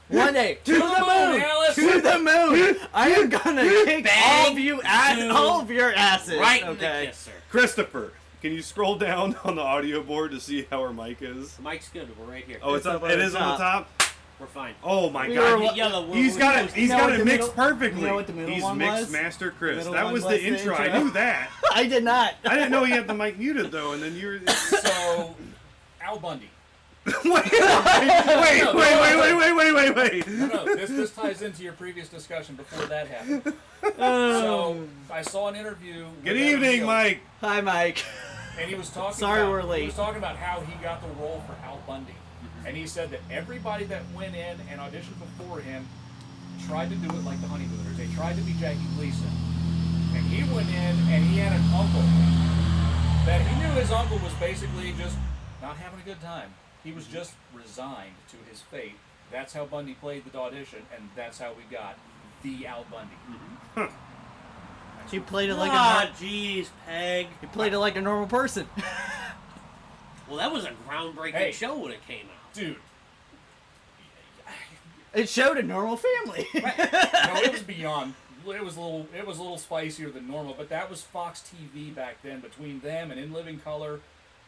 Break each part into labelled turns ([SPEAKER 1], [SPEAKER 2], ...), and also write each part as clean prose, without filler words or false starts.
[SPEAKER 1] One day.
[SPEAKER 2] To the moon, Alice.
[SPEAKER 1] To the moon. I am gonna kick all of you all of your asses.
[SPEAKER 3] Right in
[SPEAKER 1] okay.
[SPEAKER 3] the kisser.
[SPEAKER 4] Christopher, can you scroll down on the audio board to see how our mic is?
[SPEAKER 3] The mic's good. We're right here.
[SPEAKER 4] Oh, it's up. It is on the top.
[SPEAKER 3] We're fine.
[SPEAKER 4] Oh my
[SPEAKER 1] We
[SPEAKER 4] God!
[SPEAKER 1] were-
[SPEAKER 3] Yellow.
[SPEAKER 4] He's got it. He's got it mixed
[SPEAKER 1] middle-
[SPEAKER 4] perfectly.
[SPEAKER 1] you know what the middle
[SPEAKER 4] He's
[SPEAKER 1] one
[SPEAKER 4] mixed
[SPEAKER 1] was?
[SPEAKER 4] Master Chris.
[SPEAKER 1] Middle
[SPEAKER 4] That
[SPEAKER 1] one
[SPEAKER 4] was
[SPEAKER 1] was
[SPEAKER 4] the
[SPEAKER 1] the
[SPEAKER 4] intro. I
[SPEAKER 1] intro.
[SPEAKER 4] knew that.
[SPEAKER 1] I did not.
[SPEAKER 4] I didn't know he had the mic muted though, and then you were.
[SPEAKER 2] So, Al Bundy.
[SPEAKER 4] wait!
[SPEAKER 2] No, this ties into your previous discussion before that happened. So, I saw an interview.
[SPEAKER 4] Good
[SPEAKER 2] with Adam
[SPEAKER 4] evening,
[SPEAKER 2] Field,
[SPEAKER 4] Mike.
[SPEAKER 1] Hi, Mike.
[SPEAKER 2] And he was talking.
[SPEAKER 1] Sorry
[SPEAKER 2] about,
[SPEAKER 1] we're late.
[SPEAKER 2] He was talking about how he got the role for Al Bundy, and he said that everybody that went in and auditioned before him tried to do it like the Honeymooners. They tried to be Jackie Gleason, and he went in and he had an uncle that he knew his uncle was basically just not having a good time. He was just resigned to his fate. That's how Bundy played the audition, and that's how we got the Al Bundy.
[SPEAKER 1] He played it like
[SPEAKER 3] jeez, Peg.
[SPEAKER 1] he played it like a normal person.
[SPEAKER 3] Well, that was a groundbreaking show when it came out.
[SPEAKER 2] Dude,
[SPEAKER 1] It showed a normal family.
[SPEAKER 2] no, it was beyond. It was a little spicier than normal, but that was Fox TV back then. Between them and In Living Color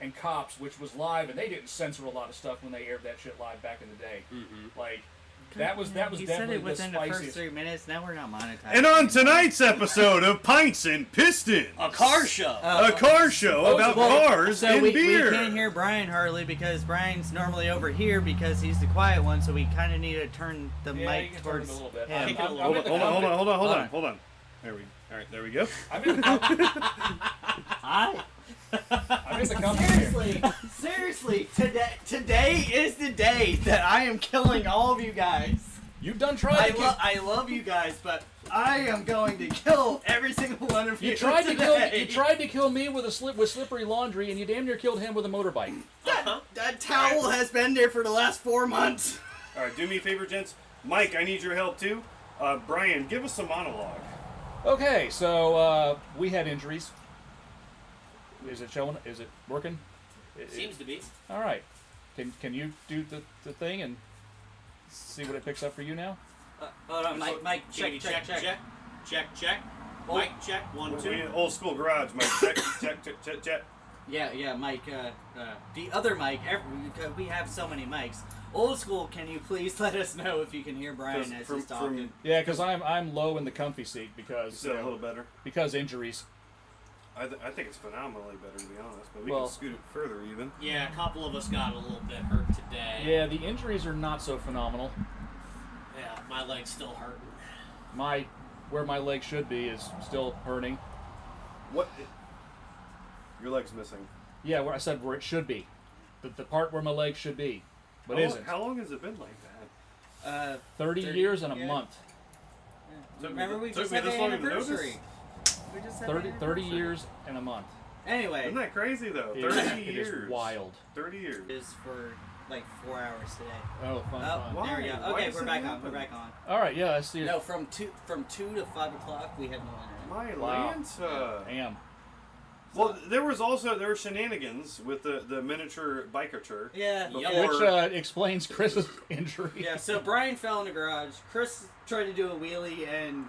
[SPEAKER 2] and Cops, which was live, and they didn't censor a lot of stuff when they aired that shit live back in the day. Like that was
[SPEAKER 1] He
[SPEAKER 2] definitely
[SPEAKER 1] said it within the
[SPEAKER 2] spiciest.
[SPEAKER 1] first 3 minutes. Now we're not monetized.
[SPEAKER 4] And on tonight's episode of Pints and Pistons,
[SPEAKER 3] A car show.
[SPEAKER 4] a car show about cars
[SPEAKER 1] so
[SPEAKER 4] and
[SPEAKER 1] we
[SPEAKER 4] beer.
[SPEAKER 1] can't hear Brian hardly because Brian's normally over here because he's the quiet one. So we kind of need to turn the
[SPEAKER 2] Yeah, you
[SPEAKER 1] mic
[SPEAKER 2] can turn it
[SPEAKER 1] towards
[SPEAKER 2] a little bit.
[SPEAKER 1] him.
[SPEAKER 3] Kick it a little
[SPEAKER 4] Hold
[SPEAKER 3] bit.
[SPEAKER 4] on. All right, there we go.
[SPEAKER 2] I'm in the
[SPEAKER 1] Hi.
[SPEAKER 2] I'm in the company here.
[SPEAKER 1] Seriously, today is the day that I am killing all of you guys.
[SPEAKER 2] You've done tried.
[SPEAKER 1] I love you guys, but I am going to kill every single one of you.
[SPEAKER 2] You tried to kill.
[SPEAKER 1] today.
[SPEAKER 2] You tried to kill me with slippery laundry, and you damn near killed him with a motorbike.
[SPEAKER 1] That towel has been there for the last 4 months.
[SPEAKER 4] All right, do me a favor, gents. Mike, I need your help too. Brian, give us a monologue.
[SPEAKER 2] Okay, so we had injuries. Is it showing? Is it working?
[SPEAKER 3] Seems to be.
[SPEAKER 2] All right. Can you do the thing and see what it picks up for you now?
[SPEAKER 1] Hold on, Mike, check.
[SPEAKER 3] Mike, check. 1,
[SPEAKER 4] We
[SPEAKER 3] 2.
[SPEAKER 4] need old school garage, Mike. Check.
[SPEAKER 1] Yeah, Mike. The other mic. We have so many mics. Old school. Can you please let us know if you can hear Brian as he's talking?
[SPEAKER 2] Yeah, because I'm low in the comfy seat because
[SPEAKER 4] Is that a little better?
[SPEAKER 2] because injuries.
[SPEAKER 4] I think it's phenomenally better, to be honest, but we
[SPEAKER 2] Well-
[SPEAKER 4] can scoot it further even.
[SPEAKER 3] Yeah, a couple of us got a little bit hurt today.
[SPEAKER 2] Yeah, the injuries are not so phenomenal.
[SPEAKER 3] Yeah, my leg's still hurting.
[SPEAKER 2] Where my leg should be is still hurting.
[SPEAKER 4] What? Your leg's missing.
[SPEAKER 2] Yeah, where I said where it should be, the part where my leg should be, but isn't.
[SPEAKER 4] How long has it been like that?
[SPEAKER 2] 30 years and a month.
[SPEAKER 1] Remember we
[SPEAKER 4] Took
[SPEAKER 1] just
[SPEAKER 4] me
[SPEAKER 1] had the
[SPEAKER 4] this long to
[SPEAKER 1] anniversary.
[SPEAKER 4] notice?
[SPEAKER 1] We just had
[SPEAKER 2] 30
[SPEAKER 1] the anniversary.
[SPEAKER 2] years and a month.
[SPEAKER 1] Anyway,
[SPEAKER 4] Isn't that crazy though?
[SPEAKER 2] It
[SPEAKER 4] 30
[SPEAKER 2] is
[SPEAKER 4] years.
[SPEAKER 2] wild.
[SPEAKER 4] 30 years.
[SPEAKER 1] is for like 4 hours today.
[SPEAKER 2] Oh, fun.
[SPEAKER 4] Why?
[SPEAKER 1] There we go.
[SPEAKER 4] Why
[SPEAKER 1] Okay,
[SPEAKER 4] does
[SPEAKER 1] we're
[SPEAKER 4] it
[SPEAKER 1] back on.
[SPEAKER 4] happen?
[SPEAKER 1] We're back on.
[SPEAKER 2] All right, yeah, I see it.
[SPEAKER 1] No, from 2 to 5 o'clock we have no internet.
[SPEAKER 4] My
[SPEAKER 2] Wow.
[SPEAKER 4] Lanta.
[SPEAKER 2] Damn.
[SPEAKER 4] Well, there were shenanigans with the miniature bikerture.
[SPEAKER 1] Yeah,
[SPEAKER 4] Before-
[SPEAKER 1] yeah.
[SPEAKER 2] Which explains Chris's injury.
[SPEAKER 1] Yeah, so Brian fell in the garage. Chris tried to do a wheelie and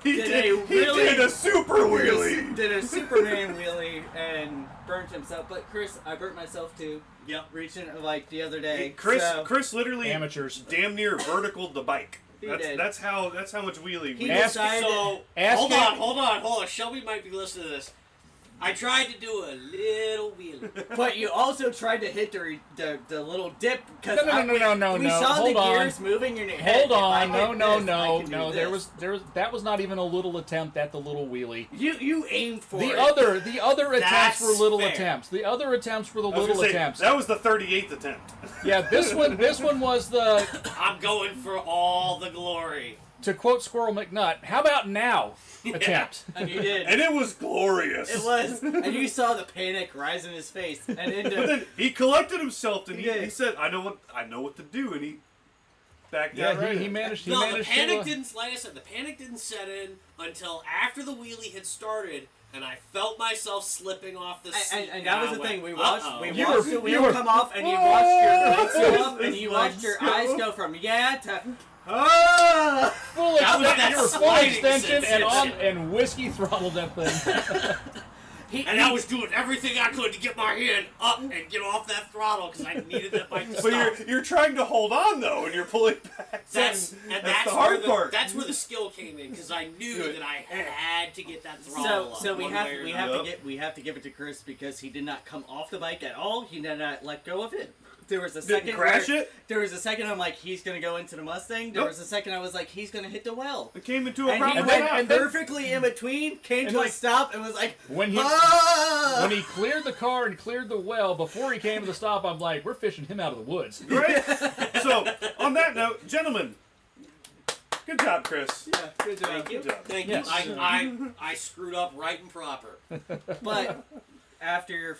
[SPEAKER 4] He
[SPEAKER 1] Did
[SPEAKER 4] did
[SPEAKER 1] a really-
[SPEAKER 4] a super wheelie.
[SPEAKER 1] did a Superman wheelie and burnt himself. But Chris, I burnt myself too.
[SPEAKER 3] Yep.
[SPEAKER 1] Reaching like the other day.
[SPEAKER 4] Chris
[SPEAKER 1] so
[SPEAKER 4] Chris literally
[SPEAKER 2] Amateurs.
[SPEAKER 4] damn near verticaled the bike.
[SPEAKER 1] He
[SPEAKER 4] That's
[SPEAKER 1] did.
[SPEAKER 4] that's how much wheelie
[SPEAKER 1] He
[SPEAKER 4] we
[SPEAKER 2] Ask-
[SPEAKER 1] decided.
[SPEAKER 3] So,
[SPEAKER 2] Ask
[SPEAKER 3] hold
[SPEAKER 2] it-
[SPEAKER 3] on. Shelby might be listening to this. I tried to do a little wheelie.
[SPEAKER 1] But you also tried to hit the little dip because
[SPEAKER 2] No,
[SPEAKER 1] we saw
[SPEAKER 2] hold
[SPEAKER 1] the
[SPEAKER 2] on.
[SPEAKER 1] gears moving in your head.
[SPEAKER 2] Hold
[SPEAKER 1] If I
[SPEAKER 2] on,
[SPEAKER 1] hit this, I can do
[SPEAKER 2] There
[SPEAKER 1] this.
[SPEAKER 2] was that was not even a little attempt at the little wheelie.
[SPEAKER 1] You aimed for
[SPEAKER 2] The
[SPEAKER 1] it.
[SPEAKER 2] other attempts
[SPEAKER 3] That's
[SPEAKER 2] were little
[SPEAKER 3] fair.
[SPEAKER 2] attempts. The other attempts were the
[SPEAKER 4] I was
[SPEAKER 2] little
[SPEAKER 4] gonna say,
[SPEAKER 2] attempts.
[SPEAKER 4] that was the 38th attempt.
[SPEAKER 2] Yeah, this one was the,
[SPEAKER 3] I'm going for all the glory.
[SPEAKER 2] to quote Squirrel McNutt, how about now attempt.
[SPEAKER 1] And you did.
[SPEAKER 4] And it was glorious.
[SPEAKER 1] It was, and you saw the panic rise in his face, and
[SPEAKER 4] But
[SPEAKER 1] into
[SPEAKER 4] then he collected himself and
[SPEAKER 1] He
[SPEAKER 4] he
[SPEAKER 1] did.
[SPEAKER 4] said, "I know what to do," and he backed
[SPEAKER 2] Yeah,
[SPEAKER 4] down. right
[SPEAKER 2] he
[SPEAKER 4] in.
[SPEAKER 2] managed.
[SPEAKER 3] No, the
[SPEAKER 2] managed
[SPEAKER 3] panic
[SPEAKER 2] to,
[SPEAKER 3] didn't. Like I said, the panic didn't set in until after the wheelie had started, and I felt myself slipping off the seat.
[SPEAKER 1] And that was the thing. We watched
[SPEAKER 2] You
[SPEAKER 1] the
[SPEAKER 2] were-
[SPEAKER 1] wheel come off, and you watched your legs go up, and you watched your eyes go from to
[SPEAKER 2] Full
[SPEAKER 3] That was that
[SPEAKER 2] you were full
[SPEAKER 3] sliding
[SPEAKER 2] extension
[SPEAKER 3] sensation.
[SPEAKER 2] and whiskey throttled that thing.
[SPEAKER 3] And I was doing everything I could to get my hand up and get off that throttle because I needed that bike to stop.
[SPEAKER 4] But you're trying to hold on though, and you're pulling back.
[SPEAKER 3] That's
[SPEAKER 4] the hard part.
[SPEAKER 3] That's where the skill came in because I knew that I had to get that throttle up.
[SPEAKER 1] So we
[SPEAKER 3] one
[SPEAKER 1] have
[SPEAKER 3] way or
[SPEAKER 1] we
[SPEAKER 3] another.
[SPEAKER 1] have to give it to Chris because he did not come off the bike at all. He did not let go of it. There was a
[SPEAKER 4] Didn't
[SPEAKER 1] second
[SPEAKER 4] crash
[SPEAKER 1] where-
[SPEAKER 4] it?
[SPEAKER 1] There was a second I'm like, he's gonna go into the Mustang. There
[SPEAKER 4] Nope.
[SPEAKER 1] was a second I was like, he's gonna hit the well.
[SPEAKER 4] It came into a
[SPEAKER 1] And he
[SPEAKER 4] problem.
[SPEAKER 1] went
[SPEAKER 2] and then-
[SPEAKER 1] perfectly in between, came
[SPEAKER 2] and
[SPEAKER 1] to a
[SPEAKER 2] like-
[SPEAKER 1] stop, and was like,
[SPEAKER 2] When he
[SPEAKER 1] "Ah!"
[SPEAKER 2] when he cleared the car and cleared the well, before he came to the stop, I'm like, we're fishing him out of the woods.
[SPEAKER 4] Right? So, on that note, gentlemen, good job, Chris.
[SPEAKER 1] Yeah, good job.
[SPEAKER 3] Thank you.
[SPEAKER 4] Good job.
[SPEAKER 3] Thank
[SPEAKER 2] Yes.
[SPEAKER 3] you. I screwed up right and proper.
[SPEAKER 1] But after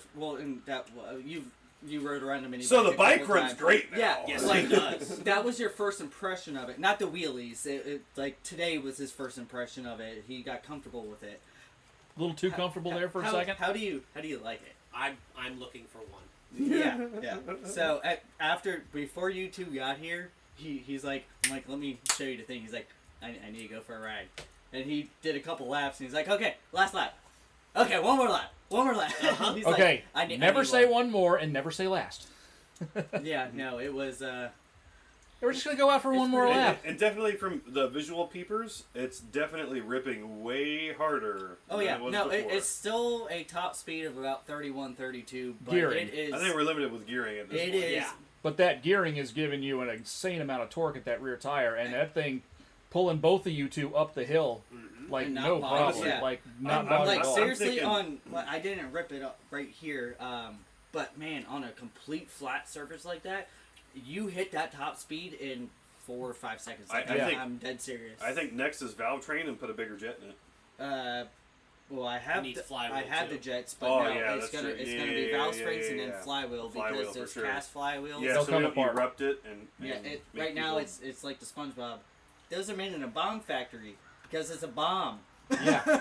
[SPEAKER 1] you rode around a mini.
[SPEAKER 4] So the
[SPEAKER 1] a
[SPEAKER 4] bike
[SPEAKER 1] couple
[SPEAKER 4] runs
[SPEAKER 1] times.
[SPEAKER 4] great now.
[SPEAKER 1] Yeah,
[SPEAKER 3] Yes,
[SPEAKER 1] like
[SPEAKER 3] it does.
[SPEAKER 1] that was your first impression of it, not the wheelies. Like today was his first impression of it. He got comfortable with it.
[SPEAKER 2] A little too comfortable there for a
[SPEAKER 1] How-
[SPEAKER 2] second.
[SPEAKER 1] How do you like it?
[SPEAKER 3] I'm looking for one.
[SPEAKER 1] Yeah. So before you two got here, he's like, I'm like, let me show you the thing. He's like, I need to go for a ride, and he did a couple laps, and he's like, okay, last lap. Okay, one more lap. He's like,
[SPEAKER 2] Okay,
[SPEAKER 1] I
[SPEAKER 2] never
[SPEAKER 1] need
[SPEAKER 2] say one more and never say last.
[SPEAKER 1] Yeah, no, it was.
[SPEAKER 2] We're just gonna go out for one more
[SPEAKER 1] pretty-
[SPEAKER 2] lap.
[SPEAKER 4] And definitely from the visual peepers, it's definitely ripping way harder
[SPEAKER 1] Oh
[SPEAKER 4] than
[SPEAKER 1] yeah,
[SPEAKER 4] it was
[SPEAKER 1] no,
[SPEAKER 4] before.
[SPEAKER 1] it's still a top speed of about 31, 32, but
[SPEAKER 2] Gearing.
[SPEAKER 1] it is.
[SPEAKER 4] I think we're limited with gearing at this
[SPEAKER 1] It
[SPEAKER 4] point.
[SPEAKER 1] is.
[SPEAKER 3] Yeah.
[SPEAKER 2] But that gearing is giving you an insane amount of torque at that rear tire, and that thing pulling both of you two up the hill like
[SPEAKER 1] And not
[SPEAKER 2] no
[SPEAKER 1] bogged,
[SPEAKER 2] problem,
[SPEAKER 1] yeah.
[SPEAKER 2] like not
[SPEAKER 4] I'm
[SPEAKER 2] bogged
[SPEAKER 1] Like
[SPEAKER 2] at all.
[SPEAKER 1] seriously,
[SPEAKER 4] thinking-
[SPEAKER 1] I didn't rip it up right here, but man, on a complete flat surface like that, you hit that top speed in 4 or 5 seconds. Like,
[SPEAKER 4] I think-
[SPEAKER 1] I'm dead serious.
[SPEAKER 4] I think next is valve train and put a bigger jet in it.
[SPEAKER 1] Well, I have
[SPEAKER 3] need
[SPEAKER 1] the,
[SPEAKER 3] flywheel,
[SPEAKER 1] I have
[SPEAKER 3] too.
[SPEAKER 1] the jets, but
[SPEAKER 4] Oh,
[SPEAKER 1] no,
[SPEAKER 4] yeah,
[SPEAKER 1] it's
[SPEAKER 4] that's
[SPEAKER 1] gonna
[SPEAKER 4] true.
[SPEAKER 1] it's
[SPEAKER 4] Yeah,
[SPEAKER 1] gonna be
[SPEAKER 4] yeah,
[SPEAKER 1] valve
[SPEAKER 4] yeah,
[SPEAKER 1] springs
[SPEAKER 4] yeah,
[SPEAKER 1] and then
[SPEAKER 4] yeah.
[SPEAKER 1] flywheel
[SPEAKER 4] Flywheel
[SPEAKER 1] because
[SPEAKER 4] for
[SPEAKER 1] those
[SPEAKER 4] sure.
[SPEAKER 1] cast flywheels.
[SPEAKER 4] Yeah,
[SPEAKER 2] They'll
[SPEAKER 4] so
[SPEAKER 2] come
[SPEAKER 4] you
[SPEAKER 2] apart.
[SPEAKER 4] erupt it and
[SPEAKER 1] Yeah,
[SPEAKER 4] and
[SPEAKER 1] it,
[SPEAKER 4] make
[SPEAKER 1] right now
[SPEAKER 4] people-
[SPEAKER 1] it's like the SpongeBob. Those are made in a bomb factory because it's a bomb.
[SPEAKER 2] Yeah,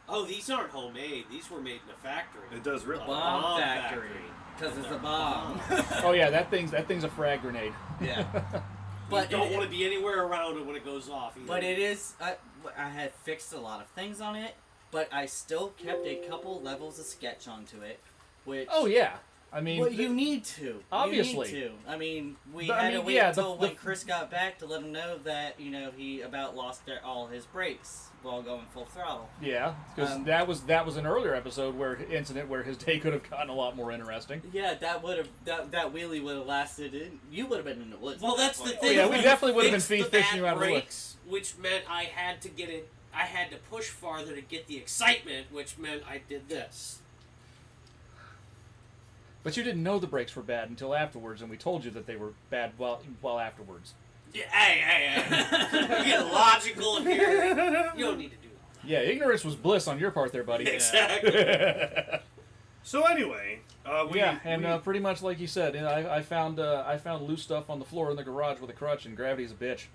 [SPEAKER 3] Oh, these aren't homemade. These were made in a factory.
[SPEAKER 4] it does rip.
[SPEAKER 1] Bomb
[SPEAKER 3] Bomb
[SPEAKER 1] factory because it's a bomb.
[SPEAKER 2] oh yeah, that thing's a frag grenade.
[SPEAKER 1] Yeah,
[SPEAKER 3] But
[SPEAKER 1] but
[SPEAKER 3] you don't
[SPEAKER 1] it-
[SPEAKER 3] want to be anywhere around it when it goes off. Either.
[SPEAKER 1] But it is. I had fixed a lot of things on it, but I still kept a couple levels of sketch onto it, which.
[SPEAKER 2] Oh yeah, I mean,
[SPEAKER 1] Well, you need to.
[SPEAKER 2] Obviously.
[SPEAKER 1] You need to. I mean, we
[SPEAKER 2] But, I
[SPEAKER 1] had to
[SPEAKER 2] mean,
[SPEAKER 1] wait
[SPEAKER 2] yeah,
[SPEAKER 1] until
[SPEAKER 2] the-
[SPEAKER 1] when Chris got back to let him know that he about lost all his brakes while going full throttle.
[SPEAKER 2] yeah, because that was an earlier episode incident where his day could have gotten a lot more interesting.
[SPEAKER 1] Yeah, that would have that wheelie would have lasted. You would have been in the woods.
[SPEAKER 3] Well,
[SPEAKER 1] at
[SPEAKER 3] that's
[SPEAKER 1] that
[SPEAKER 3] the
[SPEAKER 1] point.
[SPEAKER 3] thing.
[SPEAKER 2] yeah, we definitely would have been
[SPEAKER 3] Fixed the
[SPEAKER 2] fishing you
[SPEAKER 3] bad
[SPEAKER 2] out of the woods.
[SPEAKER 3] brakes, which meant I had to get it. I had to push farther to get the excitement, which meant I did this.
[SPEAKER 2] But you didn't know the brakes were bad until afterwards, and we told you that they were bad while afterwards.
[SPEAKER 3] Yeah, hey, you get logical here. You don't need to do
[SPEAKER 2] Yeah, ignorance was bliss on your part there, buddy.
[SPEAKER 3] that. Exactly.
[SPEAKER 4] So anyway,
[SPEAKER 2] pretty much like you said, I found loose stuff on the floor in the garage with a crutch, and gravity's a bitch.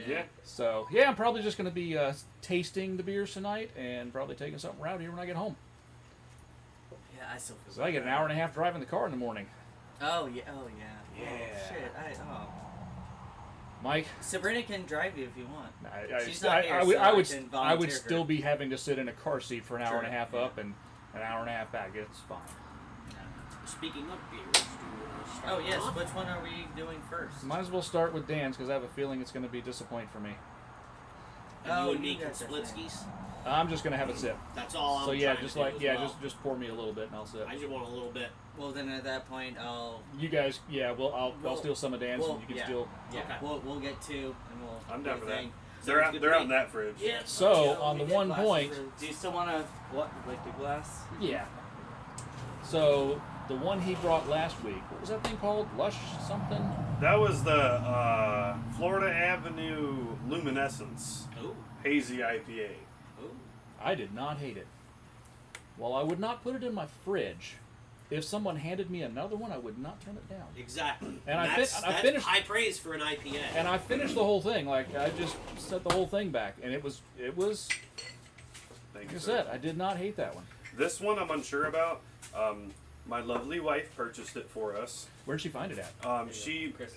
[SPEAKER 4] yeah.
[SPEAKER 2] So yeah, I'm probably just going to be tasting the beers tonight, and probably taking something around here when I get home.
[SPEAKER 1] Yeah, I still feel.
[SPEAKER 2] So I get an hour and a half driving the car in the morning.
[SPEAKER 1] Oh yeah. Oh yeah.
[SPEAKER 2] Yeah.
[SPEAKER 1] Oh, shit.
[SPEAKER 2] Mike,
[SPEAKER 1] Sabrina can drive you if you want. She's
[SPEAKER 2] I
[SPEAKER 1] not here, so
[SPEAKER 2] I
[SPEAKER 1] I
[SPEAKER 2] would
[SPEAKER 1] can
[SPEAKER 2] I would
[SPEAKER 1] volunteer
[SPEAKER 2] still
[SPEAKER 1] her.
[SPEAKER 2] be having to sit in a car seat for an hour
[SPEAKER 1] Sure,
[SPEAKER 2] and a half
[SPEAKER 1] yeah.
[SPEAKER 2] up and an hour and a half back. It's fine.
[SPEAKER 3] Speaking of beers, do you want to start
[SPEAKER 1] Oh yes.
[SPEAKER 3] off?
[SPEAKER 1] Which one are we doing first?
[SPEAKER 2] Might as well start with Dan's because I have a feeling it's going to be disappointing for me.
[SPEAKER 3] And you and me
[SPEAKER 1] you
[SPEAKER 3] can
[SPEAKER 1] got that
[SPEAKER 3] split
[SPEAKER 1] thing.
[SPEAKER 3] skis.
[SPEAKER 2] I'm just going to have it sip.
[SPEAKER 3] That's all I'm
[SPEAKER 2] So yeah,
[SPEAKER 3] trying
[SPEAKER 2] just
[SPEAKER 3] to do
[SPEAKER 2] like
[SPEAKER 3] as
[SPEAKER 2] yeah,
[SPEAKER 3] well.
[SPEAKER 2] just pour me a little bit and I'll sip.
[SPEAKER 3] I just want a little bit.
[SPEAKER 1] Well, then at that point, I'll.
[SPEAKER 2] You guys, yeah, well, I'll
[SPEAKER 1] Well,
[SPEAKER 2] steal some of Dan's
[SPEAKER 1] well,
[SPEAKER 2] and you can
[SPEAKER 1] yeah.
[SPEAKER 2] steal.
[SPEAKER 1] Yeah,
[SPEAKER 3] Okay.
[SPEAKER 1] we'll get two, and we'll.
[SPEAKER 4] I'm
[SPEAKER 1] do
[SPEAKER 4] down
[SPEAKER 1] a
[SPEAKER 4] for that.
[SPEAKER 1] thing.
[SPEAKER 4] They're
[SPEAKER 3] Sounds
[SPEAKER 4] out.
[SPEAKER 3] good
[SPEAKER 4] They're
[SPEAKER 3] to
[SPEAKER 4] out
[SPEAKER 3] me.
[SPEAKER 4] in that fridge.
[SPEAKER 3] Yeah.
[SPEAKER 2] So
[SPEAKER 1] Yeah,
[SPEAKER 2] on the
[SPEAKER 1] we did
[SPEAKER 2] one
[SPEAKER 1] glass
[SPEAKER 2] point,
[SPEAKER 1] for- Do you still want to like the glass?
[SPEAKER 2] yeah. So the one he brought last week, what was that thing called? Lush something?
[SPEAKER 4] That was the Florida Avenue Luminescence
[SPEAKER 3] Ooh.
[SPEAKER 4] Hazy IPA.
[SPEAKER 3] Ooh.
[SPEAKER 2] I did not hate it. While I would not put it in my fridge, if someone handed me another one, I would not turn it down.
[SPEAKER 3] Exactly.
[SPEAKER 2] And I
[SPEAKER 3] that's
[SPEAKER 2] finished-
[SPEAKER 3] high praise for an IPA.
[SPEAKER 2] And I finished the whole thing. Like I just set the whole thing back, and it was
[SPEAKER 4] Thank
[SPEAKER 2] Like
[SPEAKER 4] you,
[SPEAKER 2] I
[SPEAKER 4] sir.
[SPEAKER 2] said, I did not hate that one.
[SPEAKER 4] This one I'm unsure about. My lovely wife purchased it for us.
[SPEAKER 2] Where'd she find it at?
[SPEAKER 1] Chris.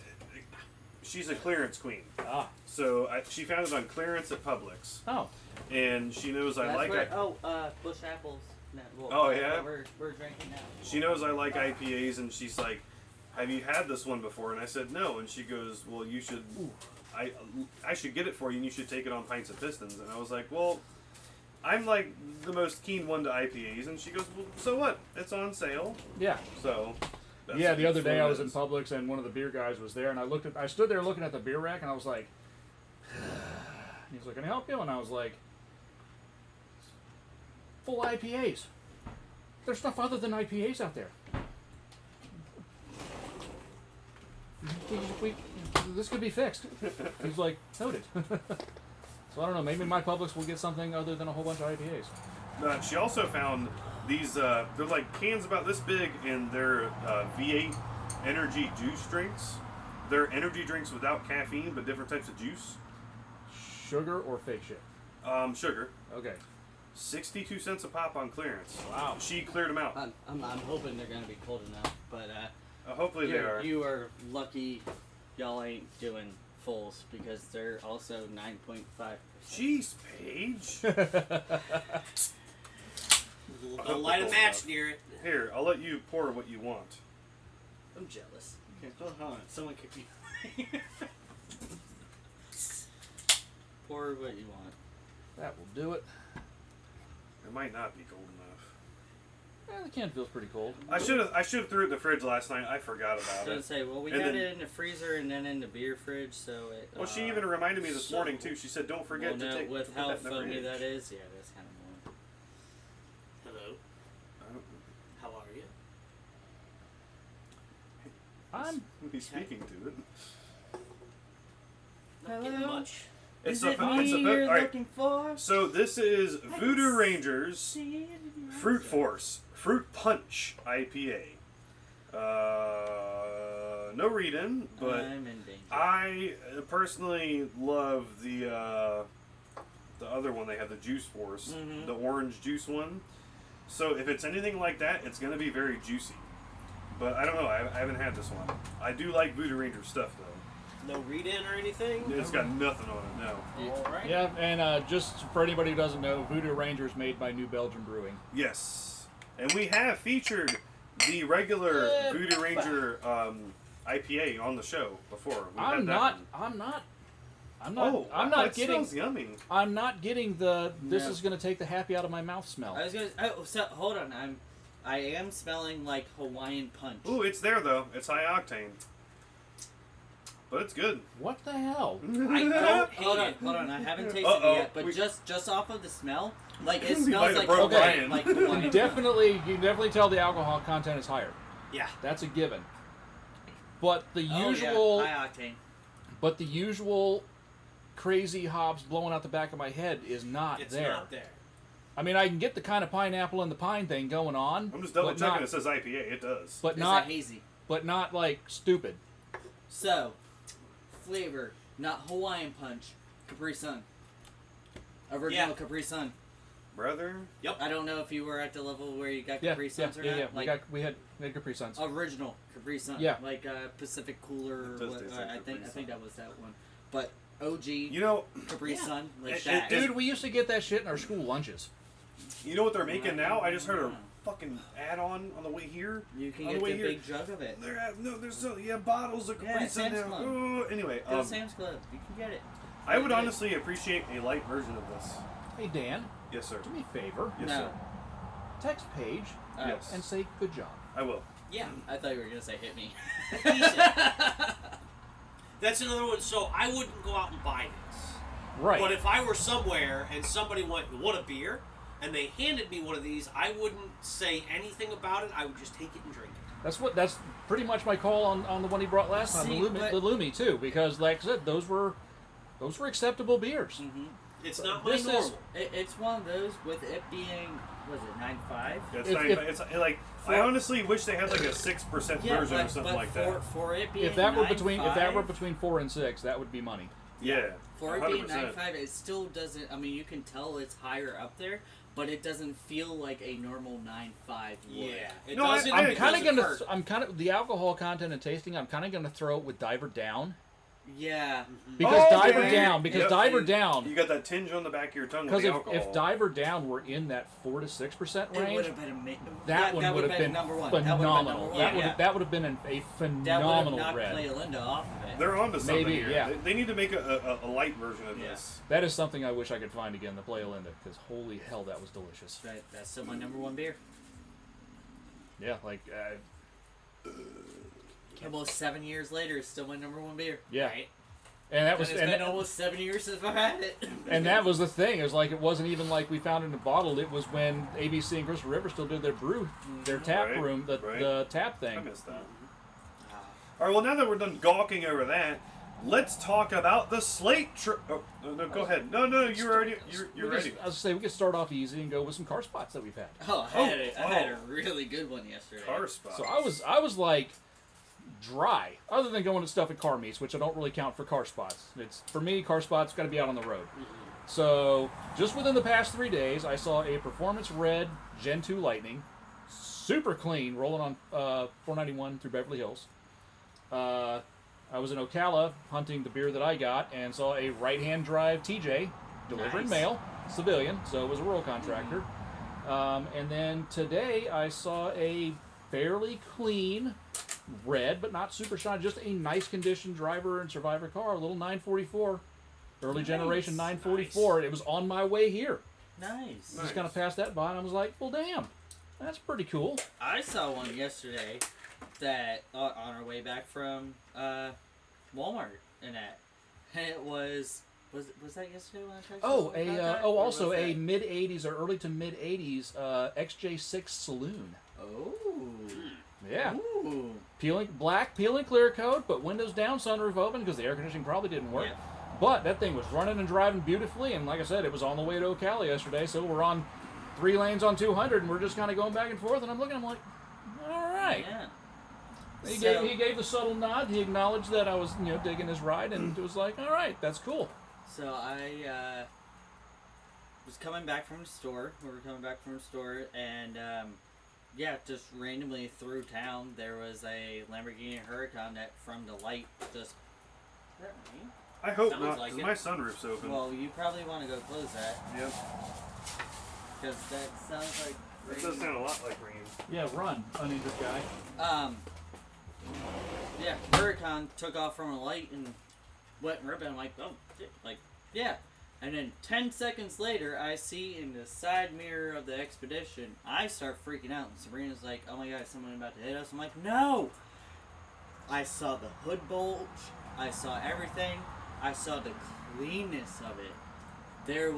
[SPEAKER 4] She's a clearance queen.
[SPEAKER 2] Ah.
[SPEAKER 4] So she found it on clearance at Publix.
[SPEAKER 2] Oh.
[SPEAKER 4] And she knows I
[SPEAKER 1] That's
[SPEAKER 4] like
[SPEAKER 1] where,
[SPEAKER 4] it.
[SPEAKER 1] Bush apples. No, well,
[SPEAKER 4] Oh, yeah?
[SPEAKER 1] We're drinking now.
[SPEAKER 4] She knows I like IPAs, and she's like, "Have you had this one before?" And I said, "No." And she goes, "Well, you should. I should get it for you, and you should take it on Pints at Pistons." And I was like, "Well, I'm like the most keen one to IPAs." And she goes, "Well, so what? It's on sale."
[SPEAKER 2] Yeah.
[SPEAKER 4] So.
[SPEAKER 2] Yeah, the other day I was in
[SPEAKER 4] in
[SPEAKER 2] Publix and one of the beer guys was there, and I stood there looking at the beer rack, and I was like, he's like, "Can I help you?" And I was like, "Full IPAs. There's stuff other than IPAs out there. This could be fixed." He's like, "Noted." So I don't know. Maybe my Publix will get something other than a whole bunch of IPAs.
[SPEAKER 4] She also found these, they're like cans about this big, and they're V8 energy juice drinks. They're energy drinks without caffeine, but different types of juice.
[SPEAKER 2] Sugar or fake shit?
[SPEAKER 4] Sugar.
[SPEAKER 2] Okay.
[SPEAKER 4] 62 cents a pop on clearance.
[SPEAKER 2] Wow.
[SPEAKER 4] She cleared them out.
[SPEAKER 1] I'm hoping they're gonna be cold enough, but
[SPEAKER 4] Hopefully they are.
[SPEAKER 1] you are lucky. Y'all ain't doing fulls because they're also 9.5%.
[SPEAKER 4] Jeez, Paige.
[SPEAKER 3] Don't light a match near it.
[SPEAKER 4] Here, I'll let you pour what you want.
[SPEAKER 1] I'm jealous. Okay, hold on. Someone kick me. Pour what you want.
[SPEAKER 2] That will do it.
[SPEAKER 4] It might not be cold enough.
[SPEAKER 2] The can feels pretty cold.
[SPEAKER 4] I should have threw it in the fridge last night. I forgot
[SPEAKER 1] I was
[SPEAKER 4] about
[SPEAKER 1] gonna
[SPEAKER 4] it.
[SPEAKER 1] say, well, we
[SPEAKER 4] And
[SPEAKER 1] had
[SPEAKER 4] then-
[SPEAKER 1] it in the freezer and then in the beer fridge, so it.
[SPEAKER 4] Well, she even reminded me this morning too. She said, "Don't forget
[SPEAKER 1] well,
[SPEAKER 4] to
[SPEAKER 1] no,
[SPEAKER 4] take
[SPEAKER 1] with
[SPEAKER 4] to put
[SPEAKER 1] how
[SPEAKER 4] that in the
[SPEAKER 1] foamy
[SPEAKER 4] fridge."
[SPEAKER 1] that is. Yeah, that's kind of more.
[SPEAKER 3] Hello. How are you?
[SPEAKER 2] I'm
[SPEAKER 4] He's speaking to it.
[SPEAKER 3] Not getting
[SPEAKER 1] Hello?
[SPEAKER 3] much.
[SPEAKER 1] Is
[SPEAKER 4] a-
[SPEAKER 1] it me
[SPEAKER 4] a-
[SPEAKER 1] you're
[SPEAKER 4] all right.
[SPEAKER 1] looking for?
[SPEAKER 4] So this is Voodoo Rangers
[SPEAKER 1] See it in your
[SPEAKER 4] Fruit
[SPEAKER 1] eyes.
[SPEAKER 4] Force Fruit Punch IPA. No read-in, but
[SPEAKER 1] I'm in danger.
[SPEAKER 4] I personally love the other one they have, the Juice Force,
[SPEAKER 1] Mhm.
[SPEAKER 4] the orange juice one. So if it's anything like that, it's going to be very juicy. But I don't know. I haven't had this one. I do like Voodoo Ranger stuff though.
[SPEAKER 3] No read-in or anything?
[SPEAKER 4] It's got nothing on it. No.
[SPEAKER 3] All right.
[SPEAKER 2] yeah, and just for anybody who doesn't know, Voodoo Ranger is made by New Belgium Brewing.
[SPEAKER 4] Yes, and we have featured the regular Voodoo Ranger IPA on the show before. We had
[SPEAKER 2] I'm
[SPEAKER 4] that
[SPEAKER 2] not.
[SPEAKER 4] one.
[SPEAKER 2] I'm not.
[SPEAKER 4] Oh,
[SPEAKER 2] I'm
[SPEAKER 4] wow,
[SPEAKER 2] not
[SPEAKER 4] it
[SPEAKER 2] getting.
[SPEAKER 4] smells yummy.
[SPEAKER 2] I'm not getting the. This
[SPEAKER 1] No.
[SPEAKER 2] is going to take the happy out of my mouth smell.
[SPEAKER 1] I was gonna. Oh, so hold on. I am smelling like Hawaiian punch.
[SPEAKER 4] Ooh, it's there though. It's high octane, but it's good.
[SPEAKER 2] What the hell?
[SPEAKER 3] I don't hate
[SPEAKER 1] Hold on,
[SPEAKER 3] it.
[SPEAKER 1] hold on. I haven't tasted
[SPEAKER 4] Uh-oh,
[SPEAKER 1] it yet, but
[SPEAKER 4] we-
[SPEAKER 1] just off of the smell, like it
[SPEAKER 4] We
[SPEAKER 1] smells
[SPEAKER 4] might have
[SPEAKER 1] like
[SPEAKER 4] broke
[SPEAKER 1] Hawaiian,
[SPEAKER 4] Brian.
[SPEAKER 1] like Hawaiian.
[SPEAKER 2] You definitely tell the alcohol content is higher.
[SPEAKER 3] Yeah.
[SPEAKER 2] That's a given. But the
[SPEAKER 1] Oh,
[SPEAKER 2] usual,
[SPEAKER 1] yeah, high octane.
[SPEAKER 2] but the usual crazy hops blowing out the back of my head is not
[SPEAKER 3] It's
[SPEAKER 2] there.
[SPEAKER 3] not there.
[SPEAKER 2] I mean, I can get the kind of pineapple and the pine thing going on.
[SPEAKER 4] I'm just double
[SPEAKER 2] but
[SPEAKER 4] checking.
[SPEAKER 2] not-
[SPEAKER 4] It says IPA. It does.
[SPEAKER 2] but
[SPEAKER 1] It's
[SPEAKER 2] not,
[SPEAKER 1] a hazy.
[SPEAKER 2] but not like stupid.
[SPEAKER 1] So, flavor, not Hawaiian punch, Capri Sun. Original
[SPEAKER 3] Yeah.
[SPEAKER 1] Capri Sun.
[SPEAKER 4] Brother.
[SPEAKER 1] I don't know if you were at the level where you got
[SPEAKER 2] Yeah,
[SPEAKER 1] Capri
[SPEAKER 2] yeah,
[SPEAKER 1] Suns or
[SPEAKER 2] yeah,
[SPEAKER 1] not.
[SPEAKER 2] yeah.
[SPEAKER 1] Like
[SPEAKER 2] We had Capri Suns.
[SPEAKER 1] original Capri Sun.
[SPEAKER 2] Yeah.
[SPEAKER 1] Like Pacific Cooler.
[SPEAKER 4] It does
[SPEAKER 1] What,
[SPEAKER 4] taste like
[SPEAKER 1] I
[SPEAKER 4] Capri
[SPEAKER 1] think
[SPEAKER 4] Sun.
[SPEAKER 1] that was that one. But OG
[SPEAKER 4] You know,
[SPEAKER 1] Capri
[SPEAKER 3] Yeah.
[SPEAKER 1] Sun, like
[SPEAKER 4] It-
[SPEAKER 1] that.
[SPEAKER 2] Dude, we used to get that shit in our school lunches.
[SPEAKER 4] you know what they're making now? I just heard a fucking add-on on the way here.
[SPEAKER 1] You can
[SPEAKER 4] on
[SPEAKER 1] get
[SPEAKER 4] the way
[SPEAKER 1] the
[SPEAKER 4] here.
[SPEAKER 1] big jug of it.
[SPEAKER 4] There's bottles of Capri
[SPEAKER 1] Yeah,
[SPEAKER 4] Sun
[SPEAKER 1] Sam's
[SPEAKER 4] now.
[SPEAKER 1] Club.
[SPEAKER 4] Oh, anyway,
[SPEAKER 1] Go to Sam's Club. You can get it.
[SPEAKER 4] I would honestly appreciate a light version of this.
[SPEAKER 2] Hey Dan,
[SPEAKER 4] Yes, sir.
[SPEAKER 2] do me a favor.
[SPEAKER 4] Yes,
[SPEAKER 1] No.
[SPEAKER 4] sir.
[SPEAKER 2] Text Paige
[SPEAKER 4] Yes.
[SPEAKER 2] and say good job.
[SPEAKER 4] I will.
[SPEAKER 3] Yeah.
[SPEAKER 1] I thought you were gonna say hit me.
[SPEAKER 3] Decent. That's another one. So I wouldn't go out and buy this.
[SPEAKER 2] Right.
[SPEAKER 3] But if I were somewhere and somebody went, "Want a beer?" and they handed me one of these, I wouldn't say anything about it. I would just take it and drink it.
[SPEAKER 2] That's pretty much my call on the one he brought last time,
[SPEAKER 1] See,
[SPEAKER 2] the
[SPEAKER 1] but-
[SPEAKER 2] Lumi too, because like I said, those were acceptable beers.
[SPEAKER 3] It's not my
[SPEAKER 2] This is-
[SPEAKER 3] normal.
[SPEAKER 1] It's one of those with it being, was it 9.5?
[SPEAKER 4] It's,
[SPEAKER 2] If-
[SPEAKER 4] not,
[SPEAKER 2] if-
[SPEAKER 4] it's like I honestly wish they had like a 6% version or something like that.
[SPEAKER 1] For it being
[SPEAKER 2] If that were
[SPEAKER 1] 9.5,
[SPEAKER 2] between 4 and 6, that would be money.
[SPEAKER 4] Yeah.
[SPEAKER 1] For it
[SPEAKER 4] 100%.
[SPEAKER 1] being 9.5, it still doesn't. I mean, you can tell it's higher up there, but it doesn't feel like a normal 9.5 would.
[SPEAKER 3] Yeah. It
[SPEAKER 4] No, I-
[SPEAKER 3] doesn't.
[SPEAKER 2] I'm
[SPEAKER 3] it
[SPEAKER 2] kind of
[SPEAKER 3] doesn't
[SPEAKER 2] gonna.
[SPEAKER 3] hurt.
[SPEAKER 2] I'm kind of the alcohol content and tasting. I'm kind of gonna throw it with Diver Down
[SPEAKER 1] Yeah.
[SPEAKER 2] because
[SPEAKER 4] Oh,
[SPEAKER 2] Diver
[SPEAKER 4] okay.
[SPEAKER 2] Down because
[SPEAKER 4] Yep.
[SPEAKER 2] Diver
[SPEAKER 4] You
[SPEAKER 2] Down
[SPEAKER 4] got that tinge on the back of your tongue with
[SPEAKER 2] because
[SPEAKER 4] the
[SPEAKER 2] if
[SPEAKER 4] alcohol.
[SPEAKER 2] Diver Down were in that 4 to 6%
[SPEAKER 1] It would
[SPEAKER 2] range,
[SPEAKER 1] have been amazing.
[SPEAKER 2] that one would have been
[SPEAKER 1] number one.
[SPEAKER 2] phenomenal.
[SPEAKER 1] That
[SPEAKER 2] That would have been a
[SPEAKER 1] would have
[SPEAKER 2] phenomenal
[SPEAKER 1] knocked
[SPEAKER 2] red.
[SPEAKER 1] Linda off of it.
[SPEAKER 4] They're onto something
[SPEAKER 2] Maybe,
[SPEAKER 4] here.
[SPEAKER 2] yeah.
[SPEAKER 4] They need to make a light version of
[SPEAKER 1] Yeah.
[SPEAKER 4] this.
[SPEAKER 2] That is something I wish I could find again, the Playa Linda, because holy hell, that was delicious.
[SPEAKER 1] That's still my number one beer.
[SPEAKER 2] Yeah, like,
[SPEAKER 1] Almost 7 years later, it's still my number one beer.
[SPEAKER 2] yeah.
[SPEAKER 3] Right?
[SPEAKER 2] And that
[SPEAKER 1] And
[SPEAKER 2] was,
[SPEAKER 1] it's
[SPEAKER 2] and,
[SPEAKER 1] been almost 7 years since I've had it.
[SPEAKER 2] and that was the thing. It was like, it wasn't even like we found it in a bottle. It was when ABC and Crystal River still did their their tap
[SPEAKER 4] Right,
[SPEAKER 2] room,
[SPEAKER 4] right.
[SPEAKER 2] the tap
[SPEAKER 4] I
[SPEAKER 2] thing.
[SPEAKER 4] missed that. All right, well, now that we're done gawking over that, let's talk about the slate. Oh, no, go ahead. No, you're already. You're ready.
[SPEAKER 2] I was say we could start off easy and go with some car spots that we've had.
[SPEAKER 1] Oh, I had a really good one yesterday.
[SPEAKER 4] Car spots.
[SPEAKER 2] So I was like dry, other than going to stuff at car meets, which I don't really count for car spots. It's for me, car spots got to be out on the road. So just within the past 3 days, I saw a Performance Red Gen 2 Lightning, super clean, rolling on 491 through Beverly Hills. I was in Ocala hunting the beer that I got and saw a right-hand drive TJ delivering
[SPEAKER 1] Nice.
[SPEAKER 2] mail, civilian, so it was a rural contractor. And then today I saw a fairly clean red, but not super shiny, just a nice condition driver and survivor car, a little 944, early generation 944. It was on my way here.
[SPEAKER 1] Nice.
[SPEAKER 2] Just kind of passed that by, and I was like, well, damn, that's pretty cool.
[SPEAKER 1] I saw one yesterday that on our way back from Walmart and that, and it was that yesterday when I tried?
[SPEAKER 2] Also a mid 80s or early to mid 80s XJ6 Saloon.
[SPEAKER 1] Oh.
[SPEAKER 2] Yeah,
[SPEAKER 1] Ooh.
[SPEAKER 2] peeling clear coat, but windows down, sunroof open because the air conditioning probably didn't work.
[SPEAKER 1] Yeah.
[SPEAKER 2] But that thing was running and driving beautifully, and like I said, it was on the way to Ocala yesterday, so we're on 3 lanes on 200, and we're just kind of going back and forth, and I'm looking, I'm like, all right.
[SPEAKER 1] Yeah.
[SPEAKER 2] He gave the subtle nod. He acknowledged that I was, digging his ride, and it was like, all right, that's cool.
[SPEAKER 1] So I was coming back from the store. We were coming back from the store, and just randomly through town, there was a Lamborghini Huracan that from the light just. Is that rain?
[SPEAKER 4] I hope
[SPEAKER 1] Sounds
[SPEAKER 4] not,
[SPEAKER 1] like
[SPEAKER 4] 'cause
[SPEAKER 1] it.
[SPEAKER 4] my sunroof's open.
[SPEAKER 1] Well, you probably want to go close that
[SPEAKER 4] Yep.
[SPEAKER 1] because that sounds like.
[SPEAKER 4] It does sound a lot like rain.
[SPEAKER 2] Yeah, run, uninjured guy.
[SPEAKER 1] Huracan took off from a light and went ripping. I'm like, oh, shit. Like, yeah. And then 10 seconds later, I see in the side mirror of the Expedition, I start freaking out. And Sabrina's like, oh my god, is someone about to hit us? I'm like, no! I saw the hood bulge. I saw everything. I saw the cleanness of it. It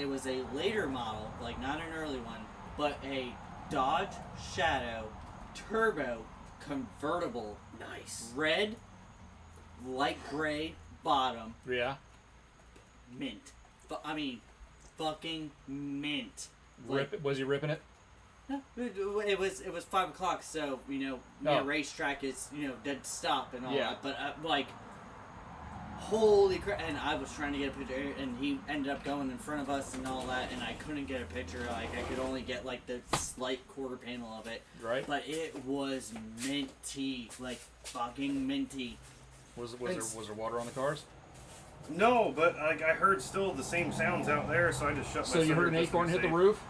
[SPEAKER 1] was a later model, like not an early one, but a Dodge Shadow Turbo convertible.
[SPEAKER 3] Nice.
[SPEAKER 1] Red, light gray bottom,
[SPEAKER 2] Yeah.
[SPEAKER 1] mint. Fucking mint. Like,
[SPEAKER 2] Was he ripping it?
[SPEAKER 1] no, it was 5 o'clock, so racetrack is dead stop and all
[SPEAKER 2] Yeah.
[SPEAKER 1] that. But holy crap! And I was trying to get a picture, and he ended up going in front of us and all that, and I couldn't get a picture. Like I could only get like the slight quarter panel of it.
[SPEAKER 2] Right.
[SPEAKER 1] But it was minty, like fucking minty.
[SPEAKER 2] Was there water on the cars?
[SPEAKER 4] No, but I heard still the same sounds out there, so I just shut my
[SPEAKER 2] So you heard an
[SPEAKER 4] sunroof just to be
[SPEAKER 2] acorn hit the
[SPEAKER 4] safe.
[SPEAKER 2] roof?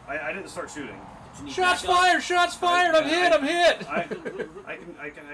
[SPEAKER 4] I didn't start shooting.
[SPEAKER 1] Can you
[SPEAKER 2] Shots
[SPEAKER 1] back up?
[SPEAKER 2] fired! Shots fired! I'm hit!
[SPEAKER 4] I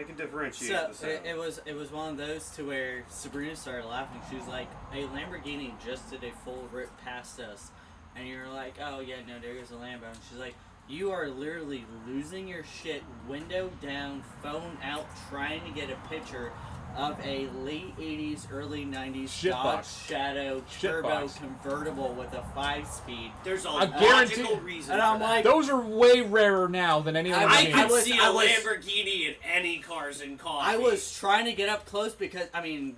[SPEAKER 4] can differentiate
[SPEAKER 1] So
[SPEAKER 4] the sound.
[SPEAKER 1] it was one of those to where Sabrina started laughing. She was like, "A Lamborghini just did a full rip past us," and you're like, "Oh yeah, no, there goes a Lambo." And she's like, "You are literally losing your shit, window down, phone out, trying to get a picture of a late 80s, early 90s Dodge
[SPEAKER 2] Shitbox.
[SPEAKER 1] Shadow Turbo
[SPEAKER 2] Shitbox.
[SPEAKER 1] convertible with a 5-speed."
[SPEAKER 3] There's a
[SPEAKER 2] I guarantee-
[SPEAKER 3] logical reason.
[SPEAKER 1] And
[SPEAKER 3] for
[SPEAKER 1] I'm
[SPEAKER 3] that.
[SPEAKER 1] like,
[SPEAKER 2] Those are way rarer now than any other
[SPEAKER 3] I
[SPEAKER 2] machine.
[SPEAKER 3] could
[SPEAKER 1] was-
[SPEAKER 3] see
[SPEAKER 1] I
[SPEAKER 3] a
[SPEAKER 1] was-
[SPEAKER 3] Lamborghini in any cars and coffee.
[SPEAKER 1] I was trying to get up close because and
[SPEAKER 4] Welcome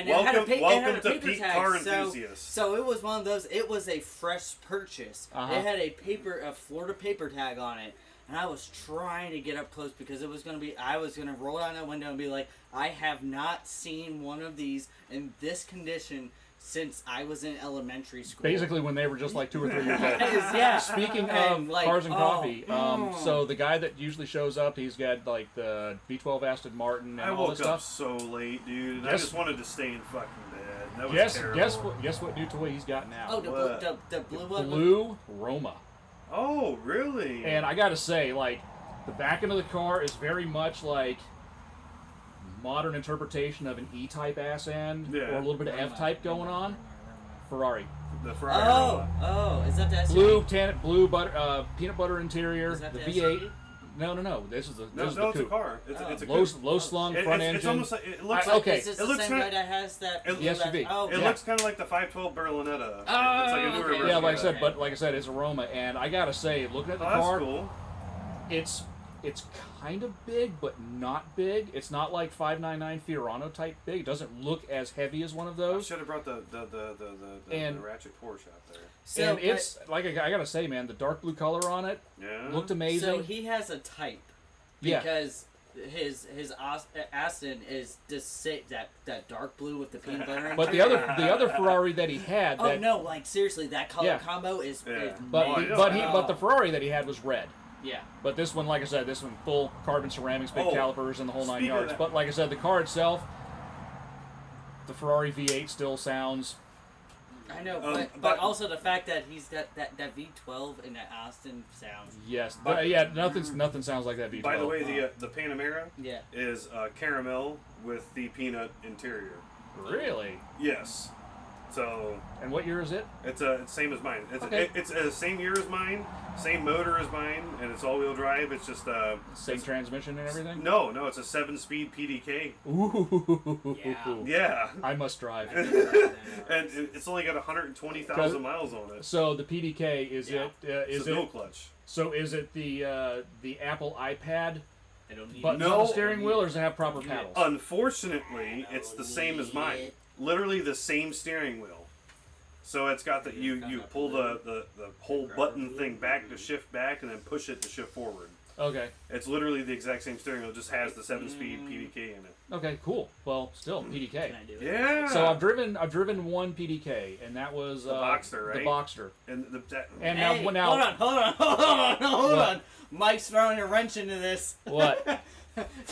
[SPEAKER 1] it had a paper
[SPEAKER 4] to Pete
[SPEAKER 1] tag,
[SPEAKER 4] Car
[SPEAKER 1] so,
[SPEAKER 4] Enthusiasts.
[SPEAKER 1] so it was one of those. It was a fresh purchase.
[SPEAKER 2] Uh-huh.
[SPEAKER 1] It had a Florida paper tag on it, and I was trying to get up close because it was going to be, I was going to roll down that window and be like, I have not seen one of these in this condition since I was in elementary school.
[SPEAKER 2] Basically, when they were just like 2 or 3 years old.
[SPEAKER 1] Yeah.
[SPEAKER 2] Speaking
[SPEAKER 1] And,
[SPEAKER 2] of
[SPEAKER 1] like,
[SPEAKER 2] cars and coffee,
[SPEAKER 1] oh.
[SPEAKER 2] so the guy that usually shows up, he's got like the V12 Aston Martin and
[SPEAKER 4] I
[SPEAKER 2] all
[SPEAKER 4] woke
[SPEAKER 2] this
[SPEAKER 4] up
[SPEAKER 2] stuff.
[SPEAKER 4] so late, dude. And I
[SPEAKER 2] Guess-
[SPEAKER 4] just wanted to stay in fucking bed. That was terrible.
[SPEAKER 2] Guess what new toy he's got now?
[SPEAKER 1] Oh,
[SPEAKER 4] What?
[SPEAKER 1] the blue one?
[SPEAKER 2] Blue Roma.
[SPEAKER 4] Oh, really?
[SPEAKER 2] And I gotta say, like, the back end of the car is very much like modern interpretation of an E-type ass end
[SPEAKER 4] Yeah.
[SPEAKER 2] or a little bit of F-type going on. Ferrari.
[SPEAKER 4] The Ferrari.
[SPEAKER 1] Oh, is that the SUV?
[SPEAKER 2] Blue butter, peanut butter interior.
[SPEAKER 1] Is that
[SPEAKER 2] the
[SPEAKER 1] the
[SPEAKER 2] V8.
[SPEAKER 1] SUV?
[SPEAKER 2] No. This is the
[SPEAKER 4] No,
[SPEAKER 2] this is
[SPEAKER 4] no,
[SPEAKER 2] the
[SPEAKER 4] it's a
[SPEAKER 2] coupe.
[SPEAKER 4] car. It's a
[SPEAKER 2] Low,
[SPEAKER 4] coupe.
[SPEAKER 2] low slung front engine.
[SPEAKER 4] It's almost like it looks.
[SPEAKER 2] Okay.
[SPEAKER 1] Is this
[SPEAKER 4] It
[SPEAKER 1] the
[SPEAKER 4] looks
[SPEAKER 1] same
[SPEAKER 4] kinda-
[SPEAKER 1] guy that has that?
[SPEAKER 4] it-
[SPEAKER 1] blue
[SPEAKER 2] SUV.
[SPEAKER 1] Oh,
[SPEAKER 4] It
[SPEAKER 1] okay.
[SPEAKER 4] looks kind of like the 512 Berlinetta.
[SPEAKER 1] Oh,
[SPEAKER 4] It's like a newer
[SPEAKER 1] okay.
[SPEAKER 4] version.
[SPEAKER 2] Yeah, like I
[SPEAKER 4] of
[SPEAKER 2] said,
[SPEAKER 4] that.
[SPEAKER 2] but like I said, it's a Roma, and I gotta say, looking at the
[SPEAKER 4] Oh, that's
[SPEAKER 2] car,
[SPEAKER 4] cool.
[SPEAKER 2] it's kind of big, but not big. It's not like 599 Fiorano type big. It doesn't look as heavy as one of
[SPEAKER 4] I
[SPEAKER 2] those.
[SPEAKER 4] should have brought the
[SPEAKER 2] And-
[SPEAKER 4] ratchet Porsche out there.
[SPEAKER 1] So,
[SPEAKER 2] And it's like I gotta say, man, the dark blue color on it
[SPEAKER 4] Yeah.
[SPEAKER 2] looked amazing.
[SPEAKER 1] So he has a type
[SPEAKER 2] Yeah.
[SPEAKER 1] because his Aston is that dark blue with the peanut butter.
[SPEAKER 2] But the other Ferrari that he had,
[SPEAKER 1] Oh
[SPEAKER 2] that,
[SPEAKER 1] no! Like seriously, that color
[SPEAKER 2] Yeah.
[SPEAKER 1] combo is.
[SPEAKER 4] Yeah.
[SPEAKER 1] is
[SPEAKER 2] but
[SPEAKER 4] Oh,
[SPEAKER 1] made.
[SPEAKER 4] yeah.
[SPEAKER 2] but the Ferrari that he had was red.
[SPEAKER 1] Yeah.
[SPEAKER 2] But this one, like I said, this one full carbon ceramics, big
[SPEAKER 4] Oh,
[SPEAKER 2] calipers, and the whole 9
[SPEAKER 4] speaking of
[SPEAKER 2] yards.
[SPEAKER 4] that-
[SPEAKER 2] But like I said, the car itself, the Ferrari V8 still sounds.
[SPEAKER 1] I know,
[SPEAKER 4] but-
[SPEAKER 1] but also the fact that he's that V12 in that Aston sounds.
[SPEAKER 2] Yes,
[SPEAKER 4] But-
[SPEAKER 2] but yeah, nothing sounds like that V12.
[SPEAKER 4] By the way, the Panamera
[SPEAKER 1] Yeah.
[SPEAKER 4] is caramel with the peanut interior.
[SPEAKER 2] Really?
[SPEAKER 4] Yes. So
[SPEAKER 2] And what year is it?
[SPEAKER 4] it's same as mine.
[SPEAKER 2] Okay.
[SPEAKER 4] It's the same year as mine, same motor as mine, and it's all-wheel drive. It's just
[SPEAKER 2] Same
[SPEAKER 4] it's-
[SPEAKER 2] transmission and everything.
[SPEAKER 4] No, it's a 7-speed PDK.
[SPEAKER 2] Ooh.
[SPEAKER 1] Yeah.
[SPEAKER 4] Yeah.
[SPEAKER 2] I must drive.
[SPEAKER 4] And it's only got 120,000 miles on it.
[SPEAKER 2] So the PDK is
[SPEAKER 1] Yeah.
[SPEAKER 2] is
[SPEAKER 4] It's
[SPEAKER 2] it
[SPEAKER 4] a dual clutch.
[SPEAKER 2] so is it the Apple iPad
[SPEAKER 1] I don't need
[SPEAKER 2] buttons
[SPEAKER 4] No.
[SPEAKER 2] on the steering wheel, or does it have proper paddles?
[SPEAKER 4] Unfortunately, it's the same as mine. Literally the same steering wheel. So it's got that you pull the whole button thing back to shift back and then push it to shift forward.
[SPEAKER 2] Okay.
[SPEAKER 4] It's literally the exact same steering wheel, just has the 7-speed PDK in it.
[SPEAKER 2] Okay. Cool. Well, still PDK.
[SPEAKER 1] Can I do it?
[SPEAKER 4] Yeah.
[SPEAKER 2] So I've driven one PDK, and that was
[SPEAKER 4] The Boxster,
[SPEAKER 2] The
[SPEAKER 4] right?
[SPEAKER 2] Boxster.
[SPEAKER 4] And
[SPEAKER 2] And
[SPEAKER 1] Hey,
[SPEAKER 2] now
[SPEAKER 1] hold on. Mike's throwing a wrench into this.
[SPEAKER 2] what?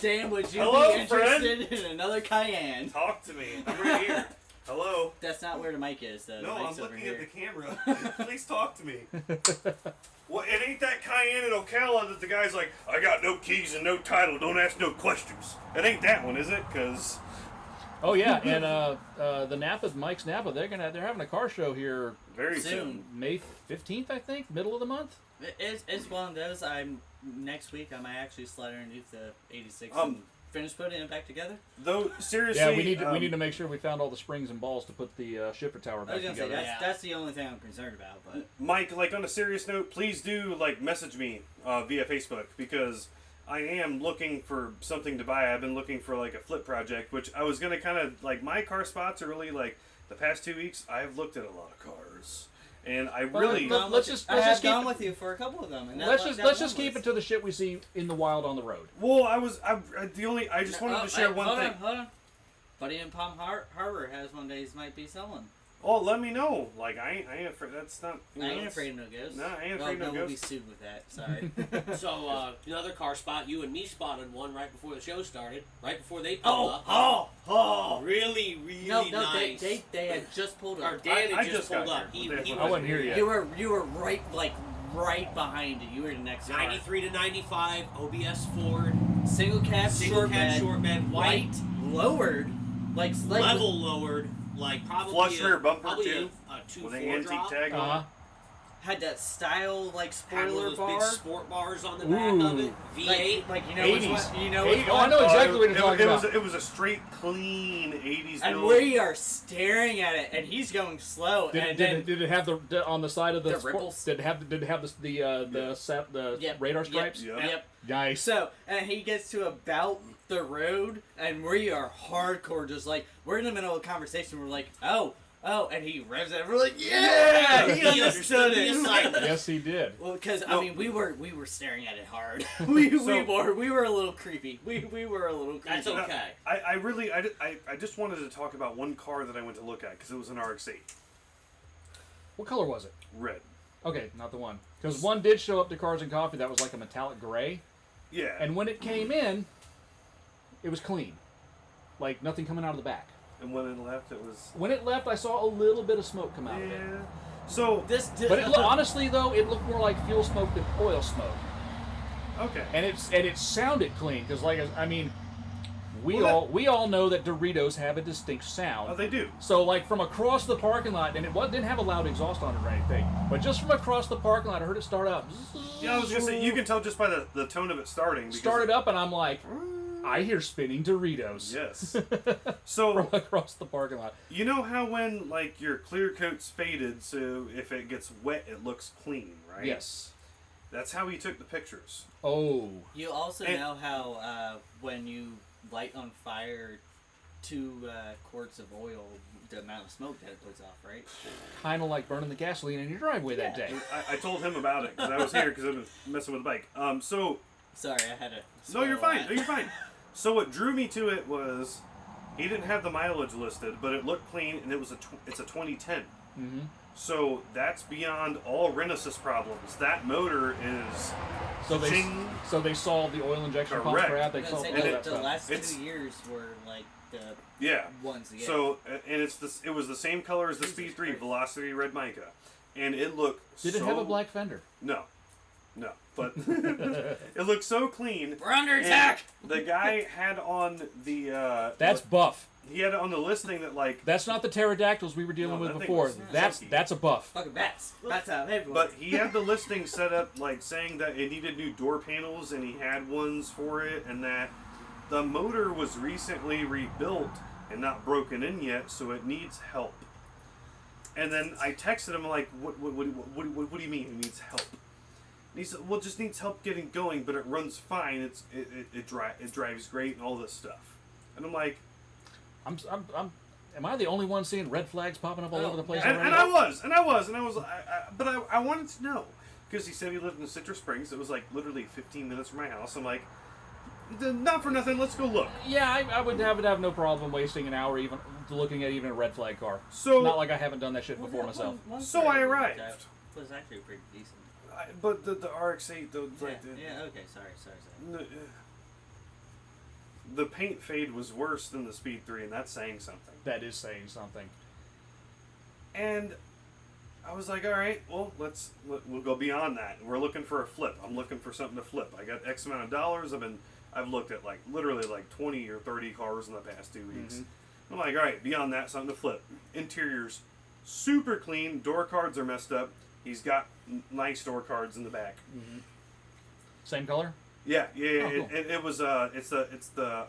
[SPEAKER 1] Dan, would you
[SPEAKER 4] Hello,
[SPEAKER 1] be interested in another Cayenne?
[SPEAKER 4] talk to me. I'm right here. Hello.
[SPEAKER 1] That's not where the mic is, though.
[SPEAKER 4] No,
[SPEAKER 1] the mic's
[SPEAKER 4] I'm
[SPEAKER 1] over
[SPEAKER 4] looking
[SPEAKER 1] here.
[SPEAKER 4] at the camera. Please talk to me. Well, it ain't that Cayenne in Ocala that the guy's like, I got no keys and no title, don't ask no questions. It ain't that one, is it? Because
[SPEAKER 2] Oh yeah, and the Mike's Napa, they're having a car show here
[SPEAKER 4] very
[SPEAKER 1] Soon.
[SPEAKER 4] soon.
[SPEAKER 2] May 15th, I think, middle of the month.
[SPEAKER 1] It's one of those. Next week I might actually slide underneath the 86
[SPEAKER 4] Um,
[SPEAKER 1] and finish putting it back together.
[SPEAKER 4] Though, seriously.
[SPEAKER 2] Yeah, we need to make sure we found all the springs and balls to put the shifter tower
[SPEAKER 1] I
[SPEAKER 2] back
[SPEAKER 1] was gonna say
[SPEAKER 2] together.
[SPEAKER 1] that's the only thing I'm concerned about. But
[SPEAKER 4] Mike, like on a serious note, please do message me via Facebook because I am looking for something to buy. I've been looking for a flip project, which I was gonna kind of my car spots are really the past 2 weeks. I've looked at a lot of cars, and I really
[SPEAKER 2] but let's just
[SPEAKER 1] I've
[SPEAKER 2] keep
[SPEAKER 1] gone
[SPEAKER 2] it-
[SPEAKER 1] with you for a couple of them. And that
[SPEAKER 2] Let's
[SPEAKER 1] one-
[SPEAKER 2] just
[SPEAKER 1] that
[SPEAKER 2] keep
[SPEAKER 1] one
[SPEAKER 2] it to the shit we see in the wild on the road.
[SPEAKER 4] well, I just wanted to share one thing.
[SPEAKER 1] Hold on. Buddy in Palm Harbor has one that he might be selling.
[SPEAKER 4] Oh, let me know. I ain't afraid. That's not.
[SPEAKER 1] I ain't afraid of no ghosts.
[SPEAKER 4] No, I ain't afraid of no
[SPEAKER 1] We'll be
[SPEAKER 4] ghosts.
[SPEAKER 1] sued with that. Sorry.
[SPEAKER 3] So another car spot. You and me spotted one right before the show started. Right before they pulled up.
[SPEAKER 1] oh!
[SPEAKER 3] Really, really
[SPEAKER 1] No,
[SPEAKER 3] nice.
[SPEAKER 1] they had just pulled
[SPEAKER 3] Our
[SPEAKER 1] up.
[SPEAKER 3] Dan
[SPEAKER 4] I
[SPEAKER 3] had
[SPEAKER 4] just
[SPEAKER 3] just pulled
[SPEAKER 4] got
[SPEAKER 3] up.
[SPEAKER 4] here.
[SPEAKER 3] He
[SPEAKER 2] I wasn't here yet.
[SPEAKER 1] You were right behind it. You were the next car.
[SPEAKER 3] 93 to 95 OBS Ford,
[SPEAKER 1] Single cab,
[SPEAKER 3] single cab short bed, white,
[SPEAKER 1] lowered, like
[SPEAKER 3] level lowered, probably
[SPEAKER 4] Flush rear bumper,
[SPEAKER 3] probably
[SPEAKER 4] too.
[SPEAKER 3] a
[SPEAKER 4] With the
[SPEAKER 3] 2.4
[SPEAKER 4] antique
[SPEAKER 3] drop.
[SPEAKER 4] tag on.
[SPEAKER 2] Uh-huh.
[SPEAKER 1] had that style
[SPEAKER 3] Had one
[SPEAKER 1] like
[SPEAKER 3] of
[SPEAKER 1] spoiler
[SPEAKER 3] those
[SPEAKER 1] bar.
[SPEAKER 3] big sport bars on the back of it. V8.
[SPEAKER 1] Like you know which
[SPEAKER 2] 80s.
[SPEAKER 1] one, you know which
[SPEAKER 2] 80s. Oh, I
[SPEAKER 1] one?
[SPEAKER 2] know exactly what you're
[SPEAKER 4] it,
[SPEAKER 2] talking
[SPEAKER 4] it
[SPEAKER 2] about.
[SPEAKER 4] was it was a straight, clean '80s
[SPEAKER 1] And
[SPEAKER 4] build.
[SPEAKER 1] we are staring at it, and he's going slow. and then
[SPEAKER 2] Did it have the on the side of the,
[SPEAKER 1] The ripples?
[SPEAKER 2] Did it have the
[SPEAKER 1] Yep,
[SPEAKER 2] radar stripes?
[SPEAKER 4] Yep.
[SPEAKER 1] Yep.
[SPEAKER 2] Nice.
[SPEAKER 1] So, and he gets to about the road, and we are hardcore, just we're in the middle of a conversation. We're like, oh, Oh, and he revs it. We're like, yeah, he understood
[SPEAKER 3] the
[SPEAKER 1] it.
[SPEAKER 3] assignment.
[SPEAKER 2] Yes, he did.
[SPEAKER 1] Well, because
[SPEAKER 4] No.
[SPEAKER 1] I mean, we were staring at it hard. we were a little creepy. We were a little creepy.
[SPEAKER 3] That's okay.
[SPEAKER 4] I just wanted to talk about one car that I went to look at because it was an RX-8
[SPEAKER 2] What color was it?
[SPEAKER 4] red.
[SPEAKER 2] Okay, not the one. Because one did show up to Cars and Coffee that was like a metallic gray.
[SPEAKER 4] Yeah.
[SPEAKER 2] And when it came in, it was clean. Like nothing coming out of the back.
[SPEAKER 4] And when it left, it was.
[SPEAKER 2] When it left, I saw a little bit of smoke come out of it.
[SPEAKER 4] Yeah. So.
[SPEAKER 2] But honestly, though, it looked more like fuel smoke than oil smoke.
[SPEAKER 4] Okay.
[SPEAKER 2] And it sounded clean because, like, I mean, we
[SPEAKER 4] Well,
[SPEAKER 2] all know that Doritos have a distinct sound.
[SPEAKER 4] Oh, they do.
[SPEAKER 2] So, like, from across the parking lot, and it didn't have a loud exhaust on it or anything, but just from across the parking lot, I heard it start up.
[SPEAKER 4] Yeah, I was gonna say you can tell just by the tone of it starting. Because
[SPEAKER 2] Started up, and I'm like, I hear spinning Doritos.
[SPEAKER 4] Yes. So
[SPEAKER 2] From across the parking lot.
[SPEAKER 4] you know how when like your clear coat's faded, so if it gets wet, it looks clean, right?
[SPEAKER 2] Yes.
[SPEAKER 4] That's how he took the pictures.
[SPEAKER 2] Oh.
[SPEAKER 1] You also
[SPEAKER 4] And-
[SPEAKER 1] know how when you light on fire 2 quarts of oil, the amount of smoke that it puts off, right?
[SPEAKER 2] Kind of like burning the gasoline in your driveway that day.
[SPEAKER 4] I told him about it because I was here because I was messing with the bike. So
[SPEAKER 1] Sorry, I had to.
[SPEAKER 4] no, you're
[SPEAKER 1] spoil
[SPEAKER 4] fine.
[SPEAKER 1] that.
[SPEAKER 4] No, you're fine. So what drew me to it was he didn't have the mileage listed, but it looked clean, and it's a 2010.
[SPEAKER 2] Mm-hmm.
[SPEAKER 4] So that's beyond all Renesis problems. That motor is ching.
[SPEAKER 2] So they solved the oil injection pump
[SPEAKER 4] Correct.
[SPEAKER 2] crap. They
[SPEAKER 1] I was
[SPEAKER 2] solved
[SPEAKER 1] gonna
[SPEAKER 2] all
[SPEAKER 1] say,
[SPEAKER 2] that
[SPEAKER 1] the
[SPEAKER 2] stuff.
[SPEAKER 1] last
[SPEAKER 4] It's-
[SPEAKER 1] 2 years were like the
[SPEAKER 4] Yeah.
[SPEAKER 1] ones to get.
[SPEAKER 4] So and it was the same color as the
[SPEAKER 1] Jesus
[SPEAKER 4] Speed 3
[SPEAKER 1] Christ.
[SPEAKER 4] Velocity Red Mica, and it looked.
[SPEAKER 2] Did it
[SPEAKER 4] so,
[SPEAKER 2] have a black fender?
[SPEAKER 4] No, but it looked so clean.
[SPEAKER 1] we're under
[SPEAKER 4] And
[SPEAKER 1] attack.
[SPEAKER 4] the guy had on the.
[SPEAKER 2] That's buff.
[SPEAKER 4] He had it on the listing that like.
[SPEAKER 2] That's not the pterodactyls we were dealing
[SPEAKER 4] No,
[SPEAKER 2] with
[SPEAKER 4] that thing
[SPEAKER 2] before.
[SPEAKER 4] was chunky.
[SPEAKER 2] That's a buff.
[SPEAKER 1] Fucking bats. Bats out everywhere.
[SPEAKER 4] But he had the listing set up like saying that it needed new door panels and he had ones for it, and that the motor was recently rebuilt and not broken in yet, so it needs help. And then I texted him like, what do you mean it needs help? And he said, well, it just needs help getting going, but it runs fine. It drives great and all this stuff. And I'm like,
[SPEAKER 2] Am I the only one seeing red flags popping up all over the place
[SPEAKER 4] and
[SPEAKER 2] already?
[SPEAKER 4] I wanted to know because he said he lived in Citrus Springs. It was like literally 15 minutes from my house. I'm like, not for nothing. Let's go look.
[SPEAKER 2] Yeah, I would have no problem wasting an hour even looking at even a red flag car.
[SPEAKER 4] So
[SPEAKER 2] Not like I haven't done that shit
[SPEAKER 1] Well,
[SPEAKER 2] before
[SPEAKER 1] that
[SPEAKER 2] myself.
[SPEAKER 1] one
[SPEAKER 4] So I
[SPEAKER 1] car
[SPEAKER 4] arrived.
[SPEAKER 1] that was actually pretty decent.
[SPEAKER 4] but the RX-8 though,
[SPEAKER 1] Yeah,
[SPEAKER 4] like
[SPEAKER 1] yeah, okay, sorry.
[SPEAKER 4] the paint fade was worse than the Speed 3, and that's saying something.
[SPEAKER 2] That is saying something.
[SPEAKER 4] And I was like, all right, well, we'll go beyond that. We're looking for a flip. I'm looking for something to flip. I got X amount of dollars. I've looked at like literally like 20 or 30 cars in the past 2 weeks. I'm like, all right, beyond that, something to flip. Interior's super clean. Door cards are messed up. He's got nice door cards in the back.
[SPEAKER 2] Same color?
[SPEAKER 4] Yeah.
[SPEAKER 2] Oh, cool.
[SPEAKER 4] It was it's the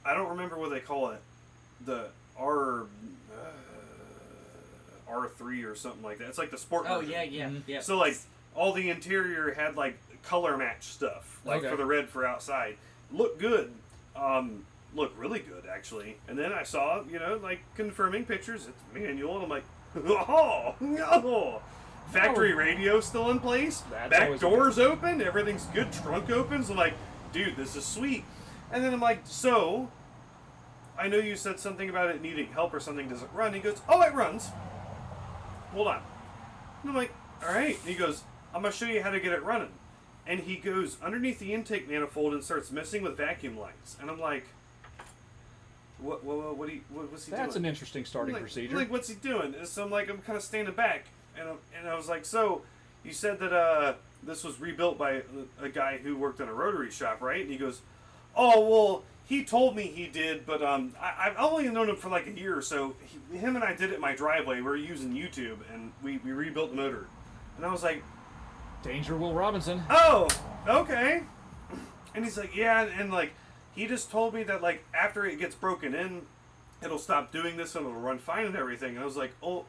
[SPEAKER 4] I don't remember what they call it, the R3 or something like that. It's like the sport
[SPEAKER 1] Oh,
[SPEAKER 4] version.
[SPEAKER 1] yeah.
[SPEAKER 4] So like all the interior had like color match stuff, like
[SPEAKER 2] Okay.
[SPEAKER 4] for the red for outside. Looked good. Looked really good actually. And then I saw, like confirming pictures. It's manual, and I'm like, oh no. Factory radio still in place.
[SPEAKER 2] That's
[SPEAKER 4] Back
[SPEAKER 2] always
[SPEAKER 4] doors open. Everything's good. Trunk opens. I'm like, dude, this is sweet. And then I'm like, so I know you said something about it needing help or something. Does it run? He goes, oh, it runs. Hold on. And I'm like, all right. And he goes, I'm going to show you how to get it running. And he goes underneath the intake manifold and starts messing with vacuum lines. And I'm like, what's he doing?
[SPEAKER 2] That's an interesting starting
[SPEAKER 4] like,
[SPEAKER 2] procedure.
[SPEAKER 4] Like, what's he doing? And so I'm like, I'm kind of standing back. And I was like, so you said that this was rebuilt by a guy who worked in a rotary shop, right? And he goes, oh, well, he told me he did, but I've only known him for like a year or so. Him and I did it in my driveway. We were using YouTube, and we rebuilt the motor. And I was like,
[SPEAKER 2] Danger Will Robinson.
[SPEAKER 4] oh, okay. And he's like, yeah, and like, he just told me that like after it gets broken in, it'll stop doing this and it'll run fine and everything. And I was like, oh,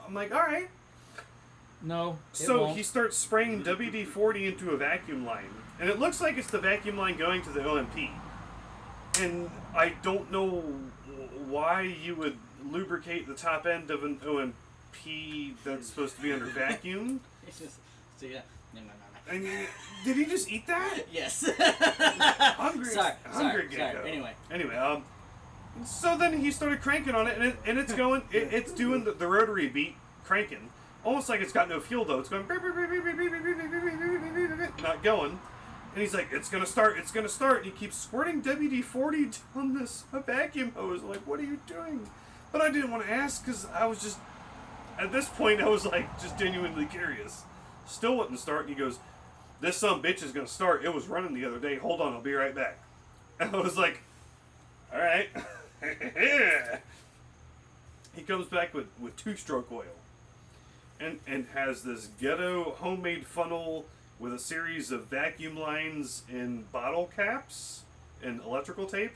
[SPEAKER 4] I'm like, all right.
[SPEAKER 2] No.
[SPEAKER 4] So he starts spraying WD-40 into a vacuum line, and it looks like it's the vacuum line going to the OMP. And I don't know why you would lubricate the top end of an OMP that's supposed to be under vacuum.
[SPEAKER 1] It's just, so yeah. No.
[SPEAKER 4] And did he just eat that?
[SPEAKER 1] Yes.
[SPEAKER 4] Hungry,
[SPEAKER 1] Sorry.
[SPEAKER 4] gecko.
[SPEAKER 1] Anyway.
[SPEAKER 4] So then he started cranking on it, and it's going, it's doing the rotary beat, cranking, almost like it's got no fuel though. It's going, not going, and he's like, it's gonna start. And he keeps squirting WD-40 down this vacuum hose. I'm like, what are you doing? But I didn't want to ask because I was just, at this point, I was like, just genuinely curious. Still wouldn't start, and he goes, this son bitch is gonna start. It was running the other day. Hold on, I'll be right back. And I was like, all right. He comes back with two-stroke oil and has this ghetto homemade funnel with a series of vacuum lines and bottle caps and electrical tape,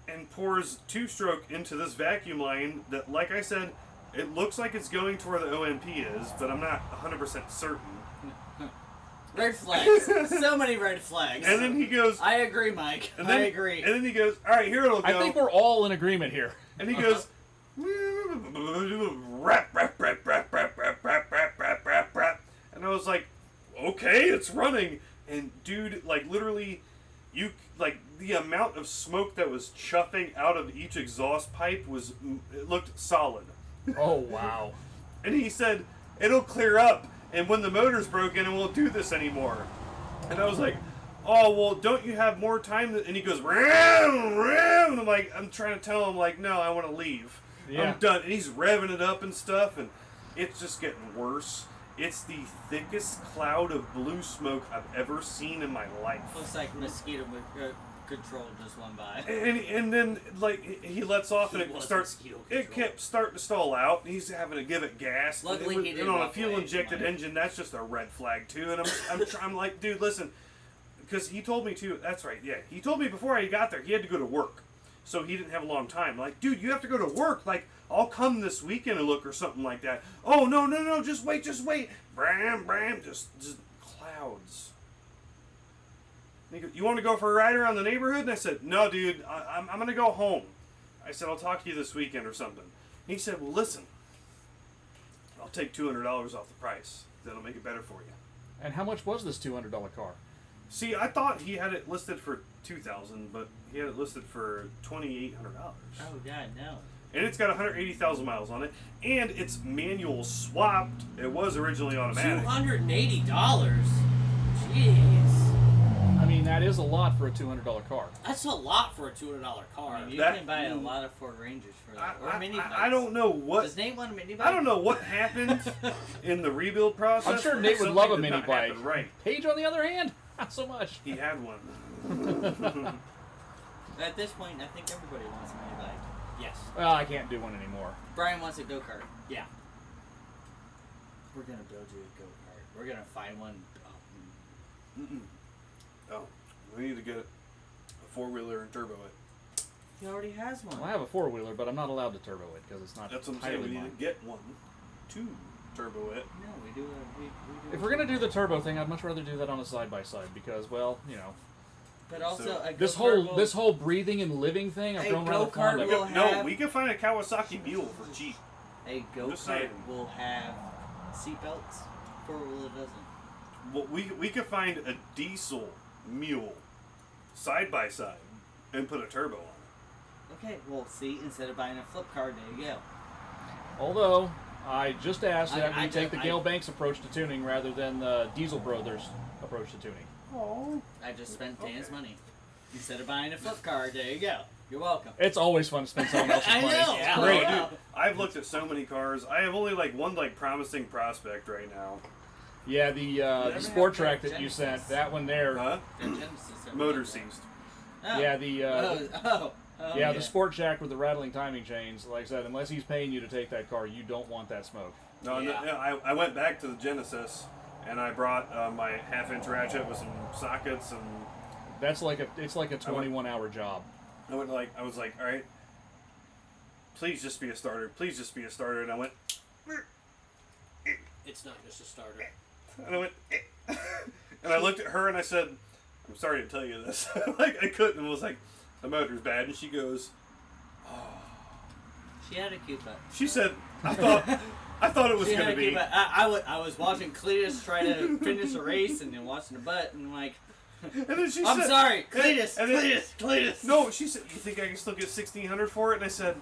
[SPEAKER 4] and pours two-stroke into this vacuum line that, like I said, it looks like it's going to where the OMP is, but I'm not 100% certain.
[SPEAKER 1] Red flags. So many red flags.
[SPEAKER 4] And then he goes,
[SPEAKER 1] I agree, Mike.
[SPEAKER 4] and then,
[SPEAKER 1] I agree.
[SPEAKER 4] And then he goes, all right, here it'll go.
[SPEAKER 2] I think we're all in agreement here.
[SPEAKER 4] And he goes, rap, rap, rap, rap, rap, rap, rap, rap, rap, rap, rap. And I was like, okay, it's running. And dude, like literally, the amount of smoke that was chuffing out of each exhaust pipe it looked solid.
[SPEAKER 2] Oh, wow.
[SPEAKER 4] And he said, it'll clear up. And when the motor's broken, it won't do this anymore. And I was like, oh, well, don't you have more time? And he goes, round, round. And I'm like, I'm trying to tell him, like, no, I want to leave.
[SPEAKER 2] Yeah.
[SPEAKER 4] I'm done. And he's revving it up and stuff, and it's just getting worse. It's the thickest cloud of blue smoke I've ever seen in my life.
[SPEAKER 1] Looks like mosquito control just went by.
[SPEAKER 4] And then, like, he lets off, and it kept starting to stall out. And he's having to give it gas.
[SPEAKER 1] Luckily, he didn't
[SPEAKER 4] and on a
[SPEAKER 1] walk away,
[SPEAKER 4] fuel-injected
[SPEAKER 1] Mike.
[SPEAKER 4] engine, that's just a red flag, too. And I'm like, dude, listen. Because he told me, too. That's right, yeah. He told me before I got there, he had to go to work. So he didn't have a long time. Like, dude, you have to go to work. Like, I'll come this weekend and look or something like that. Oh, no, just wait. Bram, just clouds. And he goes, you want to go for a ride around the neighborhood? And I said, no, dude, I'm going to go home. I said, I'll talk to you this weekend or something. And he said, well, listen, I'll take $200 off the price. That'll make it better for you.
[SPEAKER 2] And how much was this $200 car?
[SPEAKER 4] See, I thought he had it listed for $2,000, but he had it listed for $2,800.
[SPEAKER 1] Oh, God, no.
[SPEAKER 4] And it's got 180,000 miles on it, and it's manual swapped. It was originally automatic.
[SPEAKER 3] $280. Jeez.
[SPEAKER 2] I mean, that is a lot for a $200 car.
[SPEAKER 3] That's a lot for a $200 car.
[SPEAKER 1] I mean, you can buy a lot of Ford Rangers for that. Or mini bikes.
[SPEAKER 4] I don't know what.
[SPEAKER 1] Does Nate want a mini bike?
[SPEAKER 4] I don't know what happened in the rebuild process.
[SPEAKER 2] I'm sure
[SPEAKER 4] but
[SPEAKER 2] Nate would love a
[SPEAKER 4] something did
[SPEAKER 2] mini
[SPEAKER 4] not
[SPEAKER 2] bike.
[SPEAKER 4] happen right.
[SPEAKER 2] Paige, on the other hand, not so much.
[SPEAKER 4] He had one.
[SPEAKER 1] At this point, I think everybody wants a mini bike.
[SPEAKER 3] Yes.
[SPEAKER 2] Well, I can't do one anymore.
[SPEAKER 1] Brian wants a go-kart.
[SPEAKER 3] Yeah.
[SPEAKER 1] We're going to build you a go-kart. We're going to find one.
[SPEAKER 4] Oh, we need to get a four-wheeler and turbo it.
[SPEAKER 1] He already has one.
[SPEAKER 2] Well, I have a four-wheeler, but I'm not allowed to turbo it because it's not
[SPEAKER 4] That's what I'm saying.
[SPEAKER 2] highly
[SPEAKER 4] We need
[SPEAKER 2] mine.
[SPEAKER 4] to get one to turbo it.
[SPEAKER 1] No, we do. We do
[SPEAKER 2] If we're going to do the turbo thing, I'd much rather do that on a side-by-side because, well, you know,
[SPEAKER 1] But also,
[SPEAKER 4] So,
[SPEAKER 1] a
[SPEAKER 2] this
[SPEAKER 1] go-kart
[SPEAKER 2] whole breathing and living thing, I've
[SPEAKER 1] A
[SPEAKER 2] grown rather
[SPEAKER 1] go-kart
[SPEAKER 2] fond of.
[SPEAKER 1] will have-
[SPEAKER 4] We can find a Kawasaki Mule for cheap.
[SPEAKER 1] A
[SPEAKER 4] Just saying.
[SPEAKER 1] go-kart will have seatbelts. Four-wheeler doesn't.
[SPEAKER 4] Well, we could find a diesel Mule side by side and put a turbo on it.
[SPEAKER 1] Okay, well, see, instead of buying a flip car, there you go.
[SPEAKER 2] Although, I just asked that
[SPEAKER 1] I
[SPEAKER 2] we take the
[SPEAKER 1] just-
[SPEAKER 2] Gale Banks approach to tuning rather than the Diesel Brothers approach to tuning.
[SPEAKER 4] Oh.
[SPEAKER 1] I just spent Dan's money. Instead of buying a flip car, there you go. You're welcome.
[SPEAKER 2] It's always fun to spend someone else's
[SPEAKER 1] I
[SPEAKER 2] money.
[SPEAKER 1] know.
[SPEAKER 2] It's
[SPEAKER 1] Yeah.
[SPEAKER 2] great.
[SPEAKER 1] I know.
[SPEAKER 4] Dude, I've looked at so many cars. I have only one promising prospect right now.
[SPEAKER 2] Yeah, the Sport Track that you sent, that one there.
[SPEAKER 4] Huh?
[SPEAKER 1] The Genesis or
[SPEAKER 4] Motor
[SPEAKER 1] whatever.
[SPEAKER 4] seized.
[SPEAKER 1] Oh.
[SPEAKER 2] Yeah, the
[SPEAKER 1] Yeah,
[SPEAKER 2] the Sport Jack with the rattling timing chains. Like I said, unless he's paying you to take that car, you don't want that smoke.
[SPEAKER 4] No,
[SPEAKER 3] Yeah.
[SPEAKER 4] I went back to the Genesis and I brought my half-inch ratchet with some sockets and
[SPEAKER 2] It's like a 21-hour job.
[SPEAKER 4] I was like, all right, please just be a starter. Please just be a starter. And I went,
[SPEAKER 3] It's not just a starter.
[SPEAKER 4] and I went, and I looked at her and I said, I'm sorry to tell you this. I couldn't. And was like, the motor's bad. And she goes, oh.
[SPEAKER 1] She had a cute butt.
[SPEAKER 4] She said, I thought it was
[SPEAKER 1] She
[SPEAKER 4] going
[SPEAKER 1] had
[SPEAKER 4] to
[SPEAKER 1] a cute
[SPEAKER 4] be.
[SPEAKER 1] butt. I was watching Cletus try to finish a race and then watching the butt and I'm like,
[SPEAKER 4] And then she
[SPEAKER 1] I'm
[SPEAKER 4] said,
[SPEAKER 1] sorry, Cletus,
[SPEAKER 4] and then-
[SPEAKER 1] Cletus.
[SPEAKER 4] No, she said, you think I can still get $1,600 for it? And I said,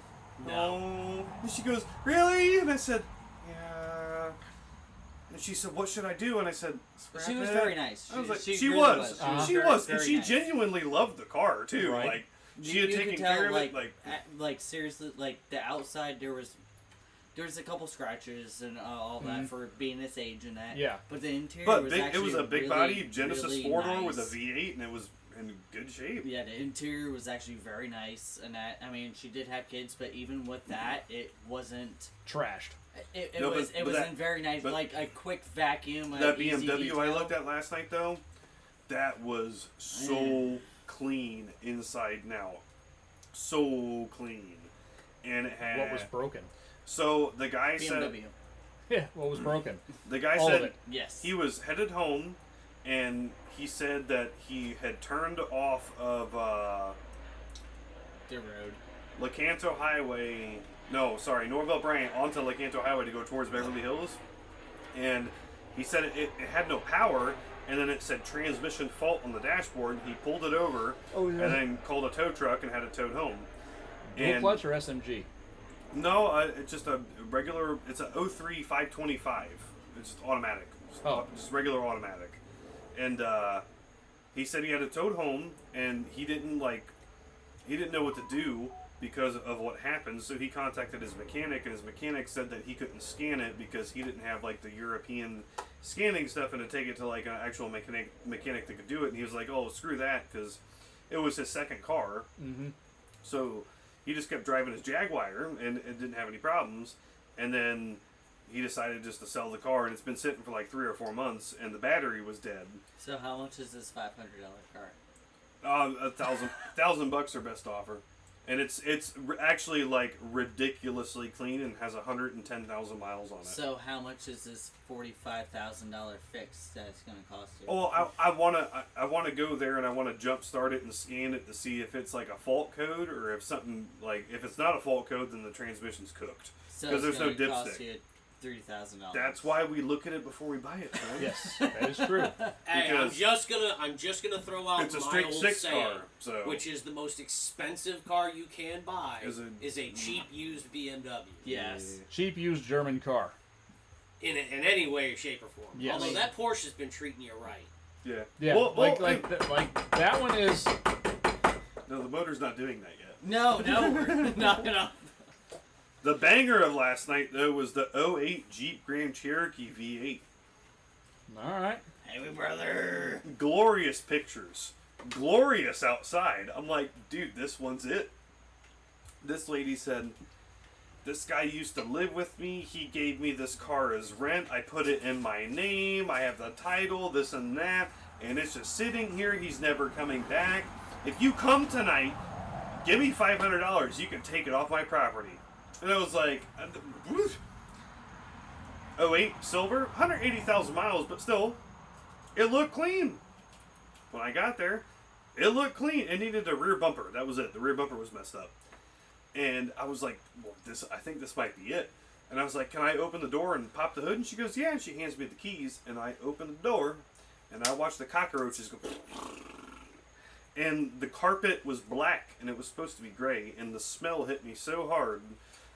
[SPEAKER 4] no. And she goes, really? And I said, yeah. And she said, what should I do? And I said, scrap
[SPEAKER 1] She was
[SPEAKER 4] it.
[SPEAKER 1] very nice.
[SPEAKER 4] I was like,
[SPEAKER 1] she
[SPEAKER 4] she
[SPEAKER 1] really
[SPEAKER 4] was.
[SPEAKER 1] was.
[SPEAKER 4] She
[SPEAKER 1] very-
[SPEAKER 4] was.
[SPEAKER 1] very
[SPEAKER 4] And she
[SPEAKER 1] nice.
[SPEAKER 4] genuinely loved the car, too.
[SPEAKER 2] Right.
[SPEAKER 4] Like, she had
[SPEAKER 1] You
[SPEAKER 4] taken
[SPEAKER 1] could tell,
[SPEAKER 4] care of it.
[SPEAKER 1] like seriously, like the outside there was a couple scratches and all that for being this age and that.
[SPEAKER 2] Yeah.
[SPEAKER 1] But the interior
[SPEAKER 4] But
[SPEAKER 1] was
[SPEAKER 4] it
[SPEAKER 1] actually
[SPEAKER 4] was a big
[SPEAKER 1] really,
[SPEAKER 4] body Genesis
[SPEAKER 1] really
[SPEAKER 4] 4-door with a
[SPEAKER 1] nice.
[SPEAKER 4] V8, and it was in good shape.
[SPEAKER 1] Yeah, the interior was actually very nice, and that I mean, she did have kids, but even with that, it wasn't.
[SPEAKER 2] Trashed.
[SPEAKER 1] It
[SPEAKER 4] No,
[SPEAKER 1] was
[SPEAKER 4] but
[SPEAKER 1] was
[SPEAKER 4] that-
[SPEAKER 1] in very nice,
[SPEAKER 4] but
[SPEAKER 1] like a quick vacuum.
[SPEAKER 4] That
[SPEAKER 1] easy
[SPEAKER 4] BMW I
[SPEAKER 1] detail.
[SPEAKER 4] looked at last night, though, that was so clean inside now. So clean. And it had...
[SPEAKER 2] What was broken?
[SPEAKER 4] So the guy said...
[SPEAKER 1] BMW.
[SPEAKER 2] Yeah, what was broken?
[SPEAKER 4] The guy
[SPEAKER 2] All of
[SPEAKER 4] said
[SPEAKER 2] it.
[SPEAKER 1] Yes.
[SPEAKER 4] he was headed home, and he said that he had turned off of
[SPEAKER 1] the road.
[SPEAKER 4] Lecanto Highway. No, sorry, Norville Bryant onto Lecanto Highway to go towards Beverly Hills, and he said it had no power, and then it said transmission fault on the dashboard. He pulled it over, and then called a tow truck and had it towed home.
[SPEAKER 2] Dual clutch or SMG?
[SPEAKER 4] No, it's just a regular. It's a 03 525. It's just automatic. Just regular automatic. And he said he had it towed home, and he didn't know what to do because of what happened. So he contacted his mechanic, and his mechanic said that he couldn't scan it because he didn't have like the European scanning stuff, and to take it to like an actual mechanic that could do it. And he was like, "Oh, screw that," because it was his second car.
[SPEAKER 2] Mm-hmm.
[SPEAKER 4] So he just kept driving his Jaguar, and it didn't have any problems. And then he decided just to sell the car, and it's been sitting for like 3 or 4 months, and the battery was dead.
[SPEAKER 1] So how much is this $500 car?
[SPEAKER 4] $1,000 their best offer, and it's actually like ridiculously clean and has 110,000 miles on it.
[SPEAKER 1] So how much is this $45,000 fix that's going to cost you?
[SPEAKER 4] Oh, I wanna go there, and I want to jump start it and scan it to see if it's like a fault code, or if something like, if it's not a fault code, then the transmission's cooked.
[SPEAKER 1] So
[SPEAKER 4] because
[SPEAKER 1] it's
[SPEAKER 4] there's no
[SPEAKER 1] gonna cost
[SPEAKER 4] dipstick.
[SPEAKER 1] you $3,000.
[SPEAKER 4] That's why we look at it before we buy it, man.
[SPEAKER 2] Yes, that is true.
[SPEAKER 3] Hey,
[SPEAKER 4] Because
[SPEAKER 3] I'm just gonna throw out
[SPEAKER 4] it's a
[SPEAKER 3] my
[SPEAKER 4] straight
[SPEAKER 3] old
[SPEAKER 4] 6
[SPEAKER 3] saying,
[SPEAKER 4] car, so
[SPEAKER 3] which is the most expensive car you can buy
[SPEAKER 4] Is
[SPEAKER 3] a cheap used BMW.
[SPEAKER 1] Yes.
[SPEAKER 2] Cheap used German car.
[SPEAKER 3] In any way, shape, or form.
[SPEAKER 2] Yes.
[SPEAKER 3] Although that Porsche's been treating you right.
[SPEAKER 4] yeah.
[SPEAKER 2] Yeah,
[SPEAKER 4] Well,
[SPEAKER 2] like that one is.
[SPEAKER 4] no, the motor's not doing that yet.
[SPEAKER 1] No, no.
[SPEAKER 4] The banger of last night, though, was the 08 Jeep Grand Cherokee V8.
[SPEAKER 2] All right.
[SPEAKER 1] Hey, brother.
[SPEAKER 4] Glorious pictures. Glorious outside. I'm like, dude, this one's it. This lady said, this guy used to live with me. He gave me this car as rent. I put it in my name. I have the title, this and that. And it's just sitting here. He's never coming back. If you come tonight, give me $500. You can take it off my property. And I was like, 08 silver, 180,000 miles, but still, it looked clean. When I got there, it looked clean. It needed a rear bumper. That was it. The rear bumper was messed up. And I was like, well, I think this might be it. And I was like, can I open the door and pop the hood? And she goes, yeah. And she hands me the keys. And I open the door, and I watch the cockroaches go. And the carpet was black, and it was supposed to be gray. And the smell hit me so hard,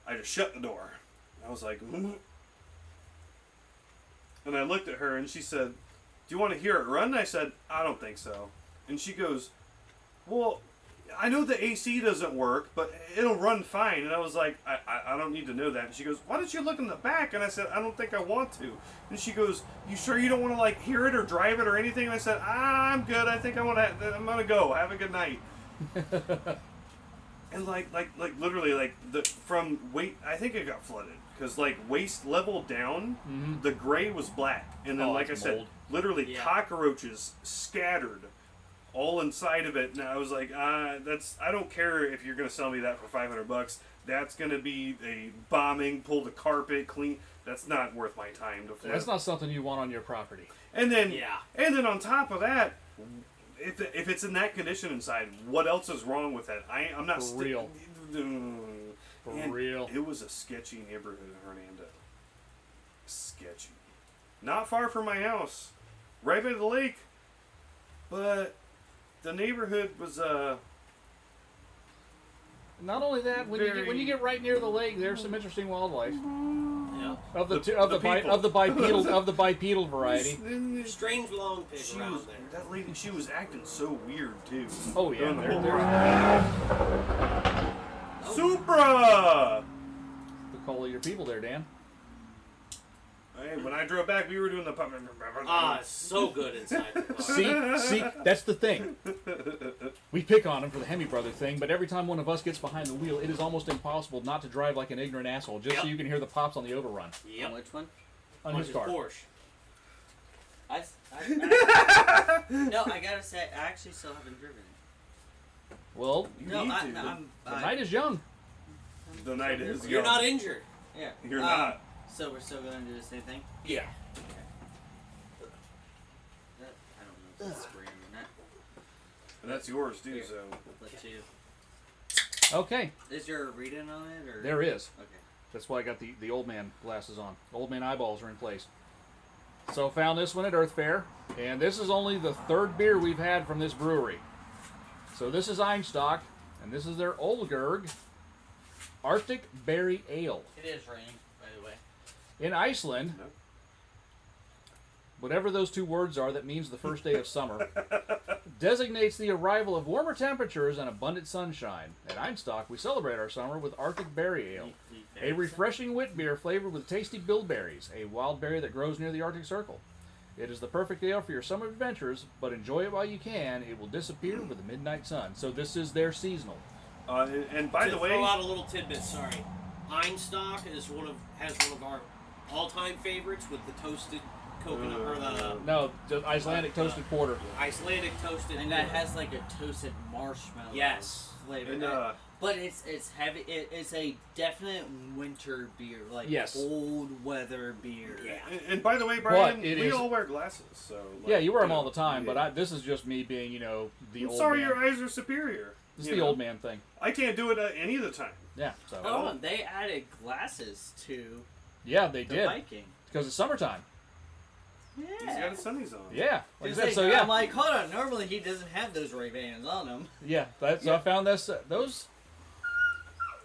[SPEAKER 4] I just shut the door. I was like, and I looked at her, and she said, do you want to hear it run? And I said, I don't think so. And she goes, well, I know the AC doesn't work, but it'll run fine. And I was like, I don't need to know that. And she goes, why don't you look in the back? And I said, I don't think I want to. And she goes, you sure you don't want to like hear it or drive it or anything? And I said, I'm good. I think I'm gonna go. Have a good night. And like literally from weight, I think it got flooded because like waist level down, the gray was black, and then like I said, literally cockroaches scattered all inside of it. And I was like, I don't care if you're gonna sell me that for $500. That's gonna be a bombing, pull the carpet, clean. That's not worth my time to flip.
[SPEAKER 2] That's not something you want on your property.
[SPEAKER 4] And then on top of that, if it's in that condition inside, what else is wrong with that? I'm not
[SPEAKER 2] For real. For
[SPEAKER 4] And
[SPEAKER 2] real.
[SPEAKER 4] It was a sketchy neighborhood in Hernando. Sketchy. Not far from my house. Right by the lake. But the neighborhood was
[SPEAKER 2] Not only that, when you get right near the lake, there's some interesting wildlife
[SPEAKER 3] Yeah.
[SPEAKER 2] of the
[SPEAKER 4] people.
[SPEAKER 2] bipedal variety.
[SPEAKER 3] Strange long pig
[SPEAKER 4] She
[SPEAKER 3] around
[SPEAKER 4] was,
[SPEAKER 3] there.
[SPEAKER 4] that lady, she was acting so weird too.
[SPEAKER 2] Oh yeah,
[SPEAKER 4] Doing the whole
[SPEAKER 2] they're
[SPEAKER 4] Supra!
[SPEAKER 2] the call of your people there, Dan.
[SPEAKER 4] Hey, when I drove back, we were doing the
[SPEAKER 3] So good inside the car.
[SPEAKER 2] See, that's the thing. We pick on him for the Hemi brother thing, but every time one of us gets behind the wheel, it is almost impossible not to drive like an ignorant asshole, just so
[SPEAKER 3] Yep.
[SPEAKER 2] you can hear the pops on the overrun
[SPEAKER 1] On
[SPEAKER 3] Yep.
[SPEAKER 1] which one?
[SPEAKER 2] on his car.
[SPEAKER 3] Porsche.
[SPEAKER 1] No, I gotta say, I actually still haven't driven it.
[SPEAKER 2] Well,
[SPEAKER 1] No,
[SPEAKER 4] need
[SPEAKER 1] I,
[SPEAKER 4] to.
[SPEAKER 1] I'm.
[SPEAKER 2] the night is young.
[SPEAKER 4] The night is
[SPEAKER 3] You're
[SPEAKER 4] young.
[SPEAKER 3] not injured.
[SPEAKER 1] Yeah.
[SPEAKER 4] You're not.
[SPEAKER 1] So we're still gonna do the same thing.
[SPEAKER 2] Yeah.
[SPEAKER 1] That, I don't know if it's screaming or not.
[SPEAKER 4] And that's yours too,
[SPEAKER 1] Here.
[SPEAKER 4] so.
[SPEAKER 1] Let you.
[SPEAKER 2] Okay,
[SPEAKER 1] Is there a reading on it or?
[SPEAKER 2] there is.
[SPEAKER 1] Okay.
[SPEAKER 2] That's why I got the old man glasses on. Old man eyeballs are in place. So found this one at Earth Fair, and this is only the third beer we've had from this brewery. So this is Einstock, and this is their Olgerg Arctic Berry Ale.
[SPEAKER 1] It is raining, by the way.
[SPEAKER 2] In Iceland,
[SPEAKER 4] No.
[SPEAKER 2] whatever those two words are that means the first day of summer, designates the arrival of warmer temperatures and abundant sunshine. At Einstock, we celebrate our summer with Arctic Berry Ale, a refreshing wit beer flavored with tasty bilberries, a wild berry that grows near the Arctic Circle. It is the perfect ale for your summer adventures, but enjoy it while you can. It will disappear with the midnight sun. So this is their seasonal.
[SPEAKER 4] And by
[SPEAKER 3] To
[SPEAKER 4] the
[SPEAKER 3] throw
[SPEAKER 4] way,
[SPEAKER 3] out a little tidbit, sorry. Einstock has one of our all-time favorites with the toasted coconut or the
[SPEAKER 2] No, the Icelandic toasted porter.
[SPEAKER 3] Icelandic toasted.
[SPEAKER 1] And that has like a toasted marshmallow
[SPEAKER 3] Yes.
[SPEAKER 1] flavor.
[SPEAKER 4] and,
[SPEAKER 1] But it's heavy. It's a definite winter beer, like
[SPEAKER 2] Yes.
[SPEAKER 1] cold weather beer.
[SPEAKER 3] Yeah.
[SPEAKER 4] and by the way, Brian,
[SPEAKER 2] But it
[SPEAKER 4] we
[SPEAKER 2] is-
[SPEAKER 4] all wear glasses, so. Like,
[SPEAKER 2] Yeah, you wear them all
[SPEAKER 4] know,
[SPEAKER 2] the time,
[SPEAKER 4] yeah.
[SPEAKER 2] but this is just me being, the
[SPEAKER 4] I'm
[SPEAKER 2] old
[SPEAKER 4] sorry,
[SPEAKER 2] man.
[SPEAKER 4] your eyes are superior.
[SPEAKER 2] This is
[SPEAKER 4] You
[SPEAKER 2] the
[SPEAKER 4] know.
[SPEAKER 2] old man thing.
[SPEAKER 4] I can't do it any of the time.
[SPEAKER 2] Yeah, so.
[SPEAKER 1] Oh, they added glasses to
[SPEAKER 2] Yeah, they
[SPEAKER 1] the
[SPEAKER 2] did.
[SPEAKER 1] Viking.
[SPEAKER 2] Because it's summertime.
[SPEAKER 4] He's got his sunnies on.
[SPEAKER 2] Yeah. Like I
[SPEAKER 1] It's
[SPEAKER 2] said,
[SPEAKER 1] like-
[SPEAKER 2] so yeah.
[SPEAKER 1] I'm like, hold on. Normally he doesn't have those Ray-Bans on him.
[SPEAKER 2] Yeah, so I found those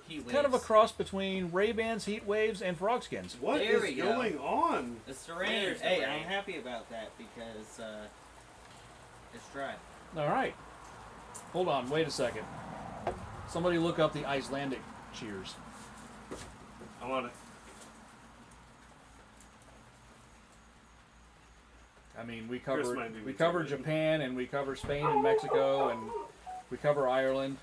[SPEAKER 1] He
[SPEAKER 2] kind of a
[SPEAKER 1] waves.
[SPEAKER 2] cross between Ray-Bans, Heat Waves, and Frogskins.
[SPEAKER 4] What
[SPEAKER 1] There
[SPEAKER 4] is
[SPEAKER 1] we go.
[SPEAKER 4] going on?
[SPEAKER 1] It's the rain.
[SPEAKER 3] There's the
[SPEAKER 1] Hey,
[SPEAKER 3] rain.
[SPEAKER 1] I'm happy about that because it's dry.
[SPEAKER 2] All right. Hold on, wait a second. Somebody look up the Icelandic cheers.
[SPEAKER 4] I want it.
[SPEAKER 2] I mean, we
[SPEAKER 4] Chris
[SPEAKER 2] covered
[SPEAKER 4] might be
[SPEAKER 2] covered
[SPEAKER 4] retarded.
[SPEAKER 2] Japan, and we cover Spain and Mexico, and we cover Ireland.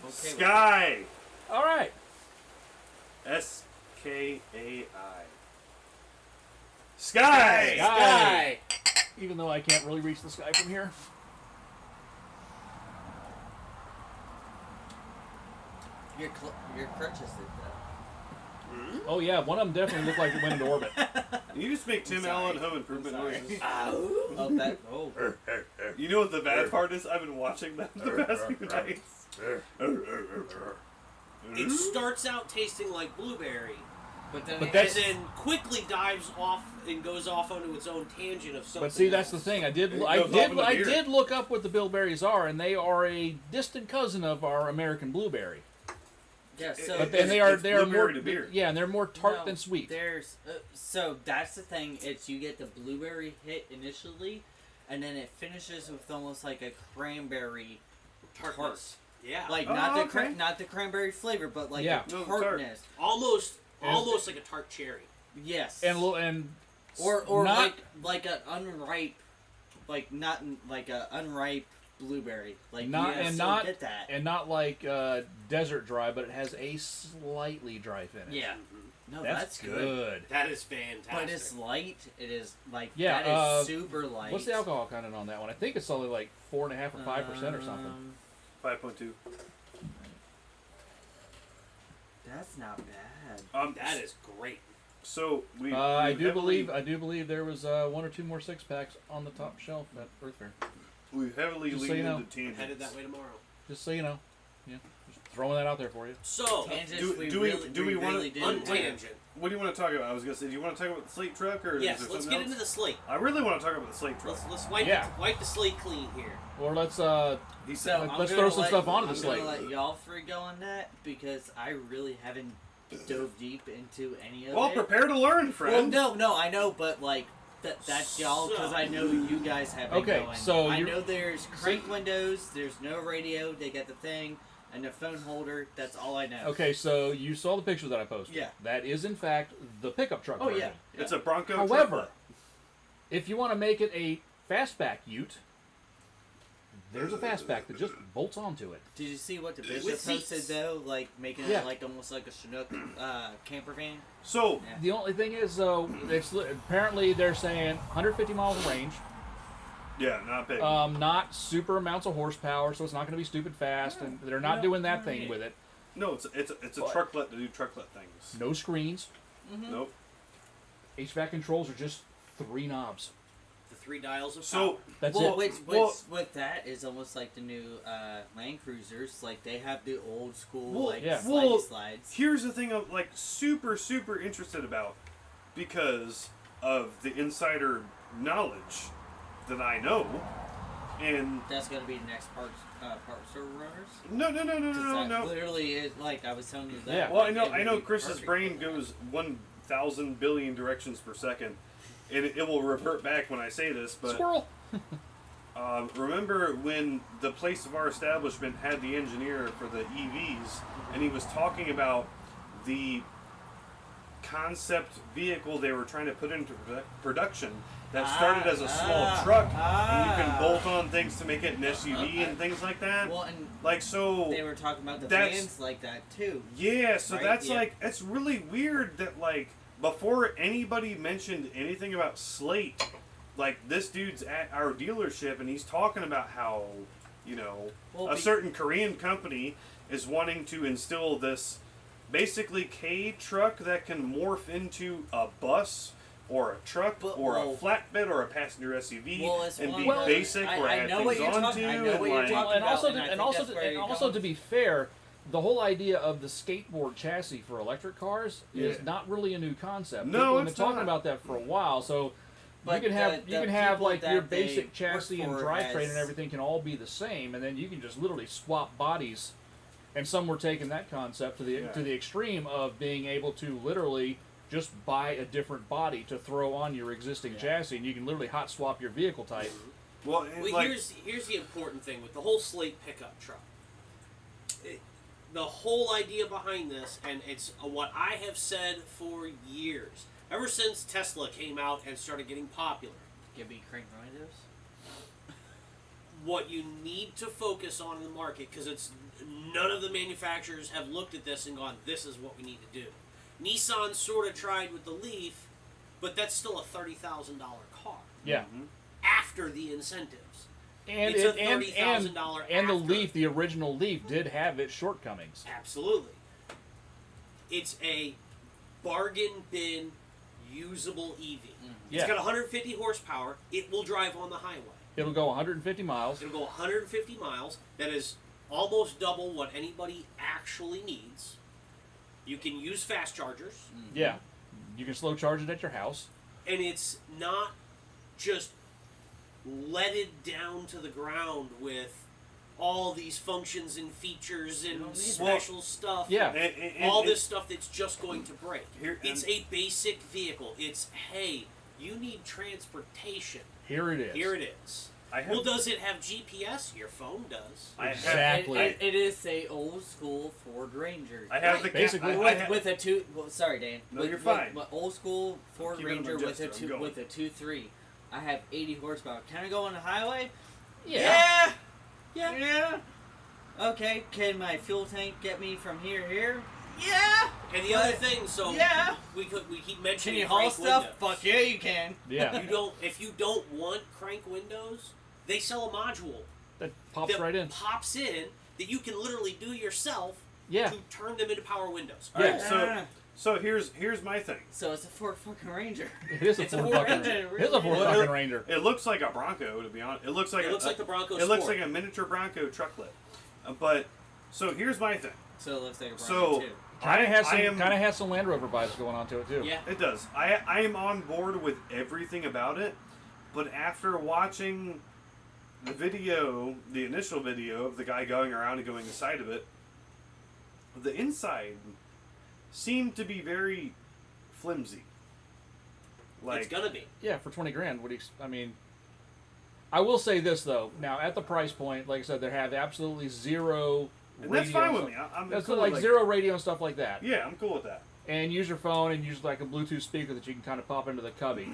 [SPEAKER 1] Okay,
[SPEAKER 4] Sky.
[SPEAKER 2] All right.
[SPEAKER 4] SKAI. Sky.
[SPEAKER 2] Sky. Even though I can't really reach the sky from here.
[SPEAKER 1] Your crutches did that.
[SPEAKER 2] Oh yeah, one of them definitely looked like it went into orbit.
[SPEAKER 4] You just make Tim
[SPEAKER 1] sorry.
[SPEAKER 4] Allen home improvement
[SPEAKER 1] I'm sorry.
[SPEAKER 4] noises.
[SPEAKER 1] Oh, that. Oh.
[SPEAKER 4] You know what the bad part is? I've been watching them the past few nights.
[SPEAKER 3] It starts out tasting like blueberry,
[SPEAKER 1] But then
[SPEAKER 2] But
[SPEAKER 1] it
[SPEAKER 2] that's-
[SPEAKER 3] and then quickly dives off and goes off onto its own tangent of something.
[SPEAKER 2] But see, that's the
[SPEAKER 3] else.
[SPEAKER 2] thing. I
[SPEAKER 4] It goes off in the
[SPEAKER 2] I
[SPEAKER 4] beer.
[SPEAKER 2] did look up what the bilberries are, and they are a distant cousin of our American blueberry.
[SPEAKER 1] yeah. So
[SPEAKER 2] But then
[SPEAKER 4] It's-
[SPEAKER 2] they are
[SPEAKER 4] it's
[SPEAKER 2] more
[SPEAKER 4] blueberry to beer.
[SPEAKER 2] yeah, and they're more tart
[SPEAKER 1] no,
[SPEAKER 2] than sweet.
[SPEAKER 1] There's so that's the thing. It's you get the blueberry hit initially, and then it finishes with almost like a cranberry tart.
[SPEAKER 3] Tartness. Yeah.
[SPEAKER 1] Like
[SPEAKER 4] Oh,
[SPEAKER 1] not the
[SPEAKER 4] okay.
[SPEAKER 1] not the cranberry flavor, but like
[SPEAKER 2] Yeah.
[SPEAKER 1] the
[SPEAKER 4] No, tart.
[SPEAKER 1] tartness.
[SPEAKER 3] almost like a tart cherry.
[SPEAKER 1] Yes.
[SPEAKER 2] And
[SPEAKER 1] or
[SPEAKER 2] not
[SPEAKER 1] like an unripe, like not like a unripe blueberry. Like
[SPEAKER 2] not
[SPEAKER 1] you
[SPEAKER 2] and
[SPEAKER 1] still
[SPEAKER 2] not
[SPEAKER 1] get that.
[SPEAKER 2] and not like desert dry, but it has a slightly dry finish.
[SPEAKER 1] Yeah. No,
[SPEAKER 2] that's
[SPEAKER 1] good.
[SPEAKER 2] good.
[SPEAKER 3] That is fantastic.
[SPEAKER 1] But it's light. It is like
[SPEAKER 2] Yeah,
[SPEAKER 1] that is super light.
[SPEAKER 2] What's the alcohol content on that one? I think it's only like 4.5 or 5% or something.
[SPEAKER 4] 5.2.
[SPEAKER 1] That's not bad.
[SPEAKER 3] That is great.
[SPEAKER 4] So
[SPEAKER 2] I do believe there was one or two more 6-packs on the top shelf at Earth Fair.
[SPEAKER 4] we heavily
[SPEAKER 2] Just so
[SPEAKER 4] leaned
[SPEAKER 2] you know.
[SPEAKER 4] into tangents.
[SPEAKER 3] Headed that way tomorrow.
[SPEAKER 2] Just so you know. Yeah. Just throwing that out there for you.
[SPEAKER 3] So,
[SPEAKER 1] Tangents,
[SPEAKER 4] do we wanna-
[SPEAKER 1] really do.
[SPEAKER 3] untangent.
[SPEAKER 4] What do you want to talk about? I was gonna say, do you want to talk about the slate truck or
[SPEAKER 3] Yes,
[SPEAKER 4] is there
[SPEAKER 3] let's
[SPEAKER 4] something
[SPEAKER 3] get into
[SPEAKER 4] else?
[SPEAKER 3] the slate.
[SPEAKER 4] I really want to talk about the slate truck.
[SPEAKER 3] Let's wipe,
[SPEAKER 2] Yeah.
[SPEAKER 3] wipe the slate clean here.
[SPEAKER 2] Or let's
[SPEAKER 4] He
[SPEAKER 1] So
[SPEAKER 4] said,
[SPEAKER 1] I'm
[SPEAKER 2] let's
[SPEAKER 1] gonna
[SPEAKER 2] throw some
[SPEAKER 1] let-
[SPEAKER 2] stuff onto the
[SPEAKER 1] I'm
[SPEAKER 2] slate.
[SPEAKER 1] gonna let y'all three go on that because I really haven't dove deep into any of
[SPEAKER 4] well,
[SPEAKER 1] it.
[SPEAKER 4] prepare to learn, friend.
[SPEAKER 1] Well, no, I know, but like that's y'all because I know you guys have been
[SPEAKER 2] Okay,
[SPEAKER 1] going.
[SPEAKER 2] so
[SPEAKER 1] I
[SPEAKER 2] you're-
[SPEAKER 1] know there's crank windows, there's no radio, they got the thing, and the phone holder. That's all I know.
[SPEAKER 2] Okay, so you saw the picture that I posted.
[SPEAKER 1] Yeah.
[SPEAKER 2] That is in fact the pickup truck
[SPEAKER 1] Oh
[SPEAKER 2] version.
[SPEAKER 1] yeah.
[SPEAKER 4] It's a Bronco.
[SPEAKER 2] However,
[SPEAKER 4] trucklet.
[SPEAKER 2] if you want to make it a fastback ute, there's a fastback that just bolts onto it.
[SPEAKER 1] Did you see what the
[SPEAKER 3] With
[SPEAKER 1] Bishop
[SPEAKER 3] seats.
[SPEAKER 1] posted though? Like making
[SPEAKER 2] Yeah.
[SPEAKER 1] it like almost like a Chinook camper van.
[SPEAKER 4] So
[SPEAKER 1] Yeah.
[SPEAKER 2] The only thing is, it's apparently they're saying 150 miles of range,
[SPEAKER 4] yeah, not big.
[SPEAKER 2] not super amounts of horsepower, so it's not going to be stupid fast, and they're not doing that thing with it.
[SPEAKER 4] no, it's a
[SPEAKER 2] But-
[SPEAKER 4] trucklet to do trucklet things.
[SPEAKER 2] No screens.
[SPEAKER 4] Nope.
[SPEAKER 2] HVAC controls are just 3 knobs.
[SPEAKER 3] The 3 dials of
[SPEAKER 4] So
[SPEAKER 3] power.
[SPEAKER 2] That's
[SPEAKER 1] Well,
[SPEAKER 2] it.
[SPEAKER 1] with that is almost like the new Land Cruisers. Like they have the old school
[SPEAKER 4] Well,
[SPEAKER 1] like
[SPEAKER 2] yeah.
[SPEAKER 1] slidey
[SPEAKER 4] Well,
[SPEAKER 1] slides.
[SPEAKER 4] here's the thing I'm like super interested about because of the insider knowledge that I know, and
[SPEAKER 1] That's gonna be the next parts server runners.
[SPEAKER 4] no,
[SPEAKER 1] 'Cause that literally is like I was telling you that.
[SPEAKER 2] Yeah.
[SPEAKER 4] Well,
[SPEAKER 1] like,
[SPEAKER 4] I
[SPEAKER 1] it
[SPEAKER 4] know
[SPEAKER 1] would be
[SPEAKER 4] Chris's
[SPEAKER 1] perfect
[SPEAKER 4] brain
[SPEAKER 1] for that.
[SPEAKER 4] goes 1,000 billion directions per second, and it will revert back when I say this. But
[SPEAKER 2] Squirrel.
[SPEAKER 4] remember when the place of our establishment had the engineer for the EVs, and he was talking about the concept vehicle they were trying to put into production that started as a small truck, and you can bolt on things to make it an SUV and things like that.
[SPEAKER 1] Well, and
[SPEAKER 4] Like so.
[SPEAKER 1] they were talking about the
[SPEAKER 4] that's-
[SPEAKER 1] vans like that too.
[SPEAKER 4] Yeah, so
[SPEAKER 1] Right?
[SPEAKER 4] that's
[SPEAKER 1] Yeah.
[SPEAKER 4] like it's really weird that like before anybody mentioned anything about Slate, like this dude's at our dealership and he's talking about how, you know,
[SPEAKER 1] Well,
[SPEAKER 4] a certain Korean company is wanting to instill this basically K truck that can morph into a bus or a truck
[SPEAKER 1] But-
[SPEAKER 4] or
[SPEAKER 1] well-
[SPEAKER 4] a flatbed or a passenger SUV
[SPEAKER 1] Well, it's
[SPEAKER 4] and
[SPEAKER 1] one-
[SPEAKER 4] be
[SPEAKER 1] well,
[SPEAKER 4] basic or
[SPEAKER 1] I
[SPEAKER 4] add
[SPEAKER 1] know
[SPEAKER 4] things
[SPEAKER 1] what you're
[SPEAKER 4] onto
[SPEAKER 1] talking- I know
[SPEAKER 4] and
[SPEAKER 1] what you're
[SPEAKER 4] like
[SPEAKER 1] talking
[SPEAKER 2] And also,
[SPEAKER 1] about, and I think
[SPEAKER 2] also,
[SPEAKER 1] that's where
[SPEAKER 2] and
[SPEAKER 1] you're
[SPEAKER 2] also,
[SPEAKER 1] going.
[SPEAKER 2] to be fair, the whole idea of the skateboard chassis for electric cars is
[SPEAKER 4] Yeah.
[SPEAKER 2] not really a new concept.
[SPEAKER 4] No,
[SPEAKER 2] People have been
[SPEAKER 4] it's
[SPEAKER 2] talking
[SPEAKER 4] not.
[SPEAKER 2] about that for a while. So
[SPEAKER 1] But
[SPEAKER 2] you can have
[SPEAKER 1] the people
[SPEAKER 2] like your
[SPEAKER 1] that they
[SPEAKER 2] basic
[SPEAKER 1] work
[SPEAKER 2] chassis and
[SPEAKER 1] for
[SPEAKER 2] drivetrain
[SPEAKER 1] has-
[SPEAKER 2] and everything can all be the same, and then you can just literally swap bodies. And some were taking that concept to the extreme of being able to literally just buy a different body to throw on your existing chassis, and you can literally hot swap your vehicle type.
[SPEAKER 4] well, and
[SPEAKER 3] Well,
[SPEAKER 4] like,
[SPEAKER 3] here's the important thing with the whole Slate pickup truck. The whole idea behind this, and it's what I have said for years, ever since Tesla came out and started getting popular.
[SPEAKER 1] Give me crank windows.
[SPEAKER 3] What you need to focus on in the market, because it's none of the manufacturers have looked at this and gone, "This is what we need to do." Nissan sort of tried with the Leaf, but that's still a $30,000 car
[SPEAKER 2] Yeah.
[SPEAKER 3] after the incentives.
[SPEAKER 2] And
[SPEAKER 3] It's a
[SPEAKER 2] and
[SPEAKER 3] $30,000
[SPEAKER 2] and the
[SPEAKER 3] after.
[SPEAKER 2] Leaf, the original Leaf, did have its shortcomings.
[SPEAKER 3] Absolutely. It's a bargain bin usable EV.
[SPEAKER 2] Yeah.
[SPEAKER 3] It's got 150 horsepower. It will drive on the highway.
[SPEAKER 2] It'll go 150 miles.
[SPEAKER 3] It'll go 150 miles. That is almost double what anybody actually needs. You can use fast chargers,
[SPEAKER 2] Yeah. You can slow charge it at your house.
[SPEAKER 3] and it's not just leaded down to the ground with all these functions and features and special stuff.
[SPEAKER 2] Yeah.
[SPEAKER 3] All this stuff that's just going to break.
[SPEAKER 4] Here-
[SPEAKER 3] It's
[SPEAKER 4] and-
[SPEAKER 3] a basic vehicle. It's, hey, you need transportation.
[SPEAKER 2] Here it is.
[SPEAKER 3] Here it is.
[SPEAKER 4] I have,
[SPEAKER 3] Well, does it have GPS? Your phone does.
[SPEAKER 4] I have,
[SPEAKER 2] Exactly.
[SPEAKER 1] It is a old school Ford Ranger.
[SPEAKER 4] I have the
[SPEAKER 2] Basically,
[SPEAKER 1] with a two. Well, sorry, Dan.
[SPEAKER 4] No,
[SPEAKER 1] with,
[SPEAKER 4] you're fine.
[SPEAKER 1] With old school Ford
[SPEAKER 4] Keep it on
[SPEAKER 1] Ranger
[SPEAKER 4] my
[SPEAKER 1] with a
[SPEAKER 4] jester, I'm going.
[SPEAKER 1] 2.3. I have 80 horsepower. Can I go on the highway?
[SPEAKER 2] Yeah.
[SPEAKER 1] Yeah. Okay. Can my fuel tank get me from here to here? Yeah.
[SPEAKER 3] And the other thing, so
[SPEAKER 1] Yeah.
[SPEAKER 3] we keep
[SPEAKER 1] Can
[SPEAKER 3] mentioning
[SPEAKER 1] you haul
[SPEAKER 3] crank
[SPEAKER 1] stuff?
[SPEAKER 3] windows.
[SPEAKER 1] Fuck yeah, you can.
[SPEAKER 2] Yeah.
[SPEAKER 3] If you don't want crank windows, they sell a module
[SPEAKER 2] That pops
[SPEAKER 3] that
[SPEAKER 2] right in.
[SPEAKER 3] pops in that you can literally do yourself
[SPEAKER 2] Yeah.
[SPEAKER 3] to turn them into power windows.
[SPEAKER 2] Yeah.
[SPEAKER 4] Alright, so here's my thing.
[SPEAKER 1] So it's a Ford fucking Ranger.
[SPEAKER 2] It is a
[SPEAKER 1] It's a
[SPEAKER 2] Ford
[SPEAKER 1] Ford
[SPEAKER 2] fucking.
[SPEAKER 1] Ranger,
[SPEAKER 2] It is a Ford
[SPEAKER 4] really.
[SPEAKER 2] fucking Ranger.
[SPEAKER 4] It looks like a Bronco, to be honest. It looks like
[SPEAKER 3] It looks like the Bronco
[SPEAKER 4] It looks
[SPEAKER 3] Sport.
[SPEAKER 4] like a miniature Bronco trucklet. But so here's my thing.
[SPEAKER 1] So it looks like a
[SPEAKER 4] So
[SPEAKER 1] Bronco too.
[SPEAKER 2] Kind of has
[SPEAKER 4] I
[SPEAKER 2] some some Land Rover vibes going on to it too.
[SPEAKER 3] Yeah.
[SPEAKER 4] It does. I am on board with everything about it, but after watching the video, the initial video of the guy going around and going inside of it, the inside seemed to be very flimsy.
[SPEAKER 3] It's gonna be.
[SPEAKER 2] Yeah, for 20 grand. I mean, I will say this though. Now at the price point, like I said, they have absolutely zero.
[SPEAKER 4] And that's
[SPEAKER 2] radio
[SPEAKER 4] fine
[SPEAKER 2] and
[SPEAKER 4] with me.
[SPEAKER 2] stuff.
[SPEAKER 4] I'm
[SPEAKER 2] That's
[SPEAKER 4] cool
[SPEAKER 2] like
[SPEAKER 4] with,
[SPEAKER 2] zero radio and stuff like that.
[SPEAKER 4] Yeah, I'm cool with that.
[SPEAKER 2] And use your phone and use like a Bluetooth speaker that you can kind of pop into the cubby.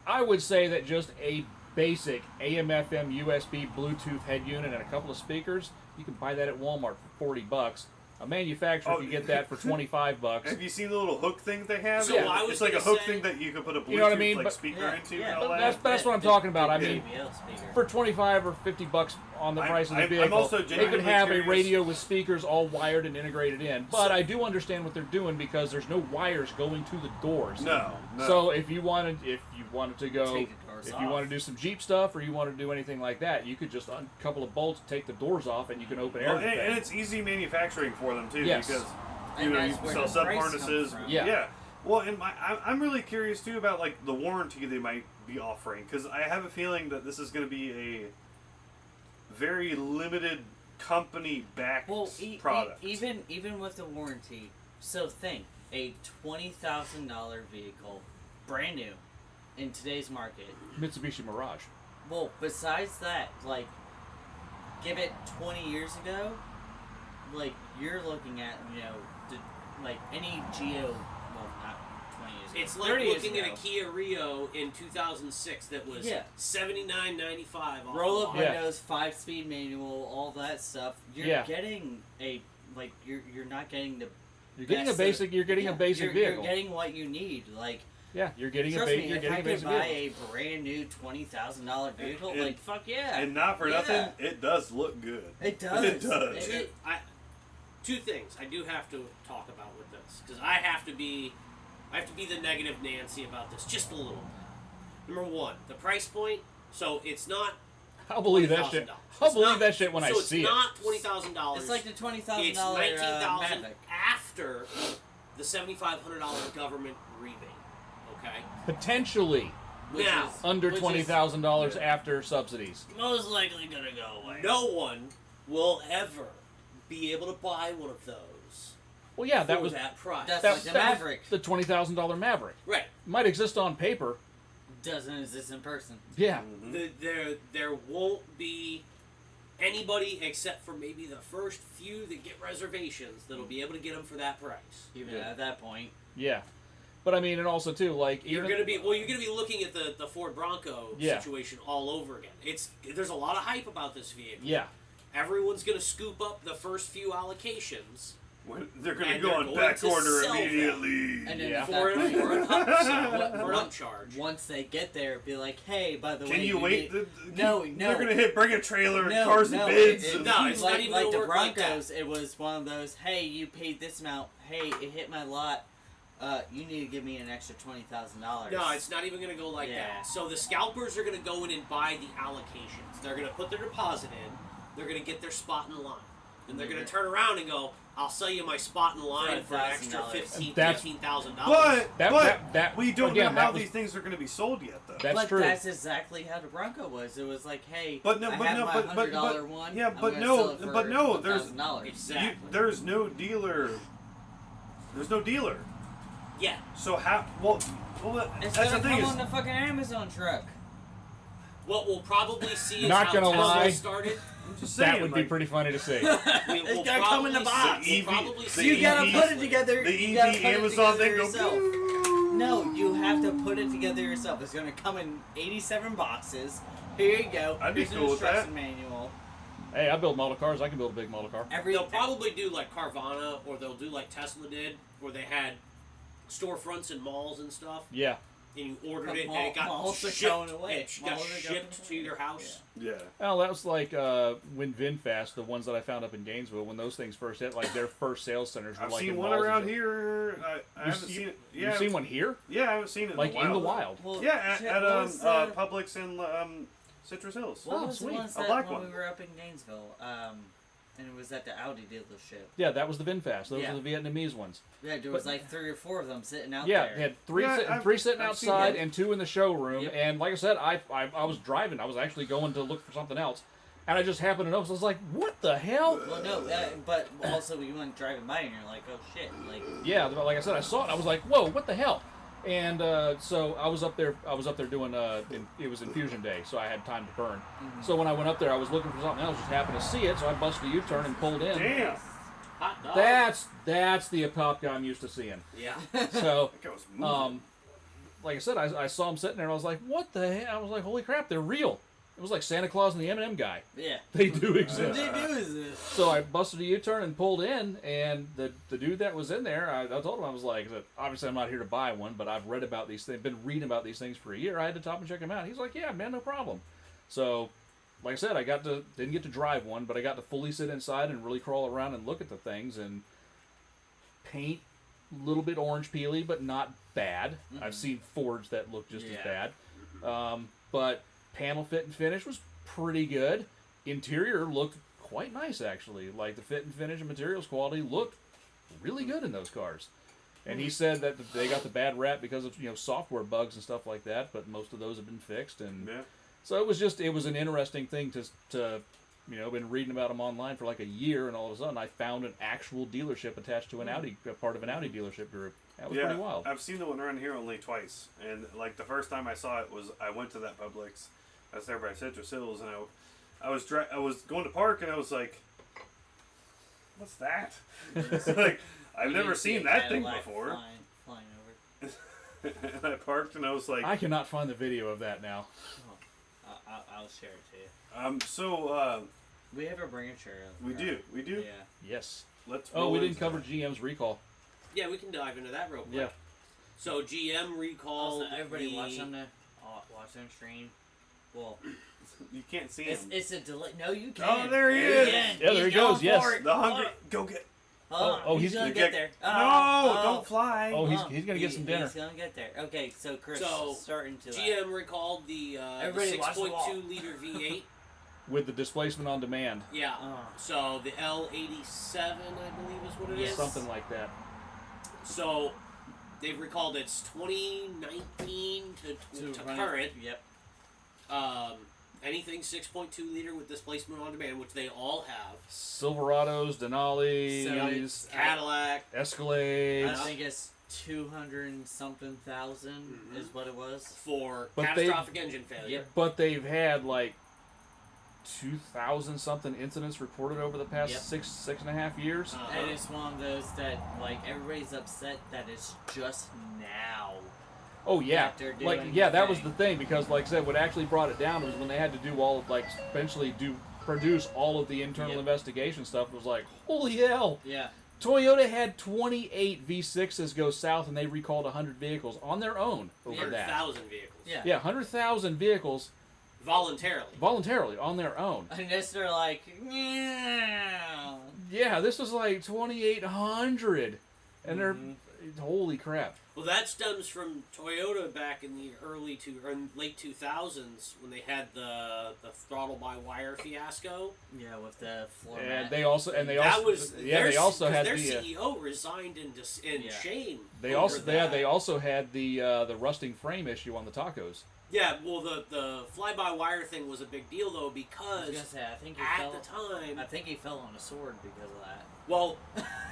[SPEAKER 2] I would say that just a basic AM/FM USB Bluetooth head unit and a couple of speakers, you can buy that at Walmart for $40. A manufacturer can get that for $25.
[SPEAKER 4] Have you seen the little hook thing they have?
[SPEAKER 3] So
[SPEAKER 2] Yeah.
[SPEAKER 3] I was
[SPEAKER 4] It's like a
[SPEAKER 3] gonna
[SPEAKER 4] hook
[SPEAKER 3] say-
[SPEAKER 4] thing that you can put a Bluetooth
[SPEAKER 2] You know what I mean?
[SPEAKER 4] like
[SPEAKER 2] But-
[SPEAKER 4] speaker
[SPEAKER 1] Yeah,
[SPEAKER 4] into
[SPEAKER 1] yeah.
[SPEAKER 4] and all
[SPEAKER 2] But
[SPEAKER 4] that.
[SPEAKER 2] that's what I'm talking about. I mean,
[SPEAKER 1] JBL speaker.
[SPEAKER 2] for 25 or $50 on the price of the
[SPEAKER 4] I'm
[SPEAKER 2] vehicle,
[SPEAKER 4] also
[SPEAKER 2] they could
[SPEAKER 4] genuinely
[SPEAKER 2] have
[SPEAKER 4] curious.
[SPEAKER 2] a radio with speakers all wired and integrated in. But I do understand what they're doing because there's no wires going to the doors.
[SPEAKER 4] No.
[SPEAKER 2] So if you wanted to go,
[SPEAKER 1] Take the doors
[SPEAKER 2] if you
[SPEAKER 1] off.
[SPEAKER 2] want to do some Jeep stuff or you want to do anything like that, you could just a couple of bolts, take the doors off, and you can open
[SPEAKER 4] Well,
[SPEAKER 2] everything.
[SPEAKER 4] and it's easy manufacturing for them too,
[SPEAKER 2] Yes.
[SPEAKER 4] because
[SPEAKER 1] And
[SPEAKER 4] you know
[SPEAKER 1] that's
[SPEAKER 4] you
[SPEAKER 1] where
[SPEAKER 4] sell
[SPEAKER 1] the
[SPEAKER 4] sub
[SPEAKER 1] price comes
[SPEAKER 4] harnesses.
[SPEAKER 1] from.
[SPEAKER 2] Yeah.
[SPEAKER 4] Well, and I'm really curious too about like the warranty they might be offering, because I have a feeling that this is going to be a very limited company backed
[SPEAKER 1] Well,
[SPEAKER 4] product.
[SPEAKER 1] even with the warranty, so think a $20,000 vehicle, brand new, in today's market.
[SPEAKER 2] Mitsubishi Mirage.
[SPEAKER 1] Well, besides that, like, give it 20 years ago, like you're looking at, like any Geo, well, not 20 years ago.
[SPEAKER 3] It's like
[SPEAKER 1] 30 years
[SPEAKER 3] looking at
[SPEAKER 1] ago.
[SPEAKER 3] a Kia Rio in 2006 that was
[SPEAKER 1] Yeah.
[SPEAKER 3] $79.95 off
[SPEAKER 1] Roll
[SPEAKER 3] the
[SPEAKER 1] up
[SPEAKER 3] lot.
[SPEAKER 2] Yeah.
[SPEAKER 1] windows, 5-speed manual, all that stuff. You're
[SPEAKER 2] Yeah.
[SPEAKER 1] getting you're not getting the
[SPEAKER 2] You're getting
[SPEAKER 1] best
[SPEAKER 2] a basic. You're getting a
[SPEAKER 1] yeah,
[SPEAKER 2] basic
[SPEAKER 1] you're
[SPEAKER 2] vehicle.
[SPEAKER 1] getting what you need. Like,
[SPEAKER 2] Yeah, you're getting
[SPEAKER 1] trust
[SPEAKER 2] a
[SPEAKER 1] me,
[SPEAKER 2] you're
[SPEAKER 1] if
[SPEAKER 2] getting
[SPEAKER 1] I
[SPEAKER 2] a
[SPEAKER 1] could
[SPEAKER 2] basic
[SPEAKER 1] buy
[SPEAKER 2] vehicle.
[SPEAKER 1] a brand new $20,000 vehicle,
[SPEAKER 4] And-
[SPEAKER 1] like fuck yeah,
[SPEAKER 4] and not for
[SPEAKER 1] Yeah.
[SPEAKER 4] nothing, it does look good.
[SPEAKER 1] it does.
[SPEAKER 4] It does.
[SPEAKER 3] Two things I do have to talk about with this because I have to be the negative Nancy about this just a little. Number one, the price point. So it's not.
[SPEAKER 2] I'll believe that shit.
[SPEAKER 3] $20,000.
[SPEAKER 2] I'll
[SPEAKER 3] It's
[SPEAKER 2] believe
[SPEAKER 3] not-
[SPEAKER 2] that shit when I
[SPEAKER 3] so
[SPEAKER 2] see
[SPEAKER 3] it's
[SPEAKER 2] it.
[SPEAKER 3] not $20,000.
[SPEAKER 1] It's like the $20,000
[SPEAKER 3] It's $19,000
[SPEAKER 1] Mavic.
[SPEAKER 3] after the $7,500 government rebate. Okay.
[SPEAKER 2] Potentially
[SPEAKER 1] Which
[SPEAKER 3] Now,
[SPEAKER 1] is-
[SPEAKER 2] under
[SPEAKER 1] which is
[SPEAKER 2] $20,000 after subsidies.
[SPEAKER 1] most likely gonna go away.
[SPEAKER 3] No one will ever be able to buy one of those
[SPEAKER 2] Well, yeah, that
[SPEAKER 3] for
[SPEAKER 2] was
[SPEAKER 3] that price.
[SPEAKER 1] That's
[SPEAKER 2] that,
[SPEAKER 1] like the
[SPEAKER 2] that was
[SPEAKER 1] Maverick.
[SPEAKER 2] the $20,000 Maverick.
[SPEAKER 3] right.
[SPEAKER 2] Might exist on paper.
[SPEAKER 1] Doesn't exist in person.
[SPEAKER 2] Yeah.
[SPEAKER 3] There won't be anybody except for maybe the first few that get reservations that'll be able to get them for that price.
[SPEAKER 1] Even
[SPEAKER 2] Yeah.
[SPEAKER 1] at that point,
[SPEAKER 2] Yeah. But I mean, and also too, like
[SPEAKER 3] You're
[SPEAKER 2] even
[SPEAKER 3] gonna be looking at the Ford Bronco
[SPEAKER 2] Yeah.
[SPEAKER 3] situation all over again. There's a lot of hype about this vehicle.
[SPEAKER 2] yeah.
[SPEAKER 3] Everyone's gonna scoop up the first few allocations
[SPEAKER 4] They're going to
[SPEAKER 3] And
[SPEAKER 4] go
[SPEAKER 3] they're
[SPEAKER 4] on
[SPEAKER 3] going
[SPEAKER 4] back
[SPEAKER 3] to
[SPEAKER 4] order
[SPEAKER 3] sell them.
[SPEAKER 4] immediately.
[SPEAKER 1] and then
[SPEAKER 2] Yeah.
[SPEAKER 1] at
[SPEAKER 3] for
[SPEAKER 1] that
[SPEAKER 3] an,
[SPEAKER 1] point,
[SPEAKER 3] for an upsell, for an
[SPEAKER 1] once-
[SPEAKER 3] upcharge.
[SPEAKER 1] once they get there, be like, hey, by the way,
[SPEAKER 4] Can you wait?
[SPEAKER 1] No.
[SPEAKER 4] They're going to bring a trailer and
[SPEAKER 1] No,
[SPEAKER 4] cars
[SPEAKER 1] no,
[SPEAKER 4] and bids.
[SPEAKER 1] it-
[SPEAKER 3] No, it's not
[SPEAKER 1] like,
[SPEAKER 3] even
[SPEAKER 1] like
[SPEAKER 3] gonna
[SPEAKER 1] the
[SPEAKER 3] work like that.
[SPEAKER 1] Broncos. It was one of those. Hey, you paid this amount. Hey, it hit my lot. You need to give me an extra $20,000.
[SPEAKER 3] No, it's not even going to go like
[SPEAKER 1] Yeah.
[SPEAKER 3] that. So the scalpers are going to go in and buy the allocations. They're going to put their deposit in. They're going to get their spot in line. And they're going to turn around and go, I'll sell you my spot in line for an extra
[SPEAKER 1] $1,000.
[SPEAKER 3] $15,000.
[SPEAKER 2] That
[SPEAKER 4] we don't
[SPEAKER 2] again,
[SPEAKER 4] know how
[SPEAKER 2] that was-
[SPEAKER 4] these things are going to be sold yet, though.
[SPEAKER 2] That's
[SPEAKER 1] but
[SPEAKER 2] true.
[SPEAKER 1] that's exactly how the Bronco was. It was like, hey,
[SPEAKER 4] But no,
[SPEAKER 1] I
[SPEAKER 4] but
[SPEAKER 1] have
[SPEAKER 4] no,
[SPEAKER 1] my
[SPEAKER 4] but
[SPEAKER 1] $100 one.
[SPEAKER 4] yeah,
[SPEAKER 1] I'm
[SPEAKER 4] but
[SPEAKER 1] gonna
[SPEAKER 4] no,
[SPEAKER 1] sell it for
[SPEAKER 4] but no, there's
[SPEAKER 1] $1,000.
[SPEAKER 3] Exactly.
[SPEAKER 4] there's no dealer. There's no dealer.
[SPEAKER 3] Yeah.
[SPEAKER 4] So how? Well,
[SPEAKER 1] It's
[SPEAKER 4] that's the
[SPEAKER 1] gonna
[SPEAKER 4] thing
[SPEAKER 1] come
[SPEAKER 4] is,
[SPEAKER 1] on the fucking Amazon truck.
[SPEAKER 3] What we'll probably see is
[SPEAKER 2] Not
[SPEAKER 3] how
[SPEAKER 2] gonna
[SPEAKER 3] Tesla
[SPEAKER 2] lie.
[SPEAKER 3] started.
[SPEAKER 4] I'm just saying,
[SPEAKER 2] That would be
[SPEAKER 4] like,
[SPEAKER 2] pretty funny to see.
[SPEAKER 1] It's gonna come in the box.
[SPEAKER 4] The
[SPEAKER 3] We'll probably
[SPEAKER 4] EV
[SPEAKER 3] see
[SPEAKER 1] You gotta
[SPEAKER 4] EV
[SPEAKER 1] put it together.
[SPEAKER 4] the
[SPEAKER 1] you gotta
[SPEAKER 4] EV
[SPEAKER 1] put it
[SPEAKER 4] Amazon
[SPEAKER 1] together
[SPEAKER 4] thing
[SPEAKER 1] yourself.
[SPEAKER 4] go.
[SPEAKER 1] No, you have to put it together yourself. It's gonna come in 87 boxes. Here you go.
[SPEAKER 4] I'd be
[SPEAKER 1] Here's an
[SPEAKER 4] cool with that.
[SPEAKER 1] instruction manual.
[SPEAKER 2] Hey, I build model cars. I can build a big model car.
[SPEAKER 3] They'll probably do like Carvana, or they'll do like Tesla did, where they had storefronts in malls and stuff,
[SPEAKER 2] Yeah.
[SPEAKER 3] and you ordered
[SPEAKER 1] But
[SPEAKER 3] it, and it got
[SPEAKER 1] malls are
[SPEAKER 3] shipped.
[SPEAKER 1] going away.
[SPEAKER 3] It got
[SPEAKER 1] Malls are going
[SPEAKER 3] shipped to
[SPEAKER 1] away.
[SPEAKER 3] your house.
[SPEAKER 4] Yeah.
[SPEAKER 2] Well, that was like when VinFast, the ones that I found up in Gainesville, when those things first hit, like their first sales centers were
[SPEAKER 4] I've
[SPEAKER 2] like
[SPEAKER 4] seen
[SPEAKER 2] in
[SPEAKER 4] one
[SPEAKER 2] malls and
[SPEAKER 4] around
[SPEAKER 2] stuff.
[SPEAKER 4] here. I haven't
[SPEAKER 2] You-
[SPEAKER 4] seen it.
[SPEAKER 2] You've
[SPEAKER 4] Yeah,
[SPEAKER 2] seen one here?
[SPEAKER 4] Yeah, I haven't seen it
[SPEAKER 2] Like
[SPEAKER 4] in
[SPEAKER 2] in the
[SPEAKER 4] though.
[SPEAKER 2] wild?
[SPEAKER 1] Well,
[SPEAKER 4] Yeah,
[SPEAKER 1] shit,
[SPEAKER 4] at
[SPEAKER 1] what was the-
[SPEAKER 4] Publix in Citrus Hills.
[SPEAKER 1] What
[SPEAKER 2] Oh,
[SPEAKER 1] was
[SPEAKER 2] sweet.
[SPEAKER 1] the ones
[SPEAKER 4] A
[SPEAKER 1] that
[SPEAKER 4] black
[SPEAKER 1] when
[SPEAKER 4] one.
[SPEAKER 1] we were up in Gainesville? And it was at the Audi dealership.
[SPEAKER 5] Yeah, that was the VinFast. Those
[SPEAKER 1] Yeah.
[SPEAKER 5] were the Vietnamese ones.
[SPEAKER 1] Yeah, there was like 3 or 4 of them sitting out
[SPEAKER 5] Yeah,
[SPEAKER 1] there.
[SPEAKER 5] they had three,
[SPEAKER 4] Yeah,
[SPEAKER 5] three sitting
[SPEAKER 4] I've seen
[SPEAKER 5] outside
[SPEAKER 4] that.
[SPEAKER 5] and 2 in the showroom.
[SPEAKER 1] Yep.
[SPEAKER 5] And like I said, I was driving. I was actually going to look for something else. And I just happened to notice. I was like, what the hell?
[SPEAKER 1] Well, no, but also you went driving by and you're like, oh shit, like.
[SPEAKER 5] Yeah, but like I said, I saw it. I was like, whoa, what the hell? And so I was up there. Doing it was infusion day, so I had time to burn.
[SPEAKER 1] Mm-hmm.
[SPEAKER 5] So when I went up there, I was looking for something else. Just happened to see it, so I busted a U-turn and pulled in.
[SPEAKER 4] Damn.
[SPEAKER 3] Hot dog.
[SPEAKER 5] That's the Apopka I'm used to seeing.
[SPEAKER 3] Yeah.
[SPEAKER 5] So,
[SPEAKER 4] That guy was moving.
[SPEAKER 5] like I said, I saw him sitting there, and I was like, what the hell? I was like, holy crap, they're real. It was like Santa Claus and the M&M guy.
[SPEAKER 1] Yeah.
[SPEAKER 5] They do
[SPEAKER 1] What
[SPEAKER 5] exist.
[SPEAKER 1] they do is this.
[SPEAKER 5] So I busted a U-turn and pulled in, and the dude that was in there, I told him, I was like, obviously I'm not here to buy one, but I've read about these things, been reading about these things for a year. I had to stop and check them out. He's like, yeah, man, no problem. So, like I said, didn't get to drive one, but I got to fully sit inside and really crawl around and look at the things, and paint, a little bit orange peely, but not bad. I've seen Fords that look just as bad. But panel fit and finish was pretty good. Interior looked quite nice, actually. Like the fit and finish and materials quality looked really good in those cars. And he said that they got the bad rap because of software bugs and stuff like that, but most of those have been fixed. And
[SPEAKER 4] Yeah.
[SPEAKER 5] so it was an interesting thing to been reading about them online for like a year, and all of a sudden I found an actual dealership attached to an Audi, part of an Audi dealership group. That was pretty wild.
[SPEAKER 4] I've seen the one around here only twice, and like the first time I saw it was I went to that Publix. I was there by Citrus Hills, and I was going to park, and I was like, "What's that?" Like I've
[SPEAKER 1] You
[SPEAKER 4] never
[SPEAKER 1] didn't see
[SPEAKER 4] seen
[SPEAKER 1] a
[SPEAKER 4] that thing
[SPEAKER 1] Cadillac
[SPEAKER 4] before.
[SPEAKER 1] Flying over.
[SPEAKER 4] And I parked, and I was like,
[SPEAKER 5] I cannot find the video of that now.
[SPEAKER 1] I'll share it to you.
[SPEAKER 4] So
[SPEAKER 1] We have a bringer chair.
[SPEAKER 4] we do.
[SPEAKER 1] Yeah.
[SPEAKER 5] Yes.
[SPEAKER 4] Let's.
[SPEAKER 5] Oh,
[SPEAKER 4] roll
[SPEAKER 5] we didn't
[SPEAKER 4] into
[SPEAKER 5] cover
[SPEAKER 4] that.
[SPEAKER 5] GM's recall.
[SPEAKER 3] Yeah, we can dive into that real quick.
[SPEAKER 5] Yeah.
[SPEAKER 3] So GM recalled.
[SPEAKER 1] Also, everybody
[SPEAKER 3] the,
[SPEAKER 1] watch them stream. Well,
[SPEAKER 4] You can't see
[SPEAKER 1] it's
[SPEAKER 4] him.
[SPEAKER 1] a delay. No, you can.
[SPEAKER 4] Oh, there he
[SPEAKER 1] You
[SPEAKER 4] is.
[SPEAKER 1] can.
[SPEAKER 5] Yeah, there
[SPEAKER 1] He's
[SPEAKER 5] he goes,
[SPEAKER 1] going
[SPEAKER 5] yes.
[SPEAKER 1] for it.
[SPEAKER 4] The hungry. Go get.
[SPEAKER 5] Oh,
[SPEAKER 1] he's
[SPEAKER 5] he's
[SPEAKER 1] gonna
[SPEAKER 4] You
[SPEAKER 1] get there.
[SPEAKER 4] No, don't fly.
[SPEAKER 5] Oh, he's gonna get some dinner.
[SPEAKER 1] He's gonna get there. Okay, so Chris,
[SPEAKER 3] So,
[SPEAKER 1] starting to
[SPEAKER 3] GM recalled the
[SPEAKER 1] Everybody watch the wall.
[SPEAKER 3] 6.2 liter V8.
[SPEAKER 5] With the displacement on demand.
[SPEAKER 3] Yeah.
[SPEAKER 1] Oh.
[SPEAKER 3] So the L87, I believe, is what it is.
[SPEAKER 1] Yes.
[SPEAKER 5] Something like that.
[SPEAKER 3] So they've recalled its 2019 to current.
[SPEAKER 1] Yep.
[SPEAKER 3] Anything 6.2 liter with displacement on demand, which they all have.
[SPEAKER 5] Silverados, Denali's,
[SPEAKER 3] Cadillac.
[SPEAKER 5] Escalades.
[SPEAKER 1] I think it's 200 and something thousand is what it was.
[SPEAKER 3] For
[SPEAKER 5] But
[SPEAKER 3] catastrophic engine failure.
[SPEAKER 1] Yep.
[SPEAKER 5] But they've had like 2,000 something incidents reported over the past
[SPEAKER 1] Yep.
[SPEAKER 5] six and a half years.
[SPEAKER 1] And it's one of those that like everybody's upset that it's just now.
[SPEAKER 5] Oh yeah,
[SPEAKER 1] that they're
[SPEAKER 5] like
[SPEAKER 1] doing
[SPEAKER 5] yeah,
[SPEAKER 1] the
[SPEAKER 5] that was
[SPEAKER 1] thing.
[SPEAKER 5] the thing, because like I said, what actually brought it down was when they had to do all of produce all of the internal
[SPEAKER 1] Yep.
[SPEAKER 5] investigation stuff. Was like, holy hell!
[SPEAKER 1] Yeah.
[SPEAKER 5] Toyota had 28 V6s go south, and they recalled 100 vehicles on their own over that.
[SPEAKER 3] 100,000 vehicles.
[SPEAKER 1] Yeah.
[SPEAKER 5] Yeah, 100,000 vehicles
[SPEAKER 3] Voluntarily.
[SPEAKER 5] voluntarily on their own.
[SPEAKER 1] Unless they're like, yeah.
[SPEAKER 5] Yeah, this was like 2,800, and they're
[SPEAKER 1] Mm-hmm.
[SPEAKER 5] holy crap.
[SPEAKER 3] Well, that stems from Toyota back in the late 2000s when they had the throttle by wire fiasco.
[SPEAKER 1] Yeah, with the floor
[SPEAKER 5] And
[SPEAKER 1] mat.
[SPEAKER 5] they also
[SPEAKER 3] That was
[SPEAKER 5] they also had
[SPEAKER 3] their
[SPEAKER 5] the
[SPEAKER 3] CEO resigned in
[SPEAKER 1] Yeah.
[SPEAKER 3] shame.
[SPEAKER 5] they
[SPEAKER 3] over
[SPEAKER 5] also
[SPEAKER 3] that.
[SPEAKER 5] they also had the rusting frame issue on the tacos.
[SPEAKER 3] Yeah, well, the fly-by-wire thing was a big deal, though,
[SPEAKER 1] I was
[SPEAKER 3] because
[SPEAKER 1] gonna say, I think he
[SPEAKER 3] at
[SPEAKER 1] fell.
[SPEAKER 3] the time,
[SPEAKER 1] I think he fell on a sword because of that.
[SPEAKER 3] well,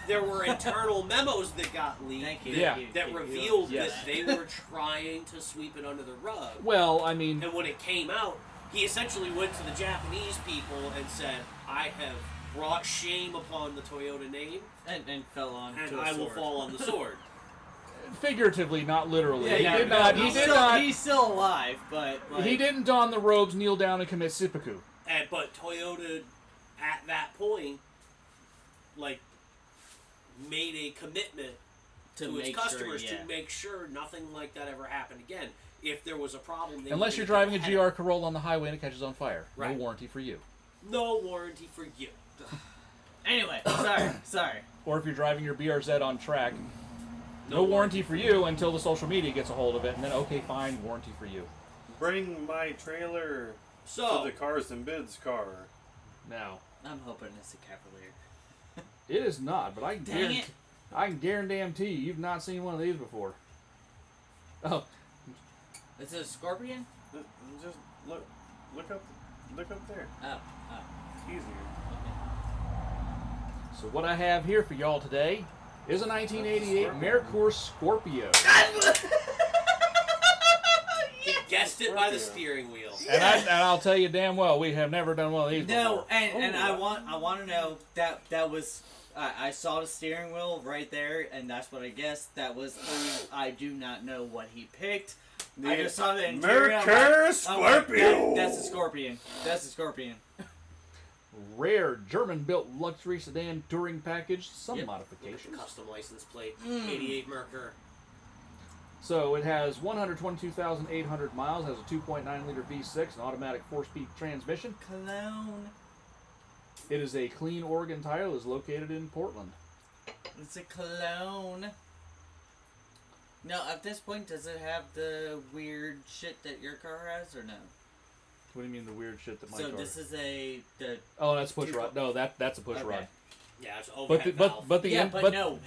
[SPEAKER 3] there were internal memos that got leaked
[SPEAKER 1] Thank you.
[SPEAKER 5] Yeah.
[SPEAKER 3] that
[SPEAKER 1] You
[SPEAKER 3] revealed
[SPEAKER 5] Yes.
[SPEAKER 3] that they were trying to sweep it under the rug.
[SPEAKER 5] Well, I mean,
[SPEAKER 3] And when it came out, he essentially went to the Japanese people and said, I have brought shame upon the Toyota name,
[SPEAKER 1] And fell on
[SPEAKER 3] and
[SPEAKER 1] to a
[SPEAKER 3] I will
[SPEAKER 1] sword.
[SPEAKER 3] fall on the sword.
[SPEAKER 5] figuratively, not literally.
[SPEAKER 1] Yeah,
[SPEAKER 5] he
[SPEAKER 1] yeah,
[SPEAKER 5] did
[SPEAKER 1] no,
[SPEAKER 5] not.
[SPEAKER 1] he's
[SPEAKER 5] He did
[SPEAKER 1] still,
[SPEAKER 5] not.
[SPEAKER 1] He's still alive, but like,
[SPEAKER 5] He didn't don the robes, kneel down, and commit seppuku.
[SPEAKER 3] But Toyota, at that point, like, made a commitment to its
[SPEAKER 1] make
[SPEAKER 3] customers
[SPEAKER 1] sure, yeah.
[SPEAKER 3] to make sure nothing like that ever happened again. If there was a problem, they
[SPEAKER 5] Unless
[SPEAKER 3] would
[SPEAKER 5] you're
[SPEAKER 3] get
[SPEAKER 5] driving a
[SPEAKER 3] ahead.
[SPEAKER 5] GR Corolla on the highway and it catches on fire,
[SPEAKER 3] Right.
[SPEAKER 5] no warranty for you.
[SPEAKER 3] No warranty for you.
[SPEAKER 1] Anyway, sorry.
[SPEAKER 5] Or if you're driving your BRZ on track, no warranty for you until the social media gets a hold of it, and then okay, fine, warranty for you.
[SPEAKER 4] Bring my trailer
[SPEAKER 3] So,
[SPEAKER 4] to the Cars and Bids car.
[SPEAKER 5] Now,
[SPEAKER 1] I'm hoping it's a Cavalier.
[SPEAKER 5] It is not, but I can
[SPEAKER 1] Dang
[SPEAKER 5] guarantee,
[SPEAKER 1] it.
[SPEAKER 5] I can guarantee you've not seen one of these before. Oh,
[SPEAKER 1] Is it a Scorpion?
[SPEAKER 4] Just look up there.
[SPEAKER 1] Oh.
[SPEAKER 4] It's easier.
[SPEAKER 5] so what I have here for y'all today is a 1988 Merkur Scorpio.
[SPEAKER 3] He guessed it by the steering wheel.
[SPEAKER 5] And I'll tell you damn well, we have never done one of these
[SPEAKER 1] No,
[SPEAKER 5] before.
[SPEAKER 1] and I want to know that was I saw the steering wheel right there, and that's what I guessed. That was I do not know what he picked. I just saw the interior.
[SPEAKER 4] Merkur Scorpio.
[SPEAKER 1] That's a Scorpion. That's a Scorpion.
[SPEAKER 5] Rare German-built luxury sedan touring package, some
[SPEAKER 1] Yep.
[SPEAKER 5] modifications.
[SPEAKER 3] Custom license plate, 88 Merkur.
[SPEAKER 5] So it has 122,800 miles, has a 2.9-liter V6, an automatic 4-speed transmission.
[SPEAKER 1] Cologne.
[SPEAKER 5] It is a clean Oregon title, is located in Portland.
[SPEAKER 1] It's a Cologne. Now, at this point, does it have the weird shit that your car has, or no?
[SPEAKER 5] What do you mean the weird shit that my
[SPEAKER 1] So
[SPEAKER 5] car?
[SPEAKER 1] this is
[SPEAKER 5] Oh, that's push rod. No, that's a push
[SPEAKER 1] Okay.
[SPEAKER 5] rod.
[SPEAKER 3] Yeah, it's
[SPEAKER 5] But
[SPEAKER 3] overhead valve.
[SPEAKER 5] but the
[SPEAKER 1] yeah,
[SPEAKER 5] end,
[SPEAKER 1] but no,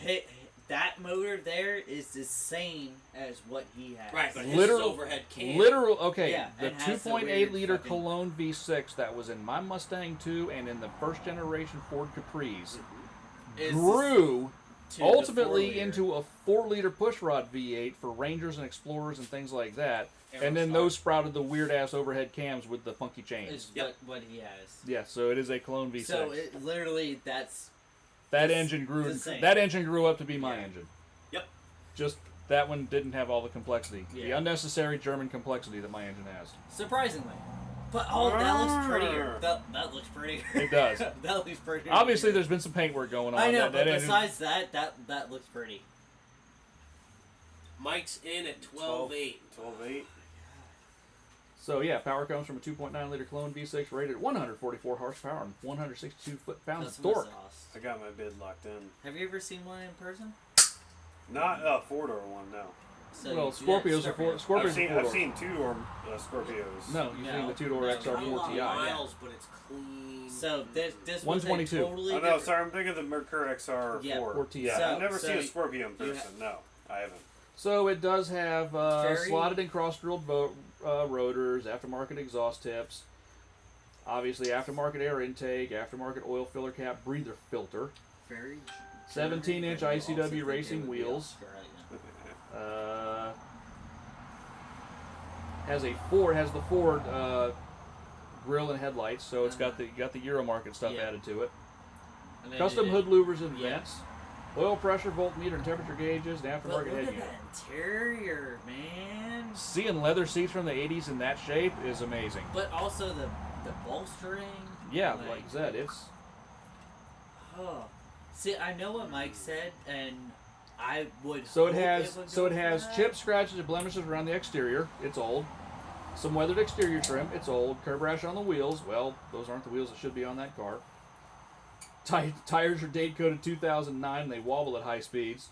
[SPEAKER 1] that motor there is the same as what he has.
[SPEAKER 3] Right, but his
[SPEAKER 5] Literal-
[SPEAKER 3] is overhead cam.
[SPEAKER 5] literal. Okay,
[SPEAKER 1] Yeah,
[SPEAKER 5] the
[SPEAKER 1] and has the
[SPEAKER 5] 2.8
[SPEAKER 1] weird
[SPEAKER 5] liter
[SPEAKER 1] fucking-
[SPEAKER 5] Cologne V6 that was in my Mustang 2 and in the first generation Ford Caprice
[SPEAKER 1] Is
[SPEAKER 5] grew
[SPEAKER 1] to the
[SPEAKER 5] ultimately
[SPEAKER 1] 4-liter.
[SPEAKER 5] into a 4-liter pushrod V8 for Rangers and Explorers and things like that. And then
[SPEAKER 3] Aerostar.
[SPEAKER 5] those sprouted the weird ass overhead cams with the funky
[SPEAKER 1] Is
[SPEAKER 5] chains.
[SPEAKER 3] Yep.
[SPEAKER 1] what he has.
[SPEAKER 5] Yeah, so it is a Cologne V6.
[SPEAKER 1] So it literally that's
[SPEAKER 5] that
[SPEAKER 1] it's
[SPEAKER 5] engine grew.
[SPEAKER 1] the same.
[SPEAKER 5] That engine grew up to be my
[SPEAKER 1] Yeah.
[SPEAKER 5] engine.
[SPEAKER 3] Yep.
[SPEAKER 5] Just that one didn't have all the complexity, the
[SPEAKER 1] Yeah.
[SPEAKER 5] unnecessary German complexity that my engine has.
[SPEAKER 1] surprisingly. But that looks prettier. That looks prettier.
[SPEAKER 5] It does.
[SPEAKER 1] That looks prettier.
[SPEAKER 5] Obviously, there's been some paintwork going on.
[SPEAKER 1] I know,
[SPEAKER 5] that
[SPEAKER 1] but
[SPEAKER 5] engine-
[SPEAKER 1] besides that looks pretty.
[SPEAKER 3] Mike's in at 12.8.
[SPEAKER 4] 12.8.
[SPEAKER 5] So yeah, power comes from a 2.9 liter Cologne V6 rated at 144 horsepower and 162 foot-pounds
[SPEAKER 1] That's
[SPEAKER 5] of torque.
[SPEAKER 1] sauce.
[SPEAKER 4] I got my bid locked in.
[SPEAKER 1] Have you ever seen one in person?
[SPEAKER 4] Not a 4-door one, no.
[SPEAKER 1] So
[SPEAKER 5] Well,
[SPEAKER 1] yeah,
[SPEAKER 5] Scorpios are four. Scorpios
[SPEAKER 4] I've seen
[SPEAKER 5] are 4-door.
[SPEAKER 4] 2-door Scorpios.
[SPEAKER 5] No, you've seen
[SPEAKER 1] No.
[SPEAKER 5] the 2-door
[SPEAKER 1] No.
[SPEAKER 3] Not a
[SPEAKER 5] XR4
[SPEAKER 3] lot of
[SPEAKER 5] Ti.
[SPEAKER 3] miles, but it's clean.
[SPEAKER 1] So this was a
[SPEAKER 5] 122.
[SPEAKER 1] totally
[SPEAKER 4] Oh no,
[SPEAKER 1] different-
[SPEAKER 4] sorry, I'm thinking of the Merkur XR4.
[SPEAKER 1] Yeah,
[SPEAKER 5] 4 Ti.
[SPEAKER 4] Yeah,
[SPEAKER 1] So-
[SPEAKER 4] I've never
[SPEAKER 1] so
[SPEAKER 4] seen a Scorpio in
[SPEAKER 1] you
[SPEAKER 4] person. No, I haven't.
[SPEAKER 5] So it does have
[SPEAKER 1] Very-
[SPEAKER 5] slotted and cross-drilled rotors, aftermarket exhaust tips, obviously aftermarket air intake, aftermarket oil filler cap, breather filter,
[SPEAKER 1] Very
[SPEAKER 5] 17-inch
[SPEAKER 1] very
[SPEAKER 5] ICW
[SPEAKER 1] also think
[SPEAKER 5] racing
[SPEAKER 1] it would be
[SPEAKER 5] wheels.
[SPEAKER 1] Australia.
[SPEAKER 5] Has the Ford grill and headlights, so it's got the Euromarket stuff
[SPEAKER 1] Yeah.
[SPEAKER 5] added to it.
[SPEAKER 1] And then
[SPEAKER 5] Custom
[SPEAKER 1] it-
[SPEAKER 5] hood louvers and
[SPEAKER 1] Yeah.
[SPEAKER 5] vents, oil pressure, voltmeter, and temperature gauges, and
[SPEAKER 1] But
[SPEAKER 5] aftermarket
[SPEAKER 1] look
[SPEAKER 5] head
[SPEAKER 1] at
[SPEAKER 5] unit.
[SPEAKER 1] that interior, man.
[SPEAKER 5] Seeing leather seats from the 80s in that shape is amazing.
[SPEAKER 1] But also the bolstering.
[SPEAKER 5] Yeah, like I said, it's
[SPEAKER 1] Oh, see, I know what Mike said, and I would.
[SPEAKER 5] so it
[SPEAKER 1] hope
[SPEAKER 5] has
[SPEAKER 1] would
[SPEAKER 5] so
[SPEAKER 1] go
[SPEAKER 5] it
[SPEAKER 1] for
[SPEAKER 5] has
[SPEAKER 1] that.
[SPEAKER 5] chips, scratches, and blemishes around the exterior. It's old. Some weathered exterior trim. It's old. Curb rash on the wheels. Well, those aren't the wheels that should be on that car. Tires are date coded 2009. And they wobble at high speeds.